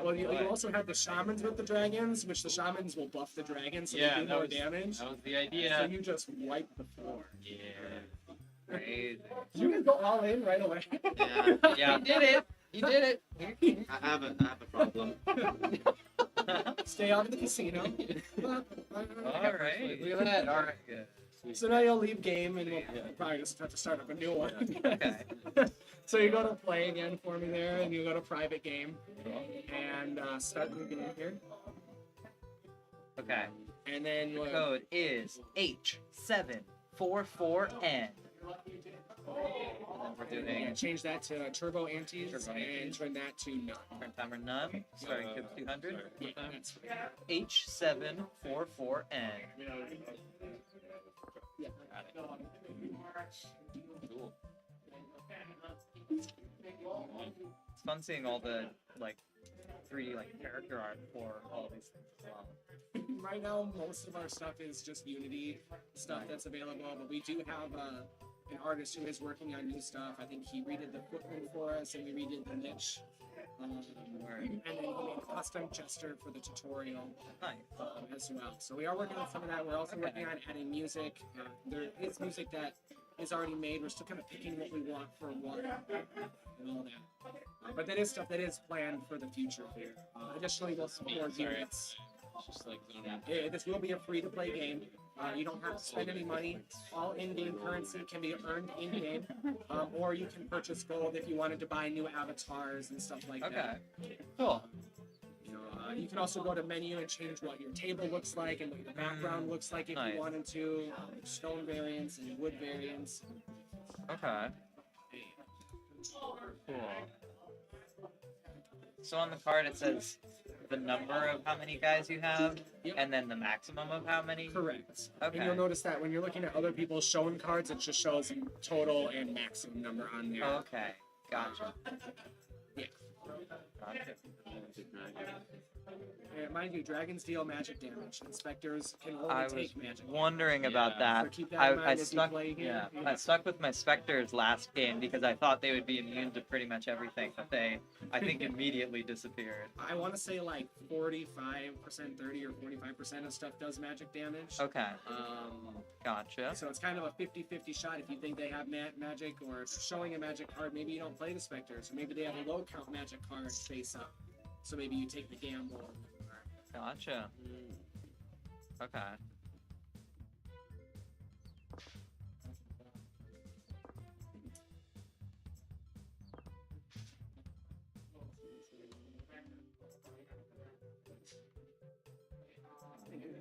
Well, you also have the shamans with the dragons, which the shamans will buff the dragons, so Yeah, they do that more was- damage. That was the So idea. you just wipe the floor. Yeah. Crazy. You can go all in right away. Yeah, Yeah, you did it. You did it. I have a problem. Stay out of the casino. All right. Look at that. All right. Good. So now you'll leave game and we'll probably just have to start up a new one. Okay. So you go to play again for me there, and you go to private game, and start the game here. Okay. And then The code is H744N. And then we're doing change that to turbo antes Turbo and antes. turn that to none. turn timer none. Starting to 200. Yeah, that's fine. H744N. Yeah. Cool. It's fun seeing all the like 3D like character art for all these things as well. Right now, most of our stuff is just Unity stuff that's available, but we do have an artist who is working on new stuff. I think he redid the footprint for us, and we redid the niche. And then he made a custom Chester for the tutorial Nice. as well. So we are working on some of that. We're also working on adding music. There is music that is already made. We're still kind of picking what we want for what and all that. But that is stuff that is planned for the future here. Additionally, we'll support units. It's just like zoning. This will be a free-to-play game. You don't have to spend any money. All in-game currency can be earned in-game, or you can purchase gold if you wanted to buy new avatars and stuff like that. Okay. Cool. You can also go to menu and change what your table looks like and what the background looks like if Nice. you wanted to. Stone variants and wood variants. Okay. Cool. So on the card it says the number of how many guys you have, Yep. and then the maximum of how many. Correct. Okay. And you'll notice that when you're looking at other people's shown cards, it just shows total and maximum number on there. Okay. Gotcha. Yeah. Gotcha. mind you, dragons deal magic damage, and specters can only I was take magic. wondering about Yeah. So that. keep that in mind I as you stuck, play here. yeah, I stuck with my specters last game because I thought they would be immune to pretty much everything, but they, I think, immediately disappeared. I want to say like 45%, 30 or 45% of stuff does magic damage. Okay, Um, gotcha. so it's kind of a 50-50 shot if you think they have magic, or if you're showing a magic card, maybe you don't play the specters, or maybe they have a low count magic card face up. So maybe you take the gamble. Gotcha. Okay.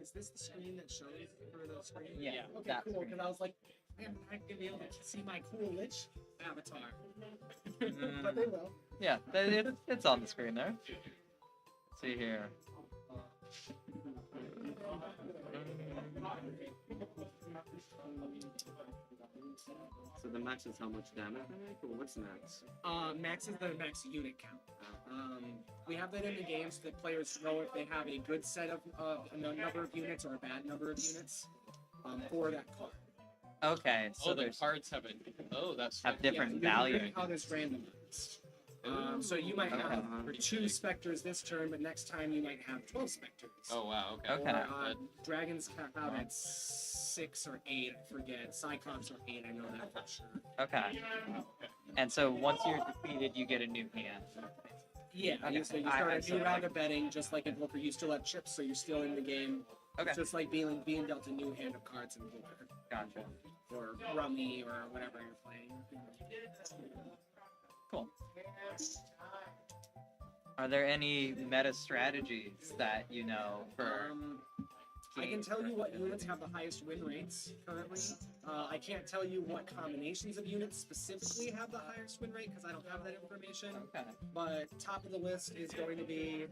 Is this the screen that shows for the screen? Yeah, Okay, that cool. screen. Because I was like, man, I'm not gonna be able to see my cool Lich avatar. Mm. But they will. Yeah, it's on the screen there. Let's see here. So the max is how much damage I make, or what's max? Max is the max unit count. We have that in the game so that players know if they have a good set of a number of units or a bad number of units for that card. Okay, so Oh, the there's cards have it. Oh, that's have different yeah, values. how there's randomized. So you might have Okay. two specters this turn, but next time you might have 12 specters. Oh wow. Okay. Okay. Or, dragons cap out at 6 or 8, I forget. Cyclops are 8, I know that for sure. Okay. And so once you're defeated, you get a new hand. Yeah, Okay. so you I start a see. new round of betting, just like in poker. You still have chips, so you're still in the game. Okay. It's just like being dealt a new hand of cards in poker, Gotcha. or rummy, or whatever you're playing. Cool. Are there any meta strategies that you know for? I can tell you what units have the highest win rates currently. I can't tell you what combinations of units specifically have the highest win rate because I don't have that information. Okay. But top of the list is going to be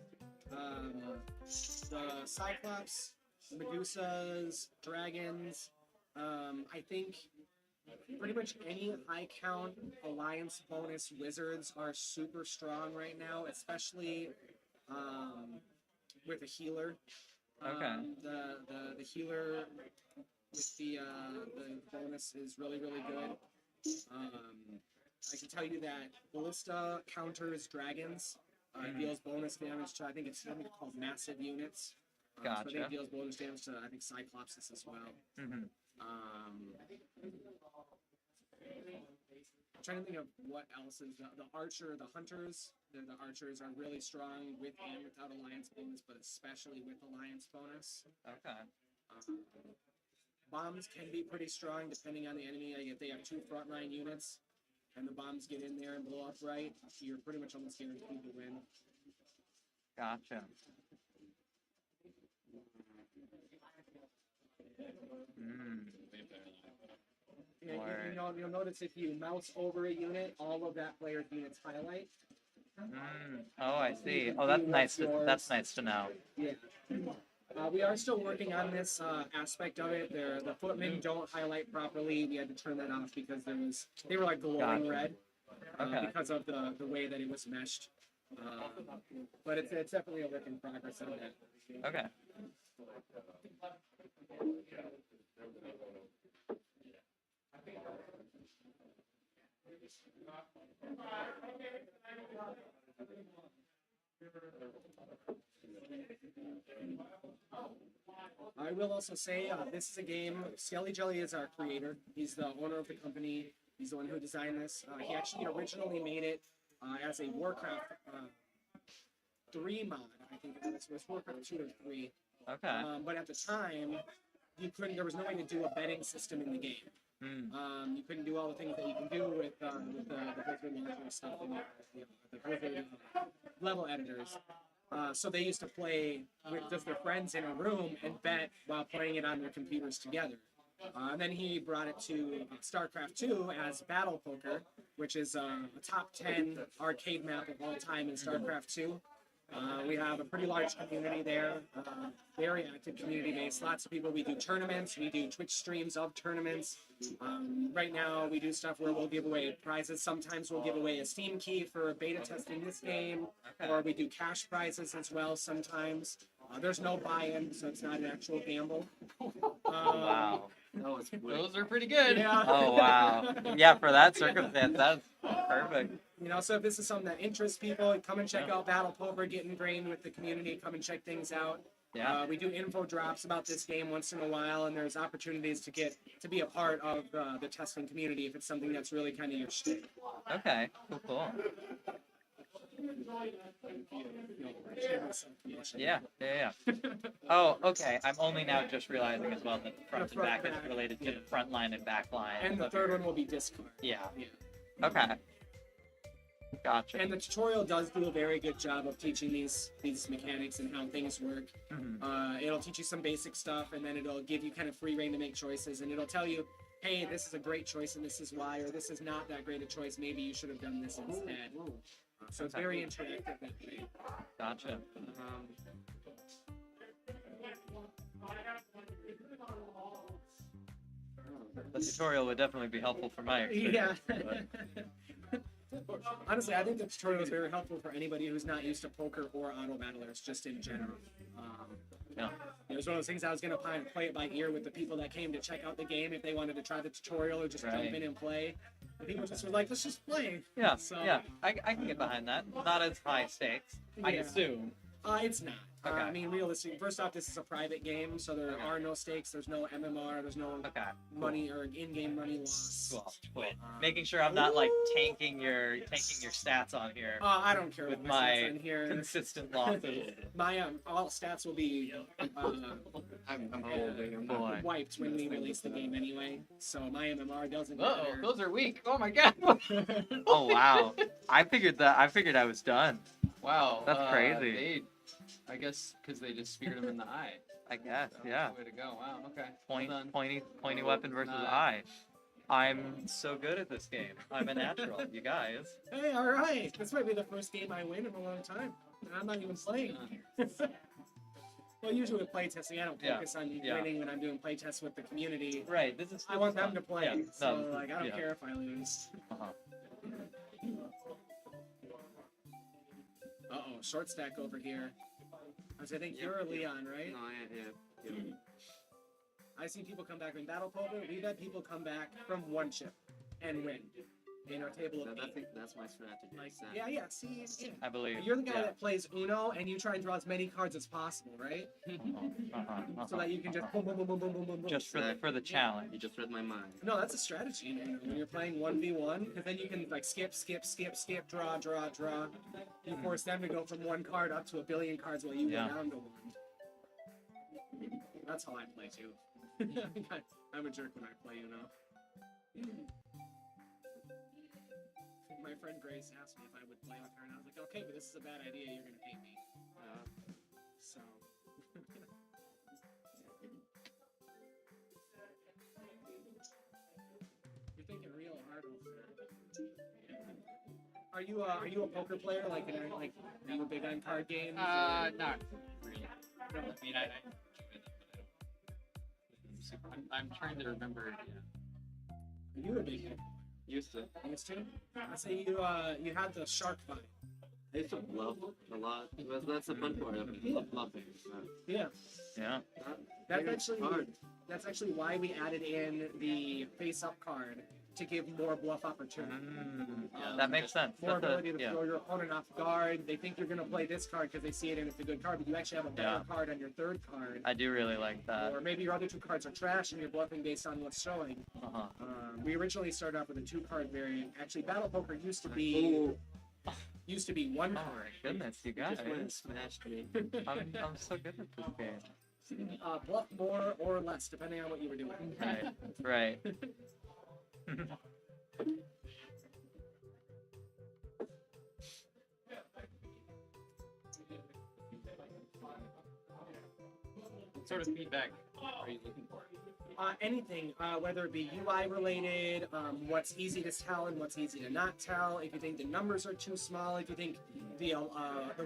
the Cyclops, Medusas, Dragons. I think pretty much any high count alliance bonus wizards are super strong right now, especially with a healer. Okay. The healer with the bonus is really good. I can tell you that Ballista counters dragons. It deals bonus damage to, I think it's called massive units. So I think Gotcha. it deals bonus damage to, I think, Cyclopses as well. Mm-hmm. I'm trying to think of what else is the archer, the hunters. The archers are really strong with and without alliance bonus, but especially with alliance bonus. Okay. Bombs can be pretty strong depending on the enemy. Like if they have 2 frontline units and the bombs get in there and blow up right, you're pretty much almost guaranteed to win. Gotcha. Mm. Yeah, you'll notice if you mouse over a unit, all of that player's units highlight. Mm. Oh, I see. Oh, that's nice. That's nice to know. Yeah. We are still working on this aspect of it. The footmen don't highlight properly. We had to turn that off because they were like glowing Gotcha. red Okay. because of the way that it was meshed. But it's definitely a work in progress on that. Okay. I will also say this is a game. Skelly Jelly is our creator. He's the owner of the company. He's the one who designed this. He actually originally made it as a Warcraft 3 mod. I think it was Warcraft 2 or 3. Okay. But at the time, there was no way to do a betting system in the game. Mm. You couldn't do all the things that you can do with the Blizzard launcher stuff and the Blizzard level editors. So they used to play with just their friends in a room and bet while playing it on their computers together. And then he brought it to StarCraft 2 as Battle Poker, which is a top 10 arcade map of all time in StarCraft 2. We have a pretty large community there, very active community base. Lots of people. We do tournaments. We do Twitch streams of tournaments. Right now, we do stuff where we'll give away prizes. Sometimes we'll give away a Steam key for beta testing this game, or we do cash prizes as well sometimes. There's no buy-in, so it's not an actual gamble. Wow. Those are pretty good. Yeah. Oh wow. Yeah, for that circumstance, that's perfect. You know, so if this is something that interests people, come and check out Battle Poker, get ingrained with the community, come and check things out. Yeah. We do info drops about this game once in a while, and there's opportunities to be a part of the testing community if it's something that's really kind of your shtick. Okay. Cool. Yeah. Oh, okay. I'm only now just realizing as well that the front and back is related to the front line and back line. And the third one will be discard. Yeah. Okay. Gotcha. And the tutorial does do a very good job of teaching these mechanics and how things work. It'll teach you some basic stuff, and then it'll give you kind of free reign to make choices, and it'll tell you, hey, this is a great choice and this is why, or this is not that great a choice, maybe you should have done this instead. So it's very interactive that way. Gotcha. The tutorial would definitely be helpful for my experience. Yeah. but- Honestly, I think the tutorial is very helpful for anybody who's not used to poker or auto battlers, just in general. Yeah. It was one of those things I was going to play it by ear with the people that came to check out the game if they wanted to try the tutorial or just jump in and play. And people just were like, let's just play. Yeah. So, Yeah. I can get behind that. Not as high stakes, I Yeah. assume. It's not. Okay. I mean, realistically, first off, this is a private game, so there are no stakes. There's no MMR. There's no Okay. money or in-game money loss. Cool. Making sure I'm not like tanking your stats on here I don't care with what my stats my in here. consistent losses. My all stats will be I'm holding. Boy. wiped when we release the game anyway. So my MMR doesn't Uh-oh, matter. those are weak. Oh my god. Oh wow. I figured I was done. Wow. That's crazy. I guess because they just speared him in the eye. I guess. That was Yeah. the way to go. Wow. Okay. Point, Well done. pointy weapon versus eye. I'm so good at this game. I'm a natural, you guys. Hey, all right. This might be the first game I win in a long time, and I'm not even playing. Well, usually with playtesting, I don't Yeah, focus on yeah. winning when I'm doing playtests with the community. Right. This is. I want them to play, Yeah, no, so this is- like I don't yeah. care if I lose. Uh-oh, short stack over here. I think you're a Leon, right? No, yeah. I see people come back in Battle Poker. We've had people come back from one chip and win in our table of I eight. think that's my strategy. Like, Sam. yeah, see, I believe. you're the guy yeah. that plays Uno, and you try and draw as many cards as possible, right? So that you can just boom, boom, boom, boom, boom, boom, boom, boom. Just for the challenge. You just read my mind. No, that's a strategy. You know, when you're playing 1v1, because then you can like skip, draw. You force them to go from one card up to a billion cards while you Yeah. go down to one. That's how I play too. I'm a jerk when I play, you know. My friend Grace asked me if I would play with her, and I was like, okay, but this is a bad idea. You're gonna hate me. So. You're thinking real hard over there. Are you a poker player? Like, are you big on card games? Not really. No. I mean, I enjoy them, but I don't. I'm trying to remember. Yeah. Are you a big one? Used to. Used to? I say you had the shark vibe. I used to bluff a lot. That's the fun part of it. I love bluffing. Yeah. Yeah. That's actually why we added in the face-up card to give more bluff opportunity. That makes sense. More That's ability to yeah. throw your opponent off guard. They think you're going to play this card because they see it and it's a good card, but you actually have a better card on your third card. I do really like that. Or maybe your other two cards are trash and you're bluffing based on what's showing. We originally started off with a 2-card variant. Actually, Battle Poker used to be one Oh card. my goodness, you guys. Just went and smashed me. I'm so good at this game. Bluff more or less, depending on what you were doing. Right. What sort of feedback are you looking for? Anything, whether it be UI related, what's easy to tell and what's easy to not tell. If you think the numbers are too small, if you think the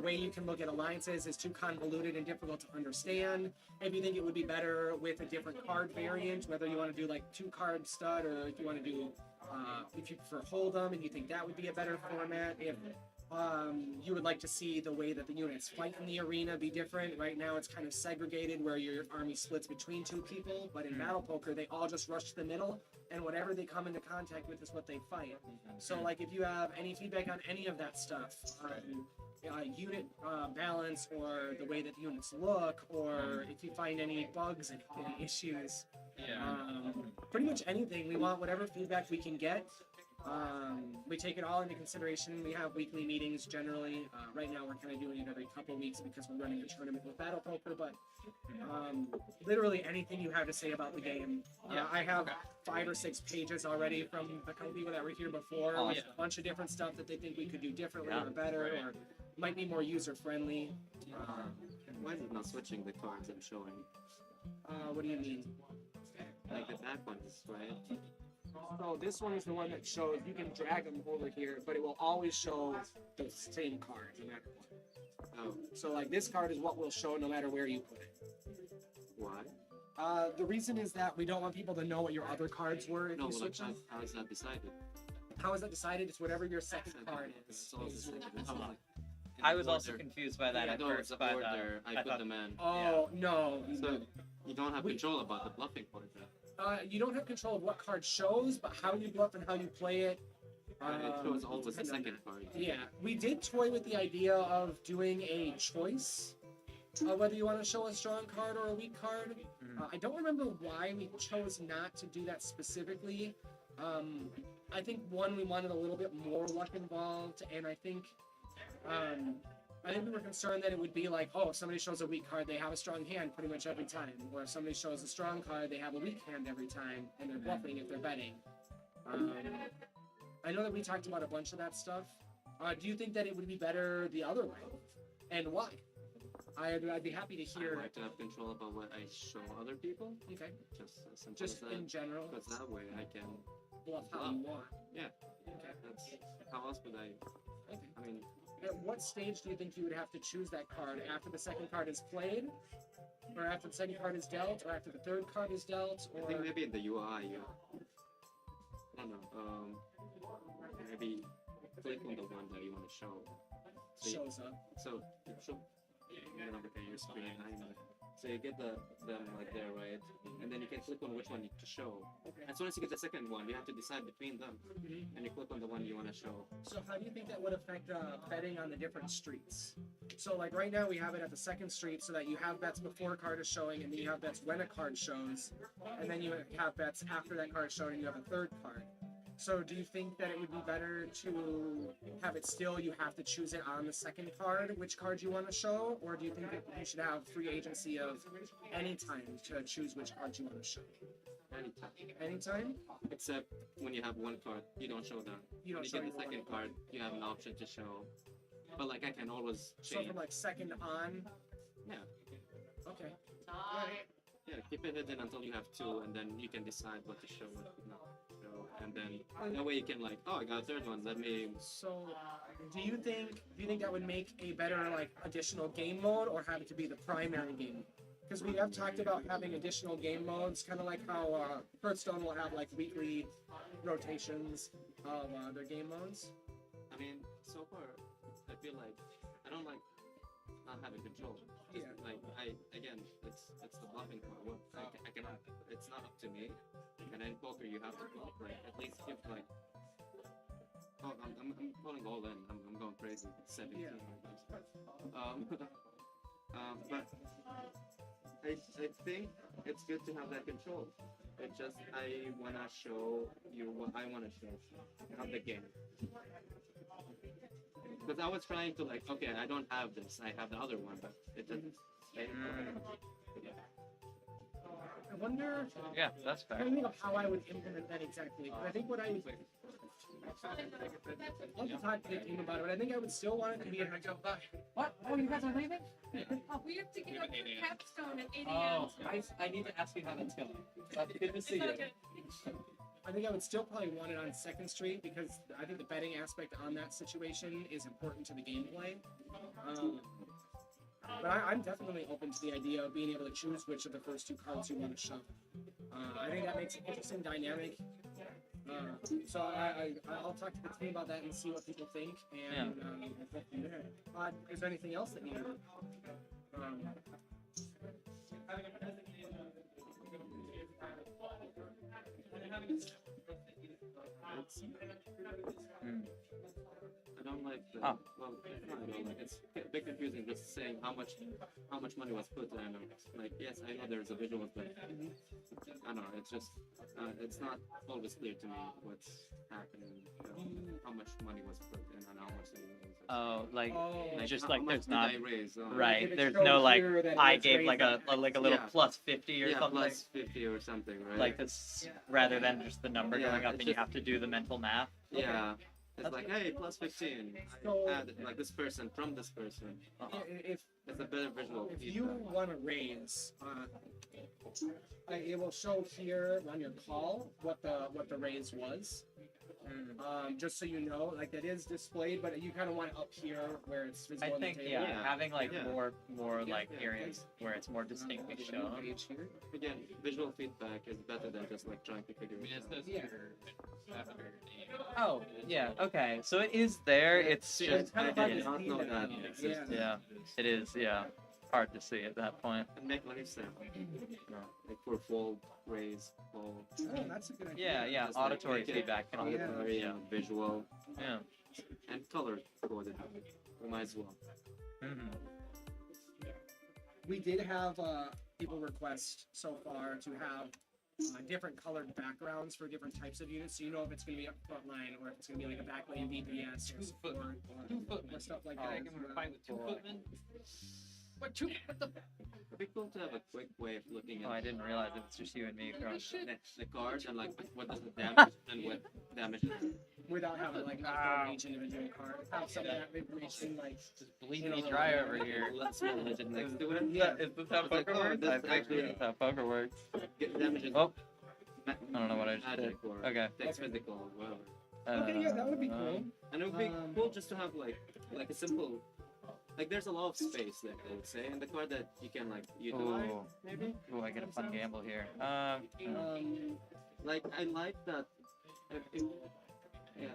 way you can look at alliances is too convoluted and difficult to understand, if you think it would be better with a different card variant, whether you want to do like 2-card stud or if you want to do if you prefer Hold'em and you think that would be a better format. If you would like to see the way that the units fight in the arena be different. Right now it's kind of segregated where your army splits between 2 people, but in battle poker they all just rush to the middle and whatever they come into contact with is what they fight. So like if you have any feedback on any of that stuff, unit balance or the way that units look, or if you find any bugs and issues, pretty much anything, we want whatever feedback we can get. We take it all into consideration. We have weekly meetings generally. Right now we're kind of doing it every couple weeks because we're running a tournament with Battle Poker, but literally anything you have to say about the game. I have 5 or 6 pages already from the couple people that were here before with a bunch of different stuff that they think we could do differently or better or might be more user friendly. Why is it not switching the cards I'm showing? What do you mean? Like the back ones, right? So this one is the one that shows you can drag them over here, but it will always show the same card no matter what. Oh, So like this card is what will show no matter where you put it. why? The reason is that we don't want people to know what your other cards were if No, you like, switch them. how is that decided? How is that decided? It's whatever your second card is. It's always the same. It's like in I the was also order. confused by that Yeah, at no, first, the but order I put thought- them in. Oh no. So you don't have We- control about the bluffing point. You don't have control of what card shows, but how you bluff and how you play it. It shows always the depends on second that. card. Yeah, we did toy with the idea of doing a choice of whether you want to show a strong card or a weak card. I don't remember why we chose not to do that specifically. I think one, we wanted a little bit more luck involved, and I think we were concerned that it would be like, oh, if somebody shows a weak card, they have a strong hand pretty much every time. Or if somebody shows a strong card, they have a weak hand every time, and they're bluffing if they're betting. I know that we talked about a bunch of that stuff. Do you think that it would be better the other way? And why? I'd be happy to I hear. like to have control about what I show other people. Okay. Just as simple Just as that. in general, Because that way I can. bluff how you want. Yeah. Okay. That's how else would I? Okay. I mean, At what stage do you think you would have to choose that card? After the second card is played? Or after the second card is dealt? Or after the third card is dealt? I Or think maybe in the UI, I don't know. Maybe click on the one that you want to show. shows up? So it should look at your screen. So you get them like there, right? And then you can click on which one to show. Okay. As soon as you get the second one, you have to decide between them, and you click on the one you want to show. So how do you think that would affect betting on the different streets? So like right now we have it at the second street so that you have bets before a card is showing and then you have bets when a card shows, and then you have bets after that card showing and you have a third card. So do you think that it would be better to have it still, you have to choose it on the second card, which card you want to show? Or do you think that you should have free agency of any time to choose which card you want to show? Anytime. Anytime? Except when you have one card, you don't show that. You don't when you show get the your one second card, you have an option to show. But like I can always So change. from like second on? Yeah. Okay. Yeah, keep it hidden until you have two, and then you can decide what to show and what not to show. And then that way you can like, oh, I got a third one. Let me. So, do you think that would make a better like additional game mode, or have it to be the primary game? Because we have talked about having additional game modes, kind of like how Hearthstone will have like weekly rotations of their game modes. I mean, so far, I feel like I don't like not having control. Yeah. Like it's the bluffing part. I cannot. It's not up to me. And in poker, you have to bluff. Like at least give like. Oh, I'm going all in. I'm going crazy. 17. Yeah. But I think it's good to have that control. It's just I wanna show you what I wanna show. Not the game. Because I was trying to like, okay, I don't have this. I have the other one, but it doesn't. I wonder. Yeah, that's I fair. don't think of how I would implement that exactly. But I think what I would. I'll have to talk to the team about it, but I think I would still want it to be a. What? Oh, you guys are leaving? We have to get up to capstone at 8 a.m. Oh, I need to ask you how that's going. That's good to see you. I think I would still probably want it on Second Street because I think the betting aspect on that situation is important to the gameplay. But I'm definitely open to the idea of being able to choose which of the first two cards you want to shove. I think that makes an interesting dynamic. So I'll talk to the team about that and see what people think. And we'll go from there. Is there anything else that you I don't like the. Oh. Well, it's not, I don't like. It's a bit confusing just saying how much money was put in. Like, yes, I know there's a visual, but I don't know. It's just it's not always clear to me what's happening. How much money was put in and how much they raised. Oh, like just how like much there's did not I raise? right. it There's shows no like here that I it's gave like raised a little Yeah. plus 50 or Yeah, something. plus 50 or something, right? Like this rather than just the number Yeah, going up it's and you just- have to do the mental math. Yeah. It's like, hey, plus 15. So- I added like this person from this person. if It's a better visual if feedback. you want to raise, it will show here on your call what the raise was. Just so you know, like that is displayed, but you kind of want it up here where it's visible I on the think table. yeah, having like Yeah. more like Yeah. areas where it's more distinctly shown. Page here. Again, visual feedback is better than just like trying to figure I mean, it it out. says Yeah. here after name. Oh, yeah, okay. So it is there. It's See, just kind I of hard did to not see know that. that Yeah. existed. yeah, it is, yeah. Hard to see at that point. And make money sound. Like for fold, raise, fold. Oh, that's a good idea. Yeah, yeah. Just, like, Auditory make it feedback can also auditory yeah. and visual Yeah. and color coded. We might as well. Mhm. We did have people request so far to have different colored backgrounds for different types of units, so you know if it's going to be up front line or if it's going to be like a backlane DPS or support or stuff like that. I can find the 2 footman. What two? What the? It'd be cool to have a quick way of looking Oh, I at didn't realize it's just you and me across. the cards and like what does it damage and what damage it does. Without having like not each individual card, have some of that information like Just bleed me dry over here. Let's small legend next to it. Is this how It's like, poker oh, works? this I think actually- this is how poker works. Get damages. Oh, I don't know what I just did. Magic or Okay. takes physical or whatever. okay, yeah, that would be cool. And it would be Um, cool just to have like a simple, like there's a lot of space there, I would say, and the card that you can like utilize Ooh. maybe. Ooh, I get a fun gamble here. Like I like that. Yeah.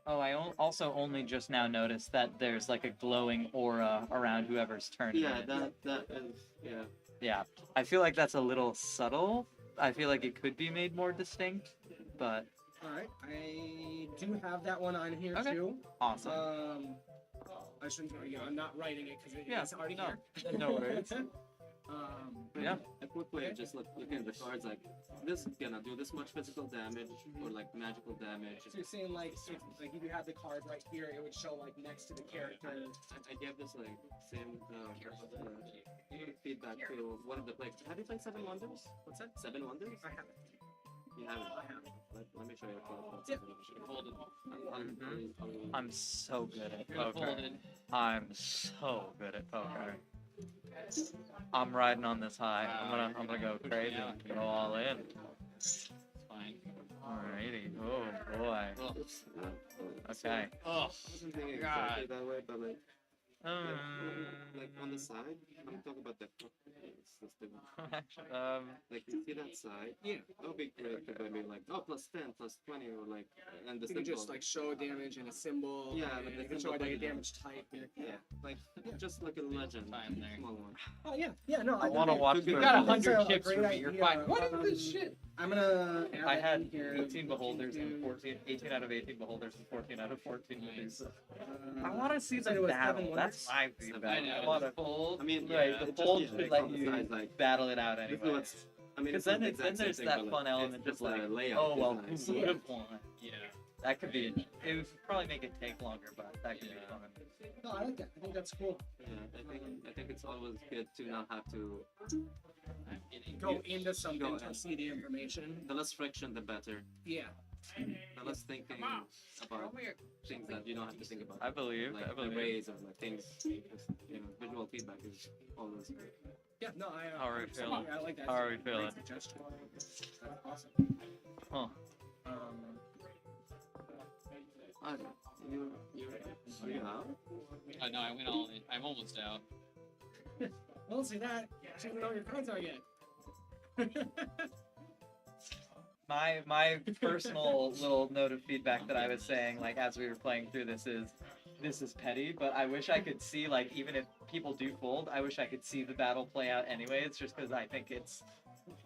Oh, I also only just now noticed that there's like a glowing aura around whoever's turn. it Yeah, is. that is yeah. Yeah, I feel like that's a little subtle. I feel like it could be made more distinct, but All right, I do have that one on here Okay. too. awesome. I shouldn't. I'm not writing it because Yeah, it's already no, here. no worries. Yeah. A quick way of just looking at the cards, like this is gonna do this much physical damage or like magical damage. So you're saying like if you had the card right here, it would show like next to the character. I gave this like same feedback to one of the players. Have you played Seven Wonders? What's that? Seven Wonders? I have it. You haven't. I have it. Let me show you a card. Yeah. Folded. I'm so good at You're poker. folded. I'm so good at poker. I'm riding on this high. I'm gonna go crazy. Go all in. It's fine. Alrighty. Oh boy. Okay. Oh, I wasn't thinking God. exactly that way, but like on the Um, side, I'm talking about the system. um, Like you see that side? Yeah. That would be great to maybe like plus 10, plus 20, or like and the You can symbol. just like show damage and a symbol. Yeah, and but the you can show symbol like a doesn't- damage type. yeah, like just like a legend. Time there. Small one. Oh yeah, yeah. No, I want to watch. You You the- got That's 100 a chips for great me. You're idea. fine. What is this shit? I'm gonna. Add I that had in here. 18 beholders and 18 out of 18 beholders and 14 out of 14 Nice. Medusa. I want to see so it the was battle. Seven That's my I feedback. know. I want to fold. I mean, right. yeah, The just, fold yeah, should like let on the you side, like battle it out if anyway. it's, I mean, Because it's not then, the then exact same there's thing, that but, like, fun element it's of just like, the layout oh is well, nice. who would have won? Yeah. That could be. It would probably make it take longer, but that could be fun. No, I like that. I think that's cool. Yeah, I think it's always good to not have to I'm kidding. go You into something go to in. see the information. The less friction, the better. Yeah. The less thinking about things that you don't have to think about. I believe. Like I believe. arrays of like things. Just, visual feedback is always. Yeah, no, I. How are we feeling? I like that. How are we Great feeling? suggestion. That's awesome. Huh. You are you out? No, I went all in. I'm almost out. Well, see that. She doesn't know what your cards are yet. My personal little note of feedback that I was saying, like as we were playing through this is petty, but I wish I could see, like, even if people do fold, I wish I could see the battle play out anyways, just because I think it's,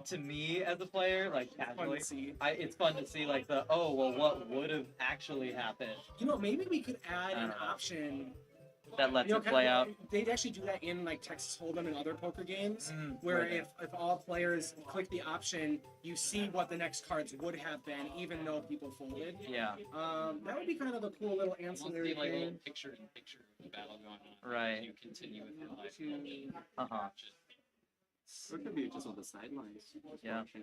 to me as a player, like casually, it's fun to see like what would have actually happened. Maybe we could add an know. option. That lets it play out. They'd actually do that in like Texas Hold'em and other poker games, Mm, where right. if all players click the option, you see what the next cards would have been, even though people folded. Yeah. That would be kind of a cool little Once ancillary the like little thing. picture of the battle going on. Right. You continue with your life. Uh-huh. Or it could be just on the sidelines. Yeah. Okay.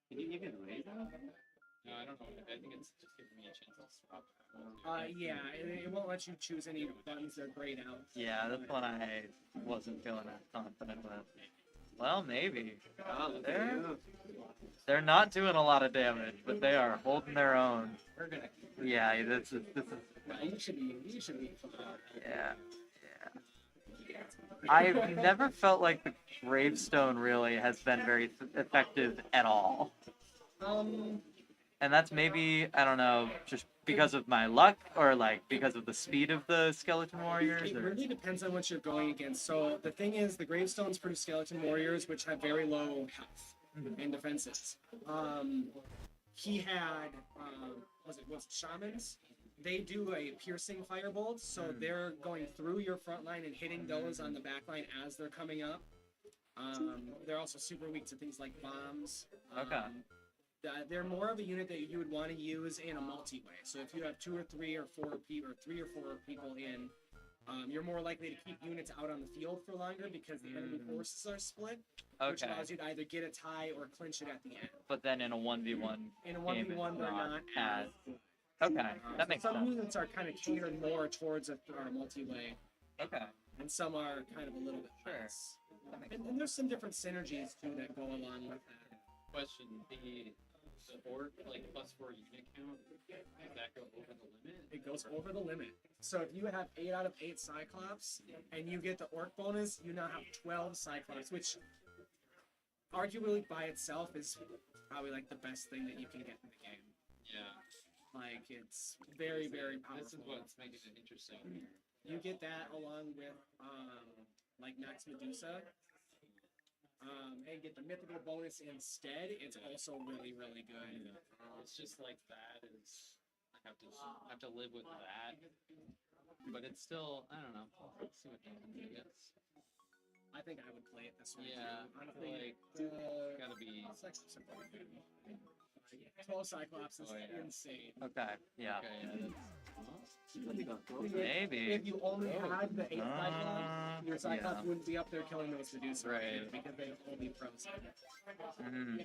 Can you even raise that? No, I don't know. I think it's just giving me a chance to swap. Yeah, it won't let you choose any buttons that are grayed out. Yeah, that's one I wasn't feeling that confident with. Well, maybe. Oh, look at They're, you. they're not doing a lot of damage, but they are holding their own. We're gonna. Yeah, this is You should be. yeah. I've never felt like the gravestone really has been very effective at all. And that's maybe, I don't know, just because of my luck or like because of the speed of the skeleton warriors. It Or... really depends on what you're going against. So the thing is, the gravestones produce skeleton warriors, which have very low health and defenses. He had, was it shamans? They do a piercing firebolt, so they're going through your front line and hitting those on the back line as they're coming up. They're also super weak to things like bombs. Okay. They're more of a unit that you would want to use in a multi-way. So if you have 2 or 3 or 4 people, or 3 or 4 people in, you're more likely to keep units out on the field for longer because the enemy forces are split, which Okay. allows you to either get a tie or clinch it at the end. But then in a 1v1 In a game, 1v1, it's they're not not as... Okay, that makes some sense. units are kind of catered more towards a multi-way, Okay. and some are kind of a little bit Sure. less. And there's some different synergies too that go along with that. Question: the orc like +4 unit count, does that go over the limit? It goes over the limit. So if you have 8 out of 8 Cyclops and you get the orc bonus, you now have 12 Cyclops, which arguably by itself is probably like the best thing that you can get in the game. Yeah. Like it's very, very powerful. This is what's making it interesting. You get that along with like Max Medusa. And get the mythical bonus instead. It's also really, really good. It's just like that is I have to live with that. But it's still I don't know. Let's see what happens, I guess. I think I would play it this way. Yeah, too. I Honestly, feel like gotta be Cyclops are pretty good. 12 Cyclops is Oh, yeah. insane. Okay, yeah. okay. Maybe. If you only had the 8 Cyclops, your Cyclops yeah. wouldn't be up there killing those Medusa Right. because they only frozen. Mhm.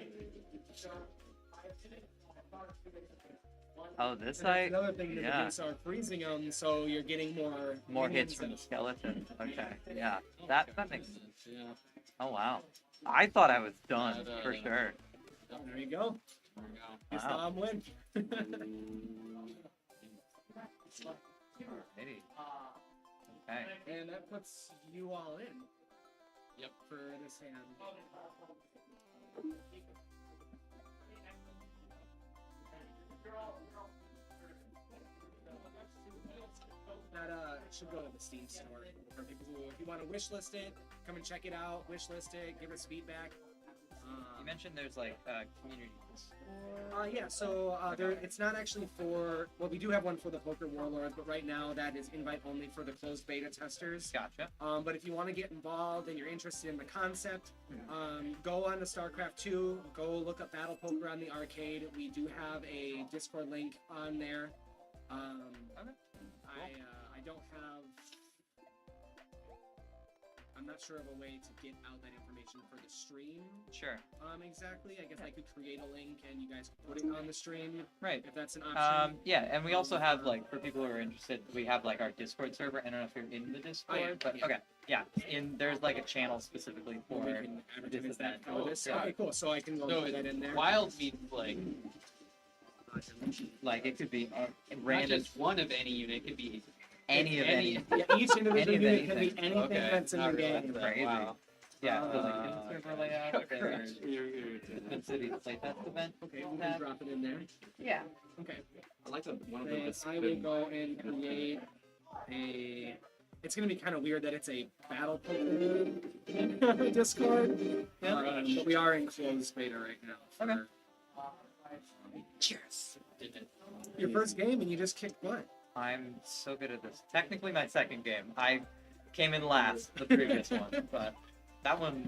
Oh, this And I... that's another thing, the yeah. Medusa are freezing them, so you're getting more More minions hits from the and- skeleton. Okay, yeah. That makes sense. Yeah. Oh, wow. I thought I was done, for sure. There you go. There we go. It's Wow. Dom win. Maybe. Okay. And that puts you all in. Yep. For this hand. That should go to the Steam store for people who, if you want to wishlist it, come and check it out, wishlist it, give us feedback. You mentioned there's like communities. Yeah, so it's not actually for, well, we do have one for the Poker Warlords, but right now that is invite only for the closed beta testers. Gotcha. But if you want to get involved and you're interested in the concept, go on to StarCraft 2, go look up Battle Poker on the arcade. We do have a Discord link on there. I don't have. I'm not sure of a way to get out that information for the stream. Sure. Exactly. I guess I could create a link and you guys could put it on the stream Right. if that's an option. Yeah, and we also have like for people who are interested, we have like our Discord server. I don't know if you're in the Discord, yeah, but yeah. okay, yeah. There's like a channel specifically for We can advertise this that event. for this. Yeah. Okay, cool. So I can go So put that in there. wild means Like it could be not random, just one of any unit. It could be any of any. Yeah, each individual Any of unit can be anything. anything Okay. that's in the Not realizing game. that. Crazy. Wow. Yeah, so like Uh, in server layout. There's Twin Cities Playtest event. Okay, we can drop it in there. Yeah. Okay. I like that one of them Then is I will spin. go and create a. It's gonna be kind of weird that it's a battle poker Discord. But we are in closed beta right now. Okay. Cheers. Your first game and you just kicked butt. I'm so good at this. Technically, my second game. I came in last the previous one, but that one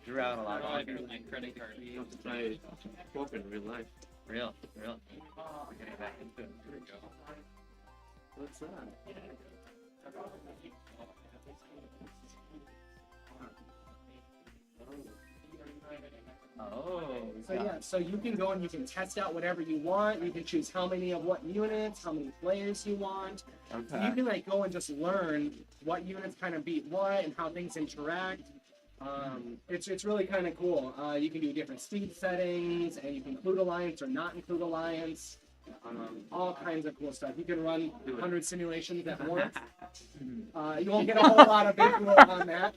drew out a lot. I'll give my credit card. You have to try poker in real life. Real. We're getting back into it. Here we go. What's that? Oh. So yeah, so you can go and you can test out whatever you want. You can choose how many of what units, how many players you want. Okay. You can like go and just learn what units kind of beat what and how things interact. It's really kind of cool. You can do different speed settings, and you can include alliance or not include alliance. All kinds of cool stuff. You can run 100 simulations at once. You won't get a whole lot of visual on that.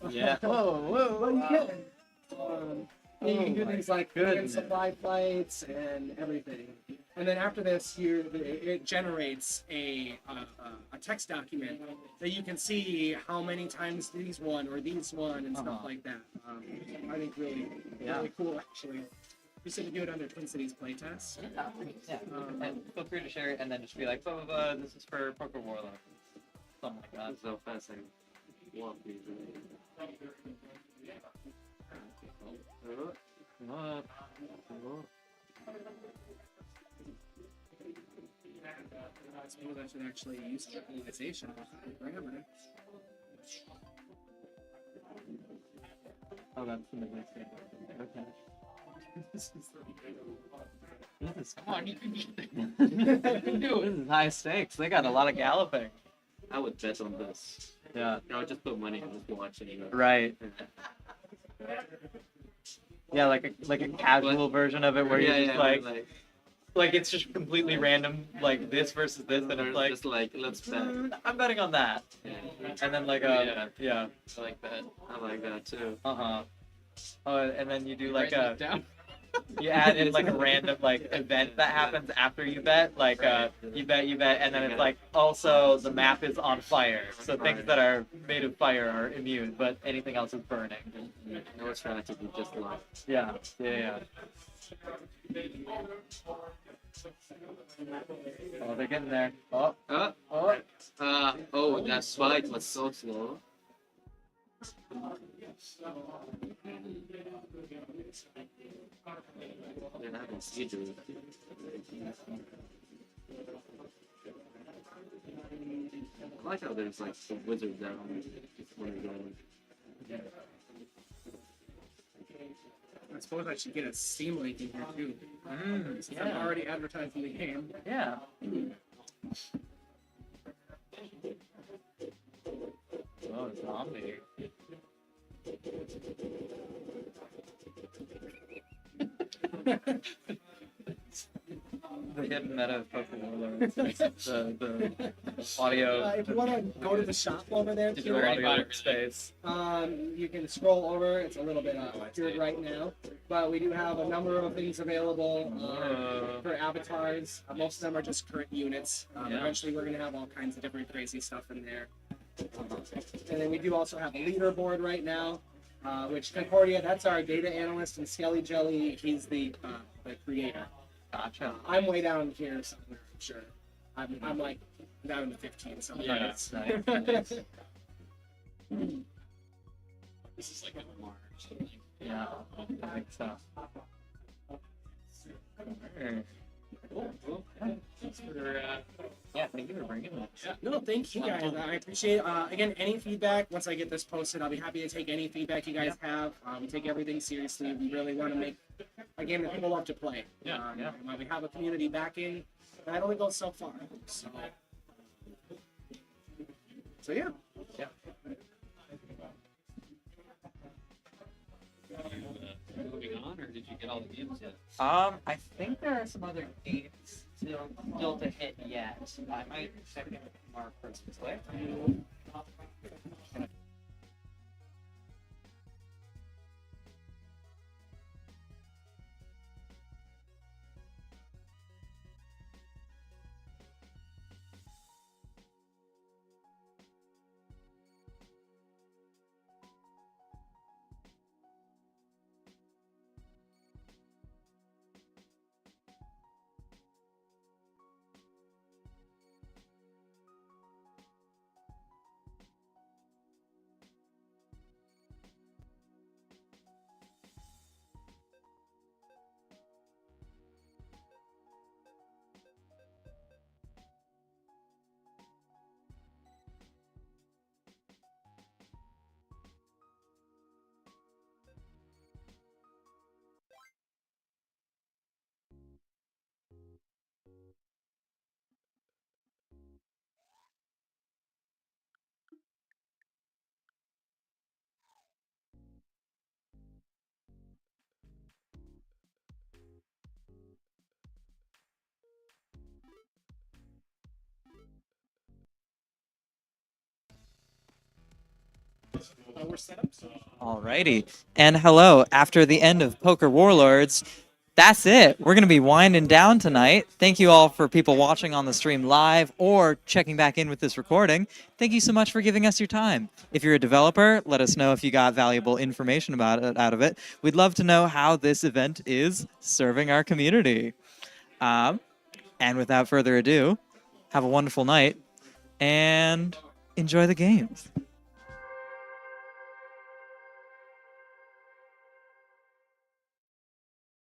Yeah. Whoa. But you can. You can do Oh my things like goodness. supply flights and everything. And then after this, it generates a text document that you can see how many times these won or these won and stuff like that. I think really cool actually. You said to do it under Twin Cities Playtest. Yeah. And feel free to share it and then just be like, blah, blah, blah, this is for Poker Warlord. Something like that. That's so fast I walk these. I suppose I should actually use organization parameter. Oh, that's the middle thing. Okay. This is Come on, you can get this. This is high stakes. They got a lot of galloping. I would bet on this. Yeah. I would just put money and just watch it. Right. Yeah, like a casual version of it where you're just like it's just completely random, like this versus this, and it's like, just like let's bet. I'm betting on that, Yeah. and then like yeah, I like that. I like that too. oh, and then you do like Writing it down. you add in like a random like event that happens after you bet, like you bet, and then it's like also the map is on fire, so things that are made of fire are immune, but anything else is burning. No strategy, just luck. Yeah. Oh, they're getting there. Oh. That fight was so slow. They're not having siege. I like how there's like the wizard down when you're going. I suppose I should get a Steam link in here too. Since I'm Yeah. already advertising the game. Yeah. Oh, zombie. The hidden meta of Poker Warlords. The audio. If you want to go to the shop over there, Digital too, audio space. you can scroll over. It's a little bit weird right now, but we do have a number of things available for avatars. Most of them are just current units. Eventually, we're going to have all kinds of different crazy stuff in there. And then we do also have a leaderboard right now, which Concordia, that's our data analyst, and Skelly Jelly, he's the creator. Gotcha. I'm way down here somewhere, I'm sure. I'm like down in the 15 somewhere. Yeah. Nice. This is like a March. Yeah, I think so. Cool. Thanks for Yeah, thank you for bringing that. No, thank you guys. I appreciate again any feedback. Once I get this posted, I'll be happy to take any feedback you guys have. We take everything seriously. We really want to make a game that people love to play. And when we have a community backing, that only goes so far. So yeah. moving on, or did you get all the games yet? I think there are some other games still to hit yet. I might check in with Mark first. We're set up. Alrighty. And hello, after the end of Poker Warlords, that's it. We're going to be winding down tonight. Thank you all for people watching on the stream live or checking back in with this recording. Thank you so much for giving us your time. If you're a developer, let us know if you got valuable information about it out of it. We'd love to know how this event is serving our community. And without further ado, have a wonderful night and enjoy the games.